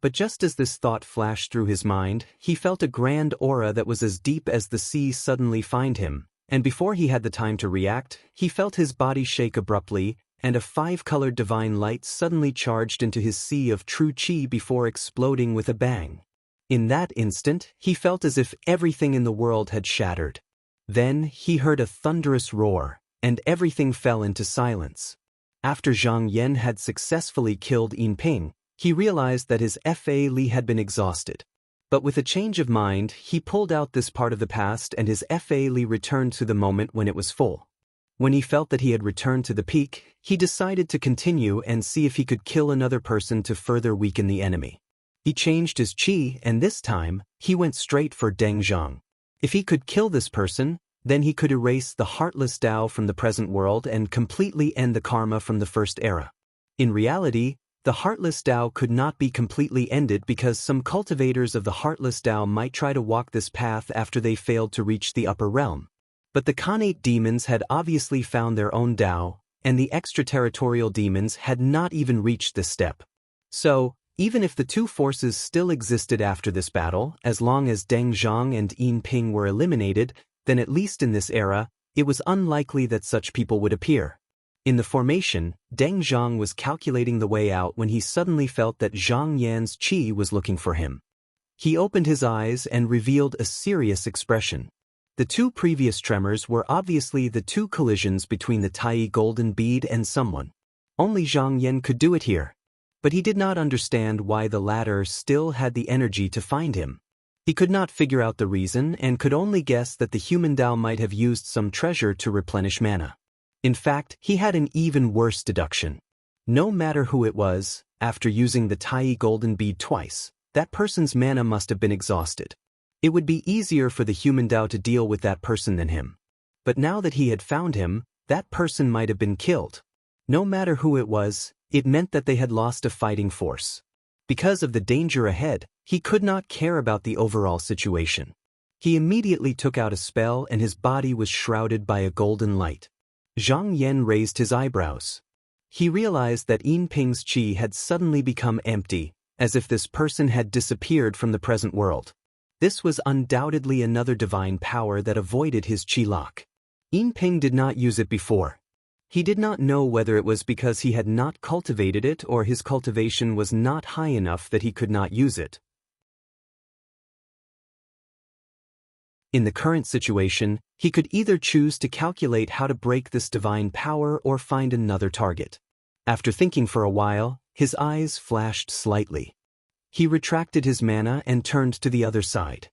S1: But just as this thought flashed through his mind, he felt a grand aura that was as deep as the sea suddenly find him, and before he had the time to react, he felt his body shake abruptly, and a five-colored divine light suddenly charged into his sea of true qi before exploding with a bang. In that instant, he felt as if everything in the world had shattered. Then he heard a thunderous roar, and everything fell into silence. After Zhang Yan had successfully killed Yin Ping, he realized that his Fa Li had been exhausted. But with a change of mind, he pulled out this part of the past and his Fa Li returned to the moment when it was full. When he felt that he had returned to the peak, he decided to continue and see if he could kill another person to further weaken the enemy. He changed his qi and this time, he went straight for Deng Zhang. If he could kill this person, then he could erase the heartless Tao from the present world and completely end the karma from the first era. In reality, the heartless Tao could not be completely ended because some cultivators of the heartless Tao might try to walk this path after they failed to reach the upper realm. But the Khanate demons had obviously found their own Tao, and the extraterritorial demons had not even reached this step. So, even if the two forces still existed after this battle, as long as Deng Zhang and Yin Ping were eliminated, then at least in this era, it was unlikely that such people would appear. In the formation, Deng Zhang was calculating the way out when he suddenly felt that Zhang Yan's qi was looking for him. He opened his eyes and revealed a serious expression. The two previous tremors were obviously the two collisions between the Tai golden bead and someone. Only Zhang Yan could do it here. But he did not understand why the latter still had the energy to find him. He could not figure out the reason and could only guess that the human Tao might have used some treasure to replenish mana. In fact, he had an even worse deduction. No matter who it was, after using the Tai golden bead twice, that person's mana must have been exhausted. It would be easier for the human Dao to deal with that person than him. But now that he had found him, that person might have been killed. No matter who it was, it meant that they had lost a fighting force. Because of the danger ahead, he could not care about the overall situation. He immediately took out a spell and his body was shrouded by a golden light. Zhang Yan raised his eyebrows. He realized that Yin Ping's qi had suddenly become empty, as if this person had disappeared from the present world. This was undoubtedly another divine power that avoided his qi lock. Yin Ping did not use it before. He did not know whether it was because he had not cultivated it or his cultivation was not high enough that he could not use it. In the current situation, he could either choose to calculate how to break this divine power or find another target. After thinking for a while, his eyes flashed slightly. He retracted his mana and turned to the other side.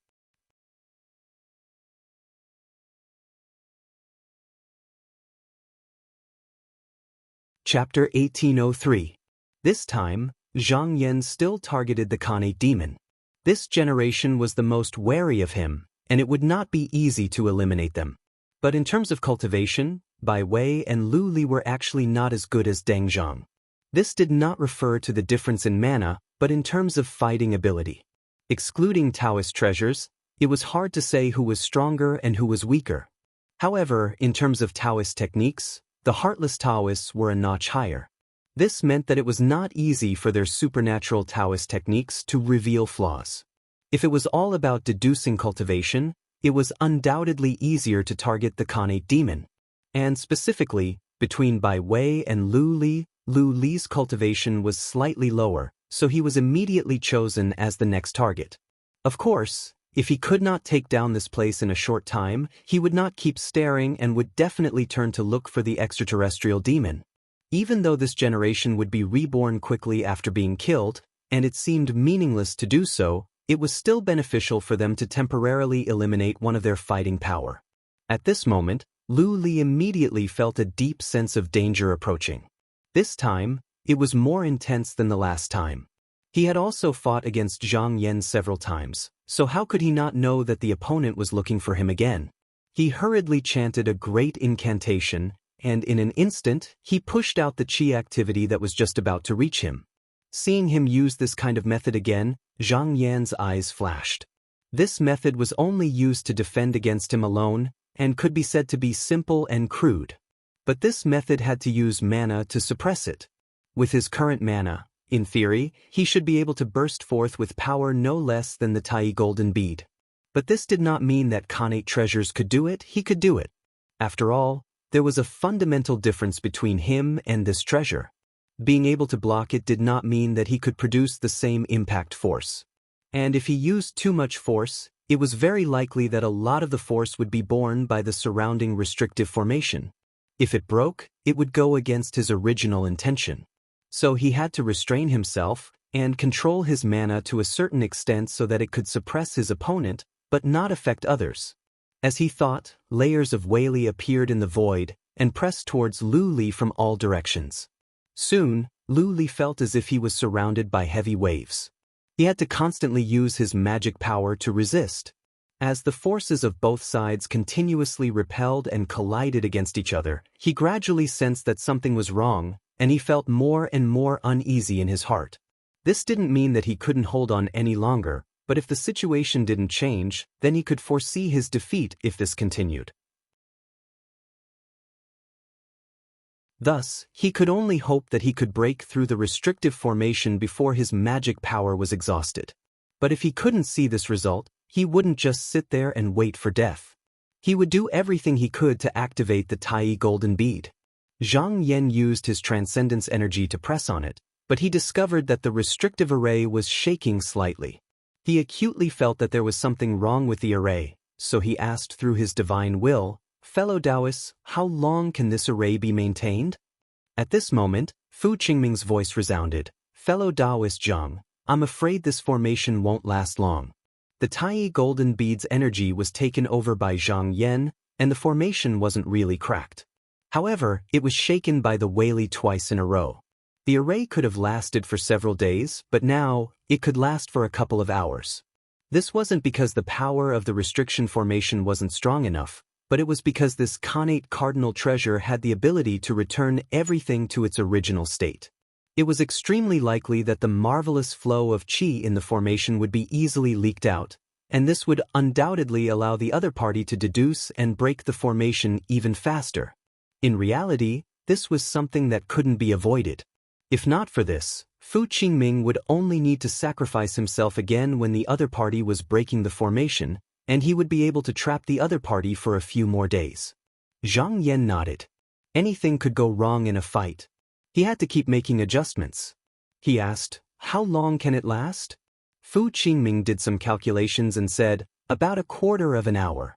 S1: Chapter 1803. This time, Zhang Yan still targeted the Khanate demon. This generation was the most wary of him, and it would not be easy to eliminate them. But in terms of cultivation, Bai Wei and Lu Li were actually not as good as Deng Zhang. This did not refer to the difference in mana, but in terms of fighting ability. Excluding Taoist treasures, it was hard to say who was stronger and who was weaker. However, in terms of Taoist techniques, the Heartless Taoists were a notch higher. This meant that it was not easy for their supernatural Taoist techniques to reveal flaws. If it was all about deducing cultivation, it was undoubtedly easier to target the Khanate demon. And specifically, between Bai Wei and Lu Li's cultivation was slightly lower, so he was immediately chosen as the next target. Of course, if he could not take down this place in a short time, he would not keep staring and would definitely turn to look for the extraterrestrial demon. Even though this generation would be reborn quickly after being killed, and it seemed meaningless to do so, it was still beneficial for them to temporarily eliminate one of their fighting power. At this moment, Lu Li immediately felt a deep sense of danger approaching. This time, it was more intense than the last time. He had also fought against Zhang Yan several times, so how could he not know that the opponent was looking for him again? He hurriedly chanted a great incantation, and in an instant, he pushed out the qi activity that was just about to reach him. Seeing him use this kind of method again, Zhang Yan's eyes flashed. This method was only used to defend against him alone, and could be said to be simple and crude. But this method had to use mana to suppress it. With his current mana, in theory, he should be able to burst forth with power no less than the Tai golden bead. But this did not mean that Khanate treasures could do it, he could do it. After all, there was a fundamental difference between him and this treasure. Being able to block it did not mean that he could produce the same impact force. And if he used too much force, it was very likely that a lot of the force would be borne by the surrounding restrictive formation. If it broke, it would go against his original intention. So he had to restrain himself and control his mana to a certain extent so that it could suppress his opponent, but not affect others. As he thought, layers of Wei Li appeared in the void and pressed towards Lu Li from all directions. Soon, Lu Li felt as if he was surrounded by heavy waves. He had to constantly use his magic power to resist. As the forces of both sides continuously repelled and collided against each other, he gradually sensed that something was wrong, and he felt more and more uneasy in his heart. This didn't mean that he couldn't hold on any longer, but if the situation didn't change, then he could foresee his defeat if this continued. Thus, he could only hope that he could break through the restrictive formation before his magic power was exhausted. But if he couldn't see this result, he wouldn't just sit there and wait for death. He would do everything he could to activate the Tai golden bead. Zhang Yan used his transcendence energy to press on it, but he discovered that the restrictive array was shaking slightly. He acutely felt that there was something wrong with the array, so he asked through his divine will, "Fellow Taoists, how long can this array be maintained?" At this moment, Fu Qingming's voice resounded, "Fellow Taoist Zhang, I'm afraid this formation won't last long." The Tai golden bead's energy was taken over by Zhang Yan, and the formation wasn't really cracked. However, it was shaken by the Wei Li twice in a row. The array could have lasted for several days, but now, it could last for a couple of hours. This wasn't because the power of the restriction formation wasn't strong enough, but it was because this connate cardinal treasure had the ability to return everything to its original state. It was extremely likely that the marvelous flow of qi in the formation would be easily leaked out, and this would undoubtedly allow the other party to deduce and break the formation even faster. In reality, this was something that couldn't be avoided. If not for this, Fu Qingming would only need to sacrifice himself again when the other party was breaking the formation, and he would be able to trap the other party for a few more days. Zhang Yan nodded. Anything could go wrong in a fight. He had to keep making adjustments. He asked, "How long can it last?" Fu Qingming did some calculations and said, "About a quarter of an hour."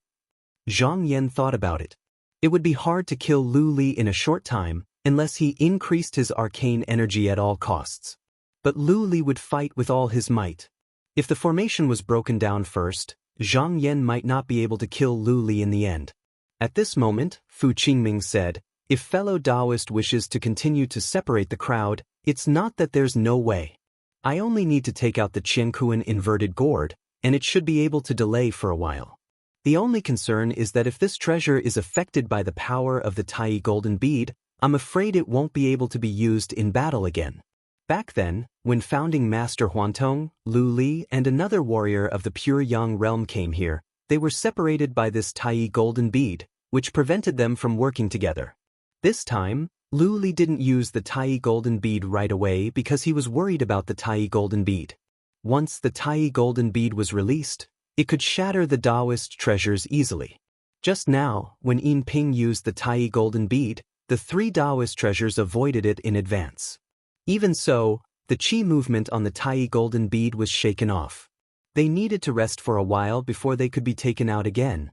S1: Zhang Yan thought about it. It would be hard to kill Lu Li in a short time, unless he increased his arcane energy at all costs. But Lu Li would fight with all his might. If the formation was broken down first, Zhang Yan might not be able to kill Lu Li in the end. At this moment, Fu Qingming said, "If fellow Taoist wishes to continue to separate the crowd, it's not that there's no way. I only need to take out the Qiankuan inverted gourd, and it should be able to delay for a while. The only concern is that if this treasure is affected by the power of the Tai golden bead, I'm afraid it won't be able to be used in battle again." Back then, when founding Master Huantong, Lu Li, and another warrior of the pure Yang realm came here, they were separated by this Tai golden bead, which prevented them from working together. This time, Lu Li didn't use the Tai golden bead right away because he was worried about the Tai golden bead. Once the Tai golden bead was released, it could shatter the Taoist treasures easily. Just now, when Yin Ping used the Tai golden bead, the three Taoist treasures avoided it in advance. Even so, the qi movement on the Tai golden bead was shaken off. They needed to rest for a while before they could be taken out again.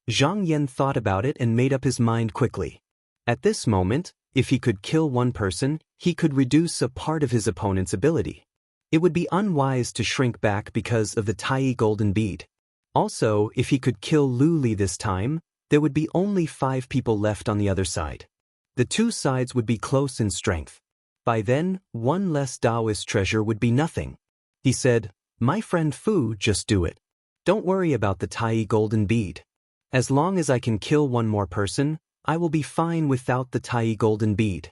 S1: Zhang Yan thought about it and made up his mind quickly. At this moment, if he could kill one person, he could reduce a part of his opponent's ability. It would be unwise to shrink back because of the Tai golden bead. Also, if he could kill Lu Li this time, there would be only 5 people left on the other side. The two sides would be close in strength. By then, one less Taoist treasure would be nothing. He said, "My friend Fu, just do it. Don't worry about the Tai golden bead. As long as I can kill one more person, I will be fine without the Tai golden bead."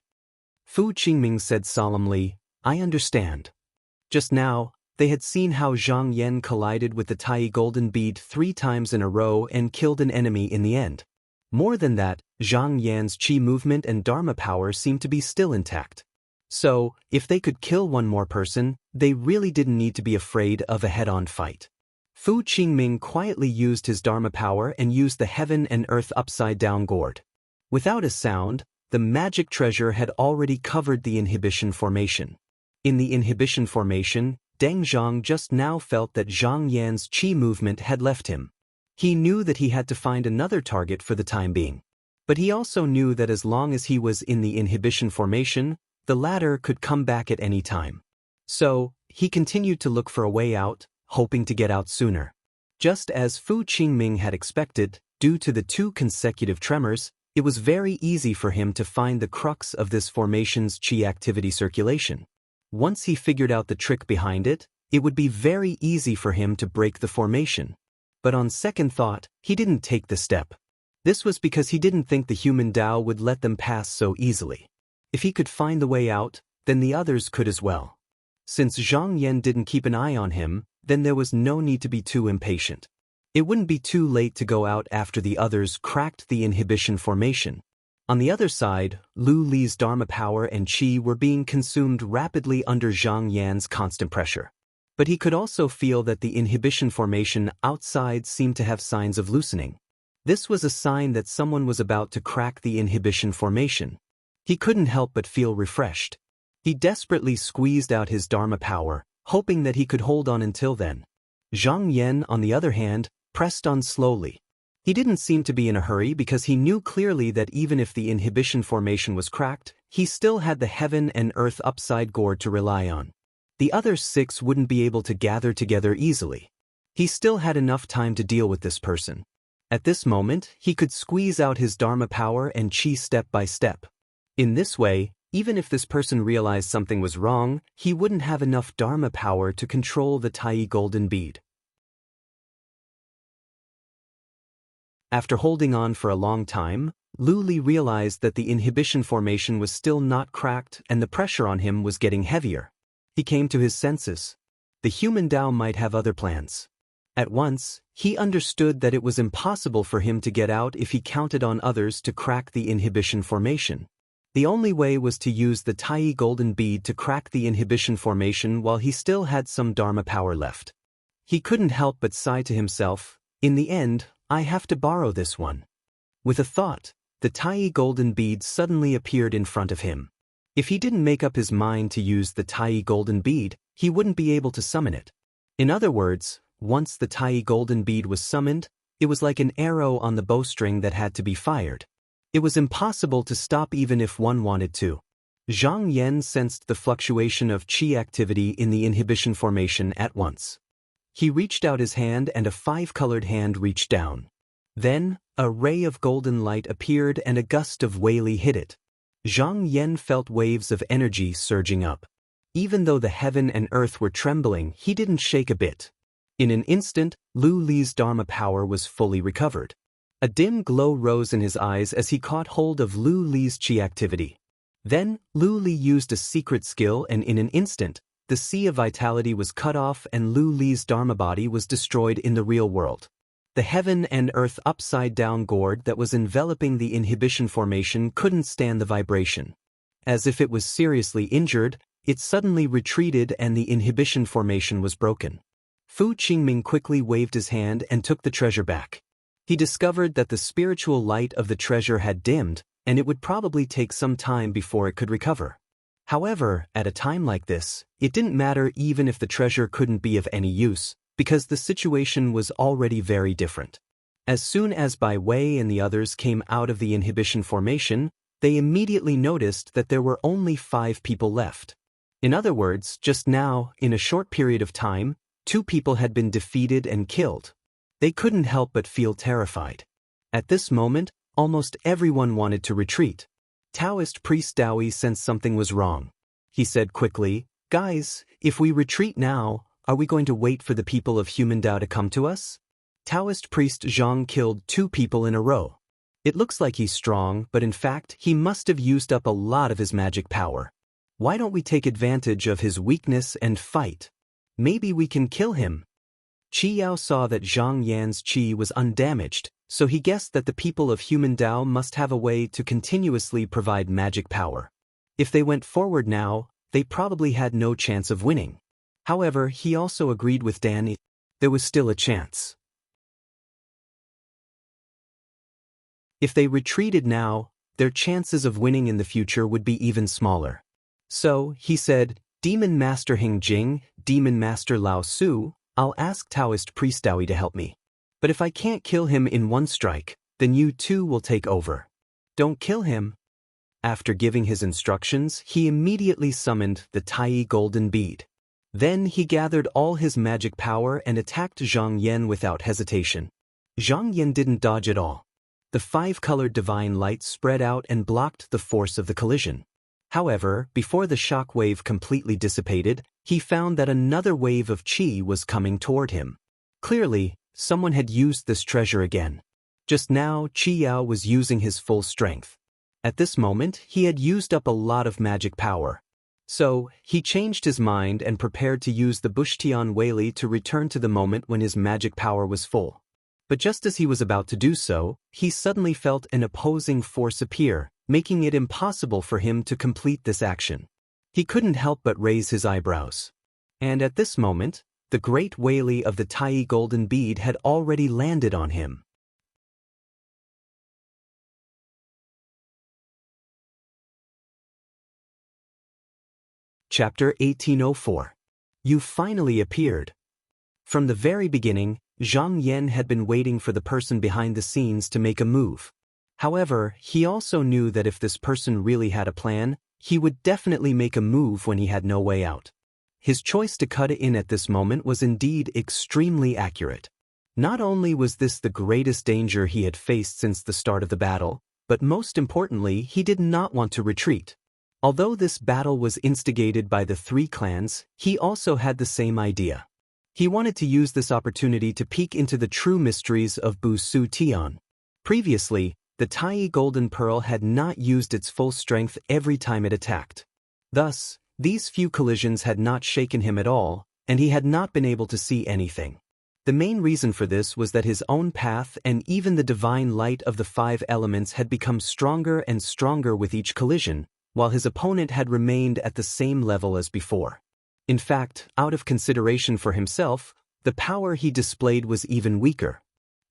S1: Fu Qingming said solemnly, "I understand." Just now, they had seen how Zhang Yan collided with the Tai golden bead 3 times in a row and killed an enemy in the end. More than that, Zhang Yan's qi movement and dharma power seemed to be still intact. So, if they could kill one more person, they really didn't need to be afraid of a head-on fight. Fu Qingming quietly used his dharma power and used the heaven and earth upside-down gourd. Without a sound, the magic treasure had already covered the inhibition formation. In the inhibition formation, Deng Zhang just now felt that Zhang Yan's qi movement had left him. He knew that he had to find another target for the time being. But he also knew that as long as he was in the inhibition formation, the latter could come back at any time. So, he continued to look for a way out, hoping to get out sooner. Just as Fu Qingming had expected, due to the 2 consecutive tremors, it was very easy for him to find the crux of this formation's qi activity circulation. Once he figured out the trick behind it, it would be very easy for him to break the formation. But on second thought, he didn't take the step. This was because he didn't think the human Tao would let them pass so easily. If he could find the way out, then the others could as well. Since Zhang Yan didn't keep an eye on him, then there was no need to be too impatient. It wouldn't be too late to go out after the others cracked the inhibition formation. On the other side, Lu Li's dharma power and qi were being consumed rapidly under Zhang Yan's constant pressure. But he could also feel that the inhibition formation outside seemed to have signs of loosening. This was a sign that someone was about to crack the inhibition formation. He couldn't help but feel refreshed. He desperately squeezed out his dharma power, hoping that he could hold on until then. Zhang Yan, on the other hand, pressed on slowly. He didn't seem to be in a hurry because he knew clearly that even if the inhibition formation was cracked, he still had the heaven and earth upside gourd to rely on. The other 6 wouldn't be able to gather together easily. He still had enough time to deal with this person. At this moment, he could squeeze out his Dharma power and chi step by step. In this way, even if this person realized something was wrong, he wouldn't have enough Dharma power to control the Tai golden bead. After holding on for a long time, Lu Li realized that the inhibition formation was still not cracked and the pressure on him was getting heavier. He came to his senses. The human Tao might have other plans. At once, he understood that it was impossible for him to get out if he counted on others to crack the inhibition formation. The only way was to use the Tai golden bead to crack the inhibition formation while he still had some Dharma power left. He couldn't help but sigh to himself, in the end, I have to borrow this one. With a thought, the Tai golden bead suddenly appeared in front of him. If he didn't make up his mind to use the Tai golden bead, he wouldn't be able to summon it. In other words, once the Tai golden bead was summoned, it was like an arrow on the bowstring that had to be fired. It was impossible to stop even if one wanted to. Zhang Yan sensed the fluctuation of qi activity in the inhibition formation at once. He reached out his hand and a five-colored hand reached down. Then, a ray of golden light appeared and a gust of Wei hit it. Zhang Yan felt waves of energy surging up. Even though the heaven and earth were trembling, he didn't shake a bit. In an instant, Lu Li's Dharma power was fully recovered. A dim glow rose in his eyes as he caught hold of Lu Li's qi activity. Then, Lu Li used a secret skill and in an instant, the sea of vitality was cut off and Lu Li's Dharma body was destroyed in the real world. The heaven and earth upside-down gourd that was enveloping the inhibition formation couldn't stand the vibration. As if it was seriously injured, it suddenly retreated and the inhibition formation was broken. Fu Qingming quickly waved his hand and took the treasure back. He discovered that the spiritual light of the treasure had dimmed, and it would probably take some time before it could recover. However, at a time like this, it didn't matter even if the treasure couldn't be of any use, because the situation was already very different. As soon as Bai Wei and the others came out of the inhibition formation, they immediately noticed that there were only 5 people left. In other words, just now, in a short period of time, 2 people had been defeated and killed. They couldn't help but feel terrified. At this moment, almost everyone wanted to retreat. Taoist priest Dowie sensed something was wrong. He said quickly, "Guys, if we retreat now, are we going to wait for the people of human Tao to come to us?" Taoist priest Zhang killed 2 people in a row. It looks like he's strong, but in fact, he must have used up a lot of his magic power. Why don't we take advantage of his weakness and fight? Maybe we can kill him. Qi Yao saw that Zhang Yan's qi was undamaged, so he guessed that the people of human Tao must have a way to continuously provide magic power. If they went forward now, they probably had no chance of winning. However, he also agreed with Dan. There was still a chance. If they retreated now, their chances of winning in the future would be even smaller. So, he said, Demon Master Hing Jing, Demon Master Lao Su, I'll ask Taoist Priest Dowie to help me. But if I can't kill him in one strike, then you two will take over. Don't kill him. After giving his instructions, he immediately summoned the Tai golden bead. Then he gathered all his magic power and attacked Zhang Yan without hesitation. Zhang Yan didn't dodge at all. The 5-colored divine light spread out and blocked the force of the collision. However, before the shock wave completely dissipated, he found that another wave of qi was coming toward him. Clearly, someone had used this treasure again. Just now, Qi Yao was using his full strength. At this moment, he had used up a lot of magic power. So, he changed his mind and prepared to use the Bushtian Weili to return to the moment when his magic power was full. But just as he was about to do so, he suddenly felt an opposing force appear, making it impossible for him to complete this action. He couldn't help but raise his eyebrows. And at this moment, the great Weili of the Tai golden bead had already landed on him. Chapter 1804. You finally appeared. From the very beginning, Zhang Yan had been waiting for the person behind the scenes to make a move. However, he also knew that if this person really had a plan, he would definitely make a move when he had no way out. His choice to cut in at this moment was indeed extremely accurate. Not only was this the greatest danger he had faced since the start of the battle, but most importantly, he did not want to retreat. Although this battle was instigated by the three clans, he also had the same idea. He wanted to use this opportunity to peek into the true mysteries of Bu Su Tian. Previously, the Tai Golden Pearl had not used its full strength every time it attacked. Thus, these few collisions had not shaken him at all, and he had not been able to see anything. The main reason for this was that his own path and even the divine light of the five elements had become stronger and stronger with each collision, while his opponent had remained at the same level as before. In fact, out of consideration for himself, the power he displayed was even weaker.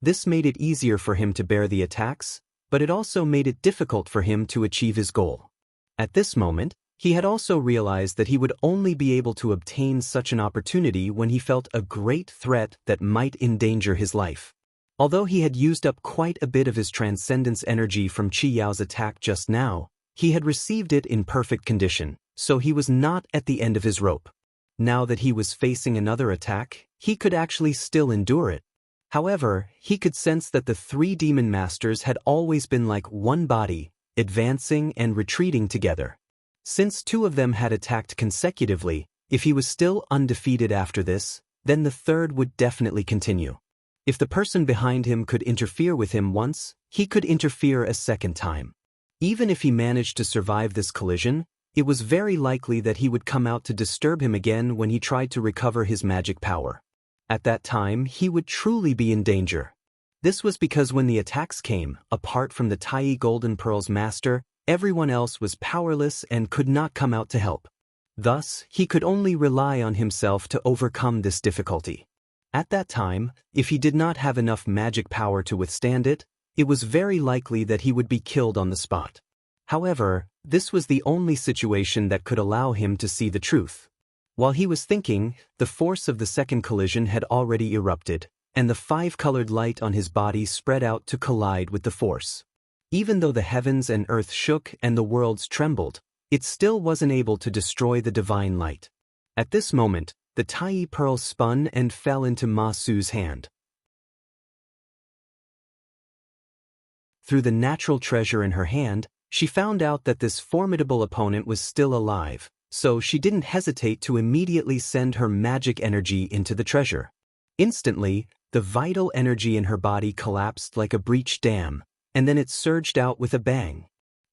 S1: This made it easier for him to bear the attacks, but it also made it difficult for him to achieve his goal. At this moment, he had also realized that he would only be able to obtain such an opportunity when he felt a great threat that might endanger his life. Although he had used up quite a bit of his transcendence energy from Qi Yao's attack just now, he had received it in perfect condition, so he was not at the end of his rope. Now that he was facing another attack, he could actually still endure it. However, he could sense that the three demon masters had always been like one body, advancing and retreating together. Since two of them had attacked consecutively, if he was still undefeated after this, then the third would definitely continue. If the person behind him could interfere with him once, he could interfere a second time. Even if he managed to survive this collision, it was very likely that he would come out to disturb him again when he tried to recover his magic power. At that time, he would truly be in danger. This was because when the attacks came, apart from the Tai Golden Pearl's master, everyone else was powerless and could not come out to help. Thus, he could only rely on himself to overcome this difficulty. At that time, if he did not have enough magic power to withstand it, it was very likely that he would be killed on the spot. However, this was the only situation that could allow him to see the truth. While he was thinking, the force of the second collision had already erupted, and the five-colored light on his body spread out to collide with the force. Even though the heavens and earth shook and the worlds trembled, it still wasn't able to destroy the divine light. At this moment, the Tai Pearl spun and fell into Ma Su's hand. Through the natural treasure in her hand, she found out that this formidable opponent was still alive, so she didn't hesitate to immediately send her magic energy into the treasure. Instantly, the vital energy in her body collapsed like a breached dam, and then it surged out with a bang.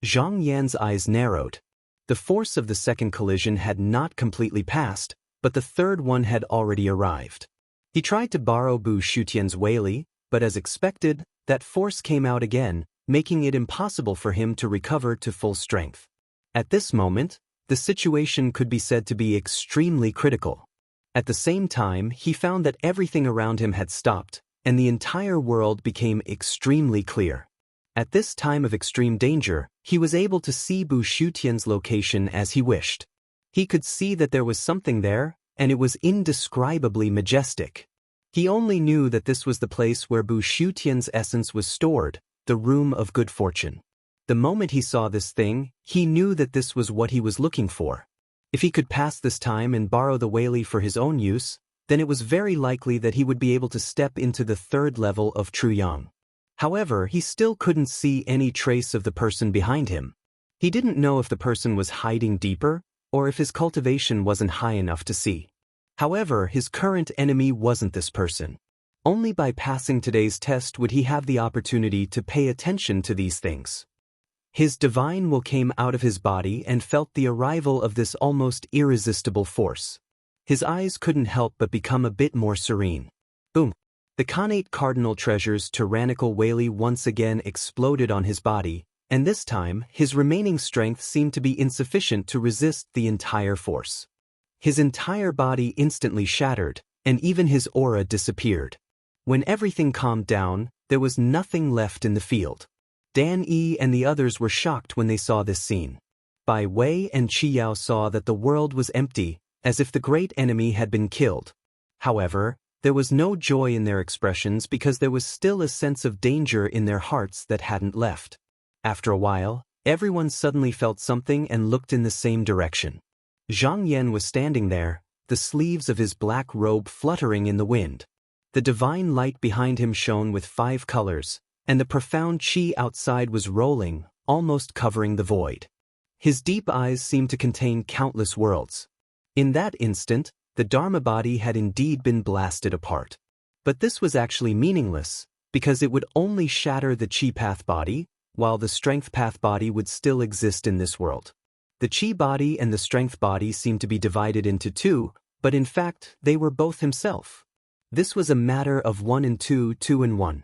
S1: Zhang Yan's eyes narrowed. The force of the second collision had not completely passed, but the third one had already arrived. He tried to borrow Bu Shutian's Weili, but as expected, that force came out again, making it impossible for him to recover to full strength. At this moment, the situation could be said to be extremely critical. At the same time, he found that everything around him had stopped, and the entire world became extremely clear. At this time of extreme danger, he was able to see Bu Shutian's location as he wished. He could see that there was something there, and it was indescribably majestic. He only knew that this was the place where Bu Shutian's essence was stored, the room of good fortune. The moment he saw this thing, he knew that this was what he was looking for. If he could pass this time and borrow the Weili for his own use, then it was very likely that he would be able to step into the third level of True Yang. However, he still couldn't see any trace of the person behind him. He didn't know if the person was hiding deeper, or if his cultivation wasn't high enough to see. However, his current enemy wasn't this person. Only by passing today's test would he have the opportunity to pay attention to these things. His divine will came out of his body and felt the arrival of this almost irresistible force. His eyes couldn't help but become a bit more serene. Boom! The Khanate Cardinal Treasure's tyrannical Weili once again exploded on his body, and this time, his remaining strength seemed to be insufficient to resist the entire force. His entire body instantly shattered, and even his aura disappeared. When everything calmed down, there was nothing left in the field. Dan Yi and the others were shocked when they saw this scene. Bai Wei and Qi Yao saw that the world was empty, as if the great enemy had been killed. However, there was no joy in their expressions because there was still a sense of danger in their hearts that hadn't left. After a while, everyone suddenly felt something and looked in the same direction. Zhang Yan was standing there, the sleeves of his black robe fluttering in the wind. The divine light behind him shone with 5 colors, and the profound chi outside was rolling, almost covering the void. His deep eyes seemed to contain countless worlds. In that instant, the Dharma body had indeed been blasted apart. But this was actually meaningless, because it would only shatter the chi path body, while the strength path body would still exist in this world. The chi body and the strength body seemed to be divided into 2, but in fact, they were both himself. This was a matter of 1 and 2, 2 and 1.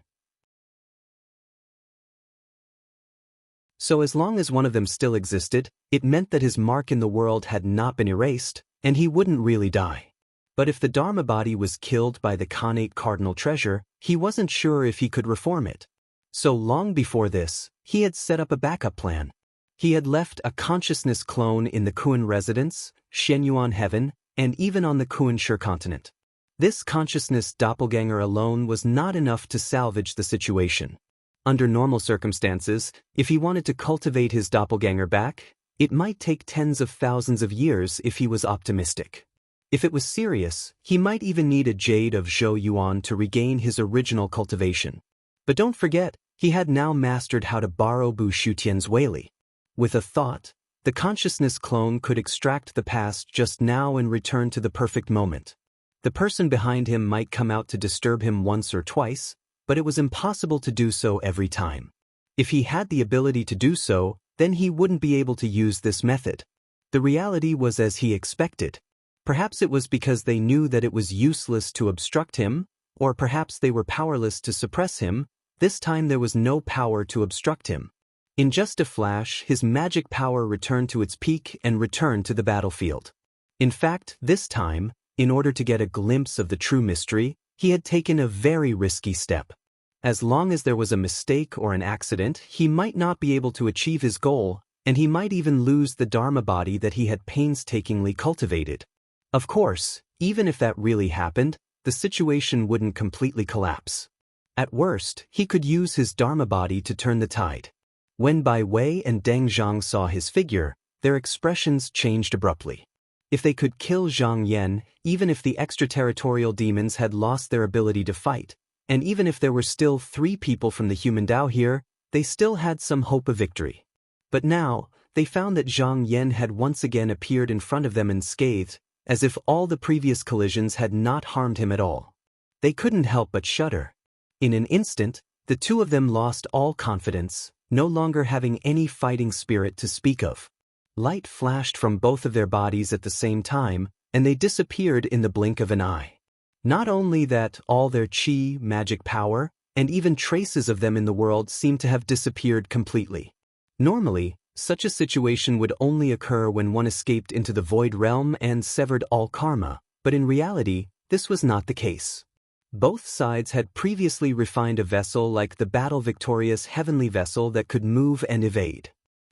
S1: So as long as one of them still existed, it meant that his mark in the world had not been erased, and he wouldn't really die. But if the Dharma body was killed by the Khanate cardinal treasure, he wasn't sure if he could reform it. So long before this, he had set up a backup plan. He had left a consciousness clone in the Kuan residence, Shenyuan heaven, and even on the Kuan Shur continent. This consciousness doppelganger alone was not enough to salvage the situation. Under normal circumstances, if he wanted to cultivate his doppelganger back, it might take tens of thousands of years if he was optimistic. If it was serious, he might even need a jade of Zhou Yuan to regain his original cultivation. But don't forget, he had now mastered how to borrow Bu Shutian's Weili. With a thought, the consciousness clone could extract the past just now and return to the perfect moment. The person behind him might come out to disturb him once or twice, but it was impossible to do so every time. If he had the ability to do so, then he wouldn't be able to use this method. The reality was as he expected. Perhaps it was because they knew that it was useless to obstruct him, or perhaps they were powerless to suppress him. This time there was no power to obstruct him. In just a flash, his magic power returned to its peak and returned to the battlefield. In fact, this time, in order to get a glimpse of the true mystery, he had taken a very risky step. As long as there was a mistake or an accident, he might not be able to achieve his goal, and he might even lose the Dharma body that he had painstakingly cultivated. Of course, even if that really happened, the situation wouldn't completely collapse. At worst, he could use his Dharma body to turn the tide. When Bai Wei and Deng Zhang saw his figure, their expressions changed abruptly. If they could kill Zhang Yan, even if the extraterritorial demons had lost their ability to fight, and even if there were still 3 people from the human Tao here, they still had some hope of victory. But now, they found that Zhang Yan had once again appeared in front of them unscathed, as if all the previous collisions had not harmed him at all. They couldn't help but shudder. In an instant, the 2 of them lost all confidence, no longer having any fighting spirit to speak of. Light flashed from both of their bodies at the same time, and they disappeared in the blink of an eye. Not only that, all their chi, magic power, and even traces of them in the world seemed to have disappeared completely. Normally, such a situation would only occur when one escaped into the void realm and severed all karma, but in reality, this was not the case. Both sides had previously refined a vessel like the battle-victorious heavenly vessel that could move and evade.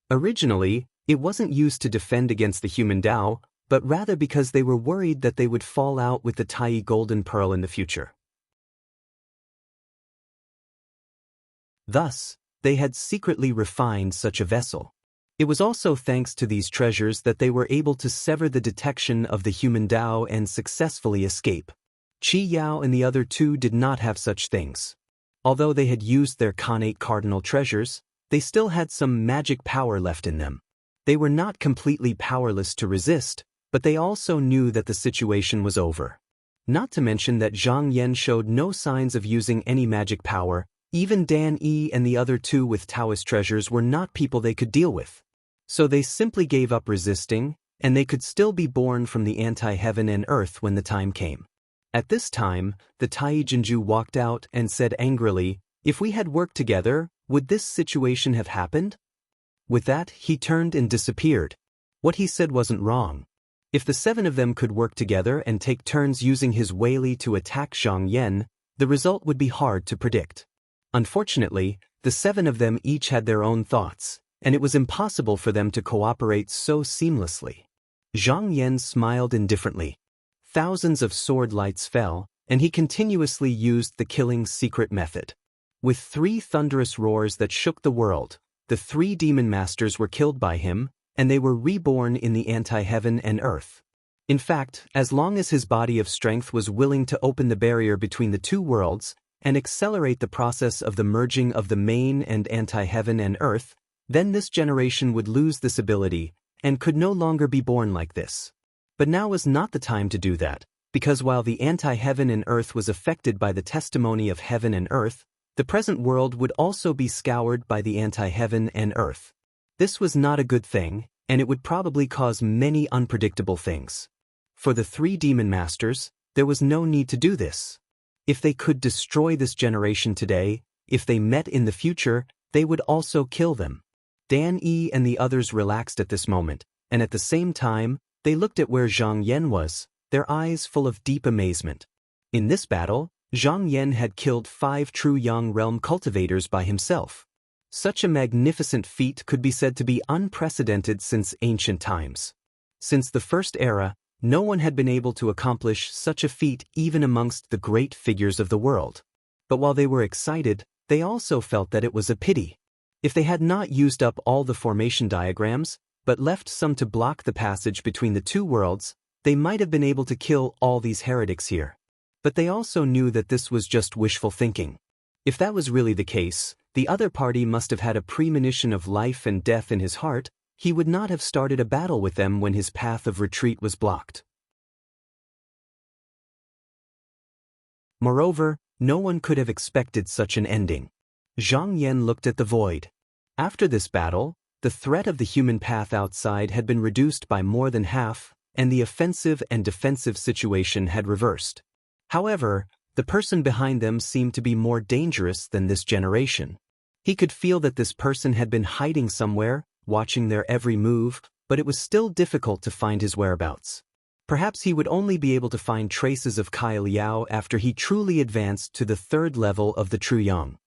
S1: Originally, it wasn't used to defend against the human Tao, but rather because they were worried that they would fall out with the Tai Golden Pearl in the future. Thus, they had secretly refined such a vessel. It was also thanks to these treasures that they were able to sever the detection of the human Tao and successfully escape. Qi Yao and the other 2 did not have such things. Although they had used their Khanate cardinal treasures, they still had some magic power left in them. They were not completely powerless to resist, but they also knew that the situation was over. Not to mention that Zhang Yan showed no signs of using any magic power. Even Dan Yi and the other 2 with Taoist treasures were not people they could deal with. So they simply gave up resisting, and they could still be born from the anti-heaven and earth when the time came. At this time, the Tai Jinju walked out and said angrily, "If we had worked together, would this situation have happened?" With that, he turned and disappeared. What he said wasn't wrong. If the 7 of them could work together and take turns using his Weili to attack Zhang Yan, the result would be hard to predict. Unfortunately, the 7 of them each had their own thoughts, and it was impossible for them to cooperate so seamlessly. Zhang Yan smiled indifferently. Thousands of sword lights fell, and he continuously used the killing secret method. With 3 thunderous roars that shook the world, the 3 demon masters were killed by him, and they were reborn in the anti-heaven and earth. In fact, as long as his body of strength was willing to open the barrier between the two worlds and accelerate the process of the merging of the main and anti-heaven and earth, then this generation would lose this ability and could no longer be born like this. But now was not the time to do that, because while the anti-heaven and earth was affected by the testimony of heaven and earth, the present world would also be scoured by the anti-heaven and earth. This was not a good thing, and it would probably cause many unpredictable things. For the three demon masters, there was no need to do this. If they could destroy this generation today, if they met in the future, they would also kill them. Dan Yi and the others relaxed at this moment, and at the same time, they looked at where Zhang Yan was, their eyes full of deep amazement. In this battle, Zhang Yan had killed 5 true Yang realm cultivators by himself. Such a magnificent feat could be said to be unprecedented since ancient times. Since the first era, no one had been able to accomplish such a feat even amongst the great figures of the world. But while they were excited, they also felt that it was a pity. If they had not used up all the formation diagrams, but left some to block the passage between the two worlds, they might have been able to kill all these heretics here. But they also knew that this was just wishful thinking. If that was really the case, the other party must have had a premonition of life and death in his heart. He would not have started a battle with them when his path of retreat was blocked. Moreover, no one could have expected such an ending. Zhang Yan looked at the void. After this battle, the threat of the human path outside had been reduced by more than half, and the offensive and defensive situation had reversed. However, the person behind them seemed to be more dangerous than this generation. He could feel that this person had been hiding somewhere, watching their every move, but it was still difficult to find his whereabouts. Perhaps he would only be able to find traces of Kai Liao after he truly advanced to the 3rd level of the True Yang.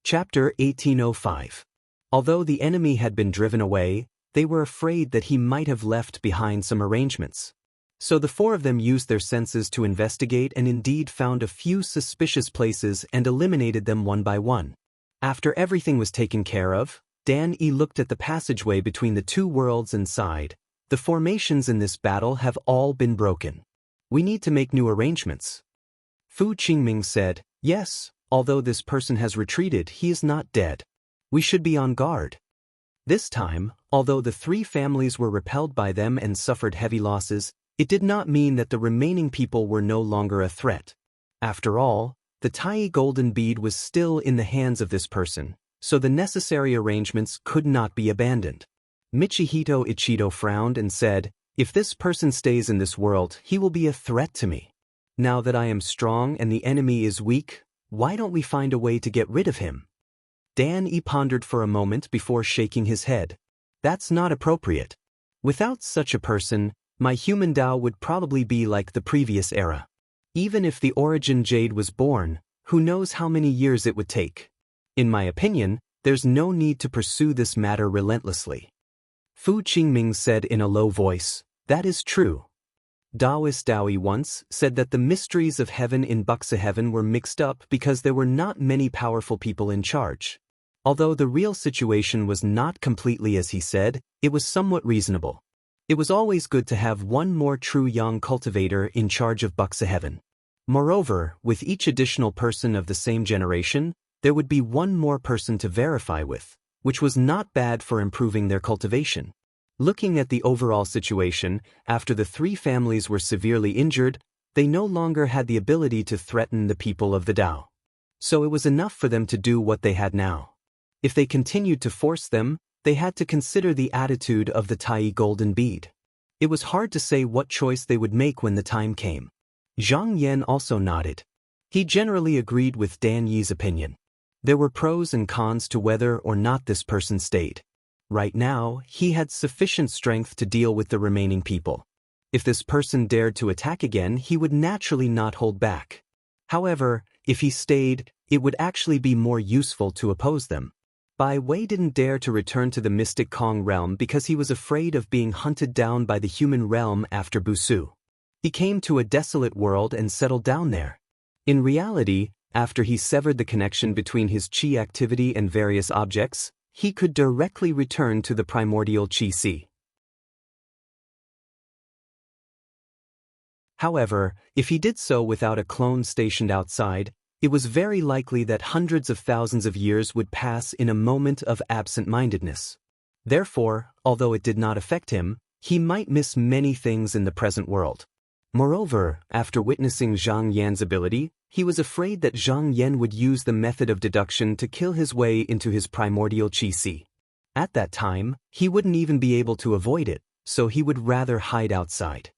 S1: Chapter 1805. Although the enemy had been driven away, they were afraid that he might have left behind some arrangements. So the 4 of them used their senses to investigate and indeed found a few suspicious places and eliminated them one by one. After everything was taken care of, Dan Yi looked at the passageway between the two worlds and sighed. The formations in this battle have all been broken. We need to make new arrangements. Fu Qingming said, yes, although this person has retreated, he is not dead. We should be on guard. This time, although the 3 families were repelled by them and suffered heavy losses, it did not mean that the remaining people were no longer a threat. After all, the Tai golden bead was still in the hands of this person, so the necessary arrangements could not be abandoned. Michihito Ichido frowned and said, if this person stays in this world, he will be a threat to me. Now that I am strong and the enemy is weak, why don't we find a way to get rid of him? Dan Yi pondered for a moment before shaking his head. That's not appropriate. Without such a person, my human Tao would probably be like the previous era. Even if the origin Jade was born, who knows how many years it would take. In my opinion, there's no need to pursue this matter relentlessly. Fu Qingming said in a low voice, that is true. Taoist Daoyi once said that the mysteries of heaven in Buxa Heaven were mixed up because there were not many powerful people in charge. Although the real situation was not completely as he said, it was somewhat reasonable. It was always good to have one more true Yang cultivator in charge of Buxa Heaven. Moreover, with each additional person of the same generation, there would be one more person to verify with, which was not bad for improving their cultivation. Looking at the overall situation, after the 3 families were severely injured, they no longer had the ability to threaten the people of the Tao. So it was enough for them to do what they had now. If they continued to force them, they had to consider the attitude of the Tai golden bead. It was hard to say what choice they would make when the time came. Zhang Yan also nodded. He generally agreed with Dan Yi's opinion. There were pros and cons to whether or not this person stayed. Right now, he had sufficient strength to deal with the remaining people. If this person dared to attack again, he would naturally not hold back. However, if he stayed, it would actually be more useful to oppose them. Bai Wei didn't dare to return to the Mystic Kong realm because he was afraid of being hunted down by the human realm after Busu. He came to a desolate world and settled down there. In reality, After he severed the connection between his qi activity and various objects, he could directly return to the primordial qi sea. However, if he did so without a clone stationed outside, it was very likely that hundreds of thousands of years would pass in a moment of absent-mindedness. Therefore, although it did not affect him, he might miss many things in the present world. Moreover, after witnessing Zhang Yan's ability, he was afraid that Zhang Yan would use the method of deduction to kill his way into his primordial qi sea. At that time, he wouldn't even be able to avoid it, so he would rather hide outside.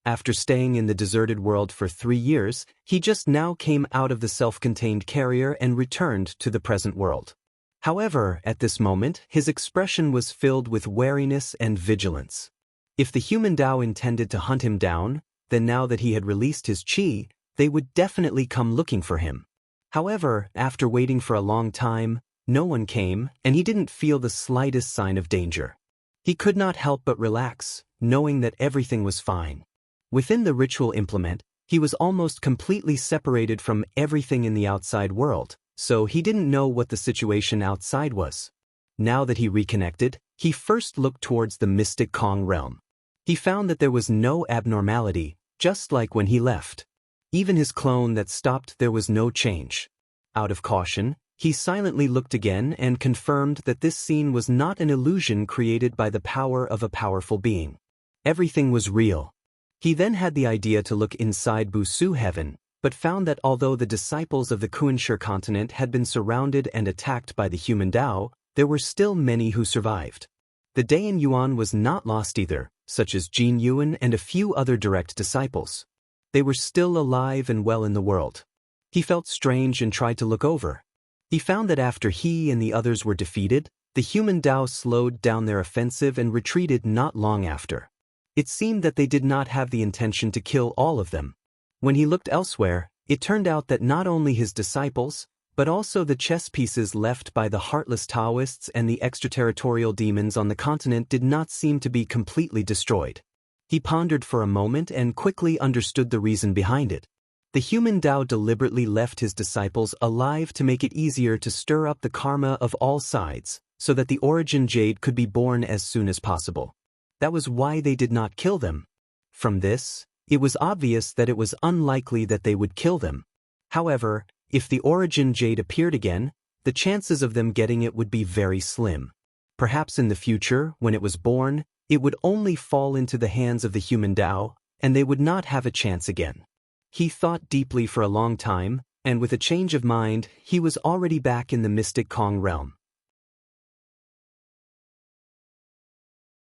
S1: After staying in the deserted world for 3 years, he just now came out of the self-contained carrier and returned to the present world. However, at this moment, his expression was filled with wariness and vigilance. If the human Tao intended to hunt him down, then now that he had released his qi, they would definitely come looking for him. However, after waiting for a long time, no one came, and he didn't feel the slightest sign of danger. He could not help but relax, knowing that everything was fine. Within the ritual implement, he was almost completely separated from everything in the outside world, so he didn't know what the situation outside was. Now that he reconnected, he first looked towards the mystic Kong realm. He found that there was no abnormality, just like when he left. Even his clone that stopped there was no change. Out of caution, he silently looked again and confirmed that this scene was not an illusion created by the power of a powerful being. Everything was real. He then had the idea to look inside Busu heaven, but found that although the disciples of the Kunsher continent had been surrounded and attacked by the human Tao, there were still many who survived. The Dayan Yuan was not lost either, such as Jin Yuan and a few other direct disciples. They were still alive and well in the world. He felt strange and tried to look over. He found that after he and the others were defeated, the human Tao slowed down their offensive and retreated not long after. It seemed that they did not have the intention to kill all of them. When he looked elsewhere, it turned out that not only his disciples, but also the chess pieces left by the heartless Taoists and the extraterritorial demons on the continent did not seem to be completely destroyed. He pondered for a moment and quickly understood the reason behind it. The human Tao deliberately left his disciples alive to make it easier to stir up the karma of all sides, so that the origin jade could be born as soon as possible. That was why they did not kill them. From this, it was obvious that it was unlikely that they would kill them. However, if the origin jade appeared again, the chances of them getting it would be very slim. Perhaps in the future, when it was born, it would only fall into the hands of the human Tao, and they would not have a chance again. He thought deeply for a long time, and with a change of mind, he was already back in the mystic Kong realm.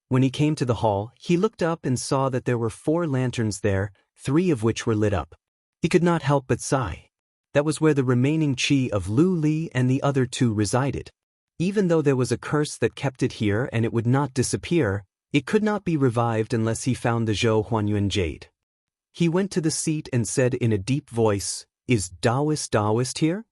S1: When he came to the hall, he looked up and saw that there were 4 lanterns there, 3 of which were lit up. He could not help but sigh. That was where the remaining qi of Lu Li and the other 2 resided. Even though there was a curse that kept it here and it would not disappear, it could not be revived unless he found the Zhou Huanyuan jade. He went to the seat and said in a deep voice, "Is Daoist here?"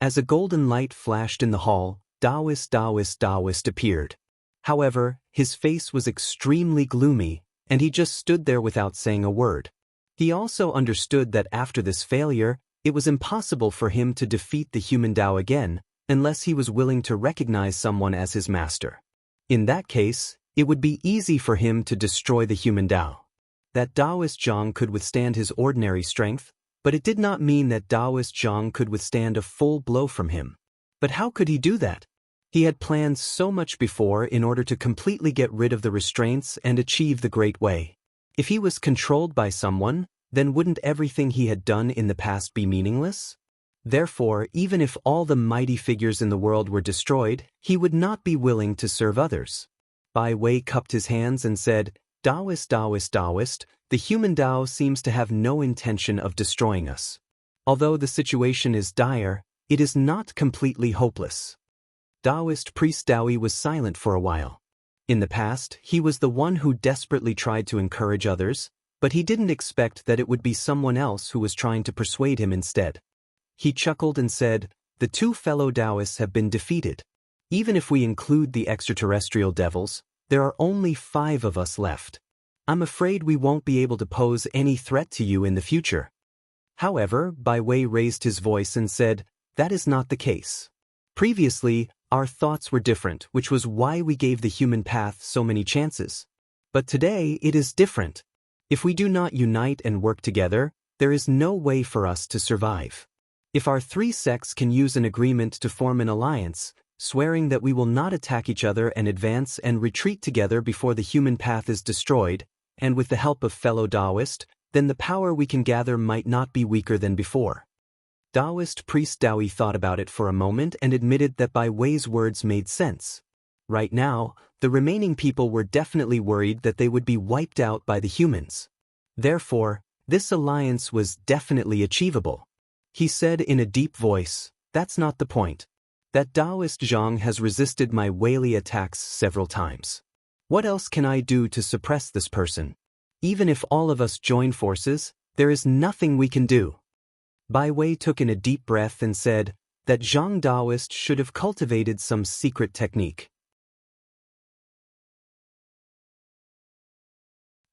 S1: As a golden light flashed in the hall, Daoist appeared. However, his face was extremely gloomy, and he just stood there without saying a word. He also understood that after this failure, it was impossible for him to defeat the human Tao again, unless he was willing to recognize someone as his master. In that case, it would be easy for him to destroy the human Tao. That Daoist Zhang could withstand his ordinary strength, but it did not mean that Daoist Zhang could withstand a full blow from him. But how could he do that? He had planned so much before in order to completely get rid of the restraints and achieve the Great Way. If he was controlled by someone, then wouldn't everything he had done in the past be meaningless? Therefore, even if all the mighty figures in the world were destroyed, he would not be willing to serve others. Bai Wei cupped his hands and said, Daoist, the human Tao seems to have no intention of destroying us. Although the situation is dire, it is not completely hopeless. Daoist priest Daoi was silent for a while. In the past, he was the one who desperately tried to encourage others, but he didn't expect that it would be someone else who was trying to persuade him instead. He chuckled and said, "The 2 fellow Taoists have been defeated. Even if we include the extraterrestrial devils, there are only 5 of us left. I'm afraid we won't be able to pose any threat to you in the future." However, Bai Wei raised his voice and said, "That is not the case. Previously, our thoughts were different, which was why we gave the human path so many chances. But today it is different. If we do not unite and work together, there is no way for us to survive. If our three sects can use an agreement to form an alliance, swearing that we will not attack each other and advance and retreat together before the human path is destroyed, and with the help of fellow Taoists, then the power we can gather might not be weaker than before." Taoist priest Dowie thought about it for a moment and admitted that Bai Wei's words made sense. Right now, the remaining people were definitely worried that they would be wiped out by the humans. Therefore, this alliance was definitely achievable. He said in a deep voice, "That's not the point. That Taoist Zhang has resisted my Weili attacks several times. What else can I do to suppress this person? Even if all of us join forces, there is nothing we can do." Bai Wei took in a deep breath and said that Zhang Taoist should have cultivated some secret technique.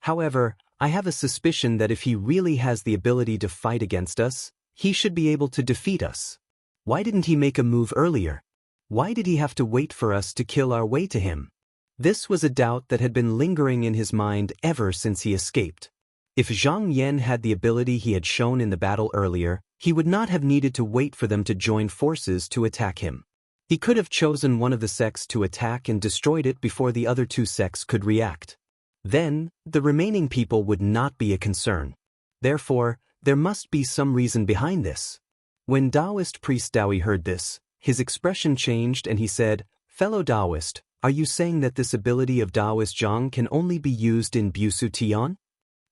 S1: However, I have a suspicion that if he really has the ability to fight against us, he should be able to defeat us. Why didn't he make a move earlier? Why did he have to wait for us to kill our way to him? This was a doubt that had been lingering in his mind ever since he escaped. If Zhang Yan had the ability he had shown in the battle earlier, he would not have needed to wait for them to join forces to attack him. He could have chosen one of the sects to attack and destroyed it before the other two sects could react. Then, the remaining people would not be a concern. Therefore, there must be some reason behind this. When Taoist priest Dowie heard this, his expression changed and he said, "Fellow Taoist, are you saying that this ability of Taoist Zhang can only be used in Busu Tian?"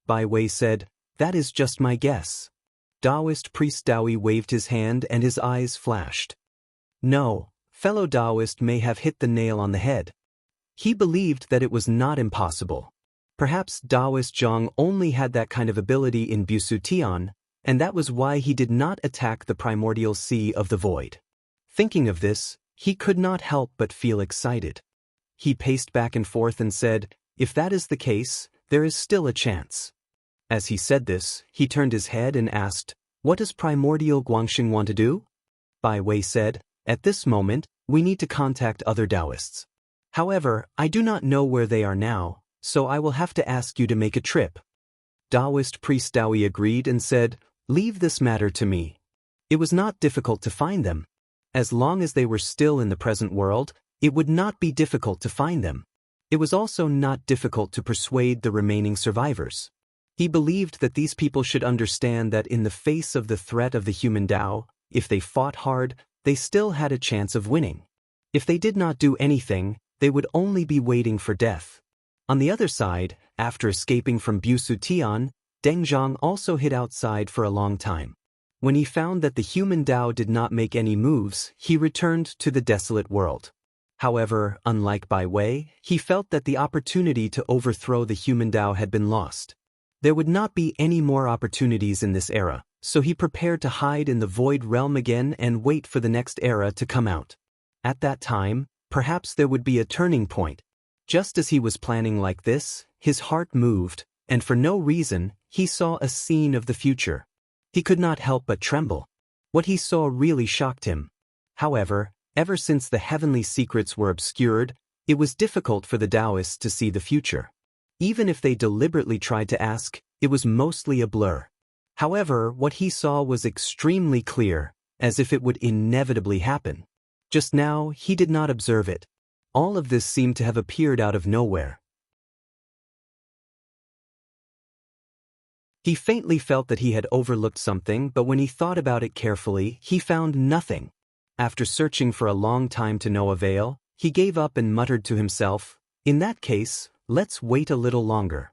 S1: Bai Wei said, "That is just my guess." Taoist priest Dowie waved his hand and his eyes flashed. "No, fellow Taoist may have hit the nail on the head. He believed that it was not impossible. Perhaps Taoist Zhang only had that kind of ability in Busu Tian, and that was why he did not attack the primordial sea of the void." Thinking of this, he could not help but feel excited. He paced back and forth and said, "If that is the case, there is still a chance." As he said this, he turned his head and asked, "What does primordial Guangxing want to do?" Bai Wei said, "At this moment, we need to contact other Taoists. However, I do not know where they are now, so I will have to ask you to make a trip." Taoist priest Dowie agreed and said, "Leave this matter to me." It was not difficult to find them. As long as they were still in the present world, it would not be difficult to find them. It was also not difficult to persuade the remaining survivors. He believed that these people should understand that in the face of the threat of the human Tao, if they fought hard, they still had a chance of winning. If they did not do anything, they would only be waiting for death. On the other side, after escaping from Busu Tian, Deng Zhang also hid outside for a long time. When he found that the human Tao did not make any moves, he returned to the desolate world. However, unlike Bai Wei, he felt that the opportunity to overthrow the human Tao had been lost. There would not be any more opportunities in this era, so he prepared to hide in the void realm again and wait for the next era to come out. At that time, perhaps there would be a turning point. Just as he was planning like this, his heart moved, and for no reason, he saw a scene of the future. He could not help but tremble. What he saw really shocked him. However, ever since the heavenly secrets were obscured, it was difficult for the Taoists to see the future. Even if they deliberately tried to ask, it was mostly a blur. However, what he saw was extremely clear, as if it would inevitably happen. Just now, he did not observe it. All of this seemed to have appeared out of nowhere. He faintly felt that he had overlooked something, but when he thought about it carefully, he found nothing. After searching for a long time to no avail, he gave up and muttered to himself, "In that case, let's wait a little longer."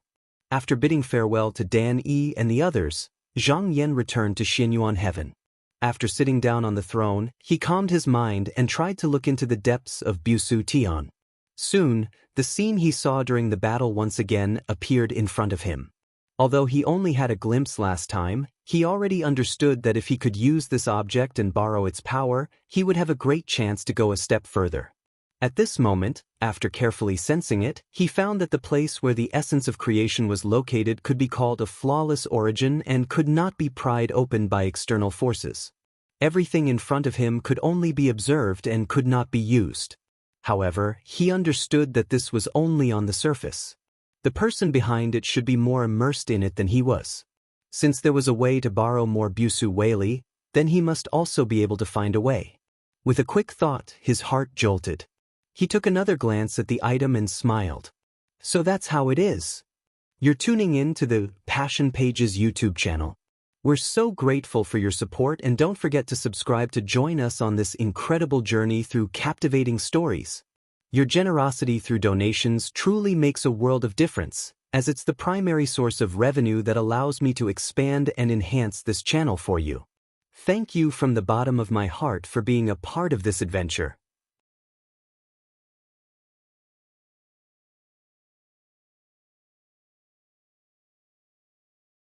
S1: After bidding farewell to Dan Yi and the others, Zhang Yan returned to Xinyuan Heaven. After sitting down on the throne, he calmed his mind and tried to look into the depths of Busu Tian. Soon, the scene he saw during the battle once again appeared in front of him. Although he only had a glimpse last time, he already understood that if he could use this object and borrow its power, he would have a great chance to go a step further. At this moment, after carefully sensing it, he found that the place where the essence of creation was located could be called a flawless origin and could not be pried open by external forces. Everything in front of him could only be observed and could not be used. However, he understood that this was only on the surface. The person behind it should be more immersed in it than he was. Since there was a way to borrow more Busu Whaley, then he must also be able to find a way. With a quick thought, his heart jolted. He took another glance at the item and smiled. So that's how it is. You're tuning in to the Passion Pages YouTube channel. We're so grateful for your support, and don't forget to subscribe to join us on this incredible journey through captivating stories. Your generosity through donations truly makes a world of difference, as it's the primary source of revenue that allows me to expand and enhance this channel for you. Thank you from the bottom of my heart for being a part of this adventure.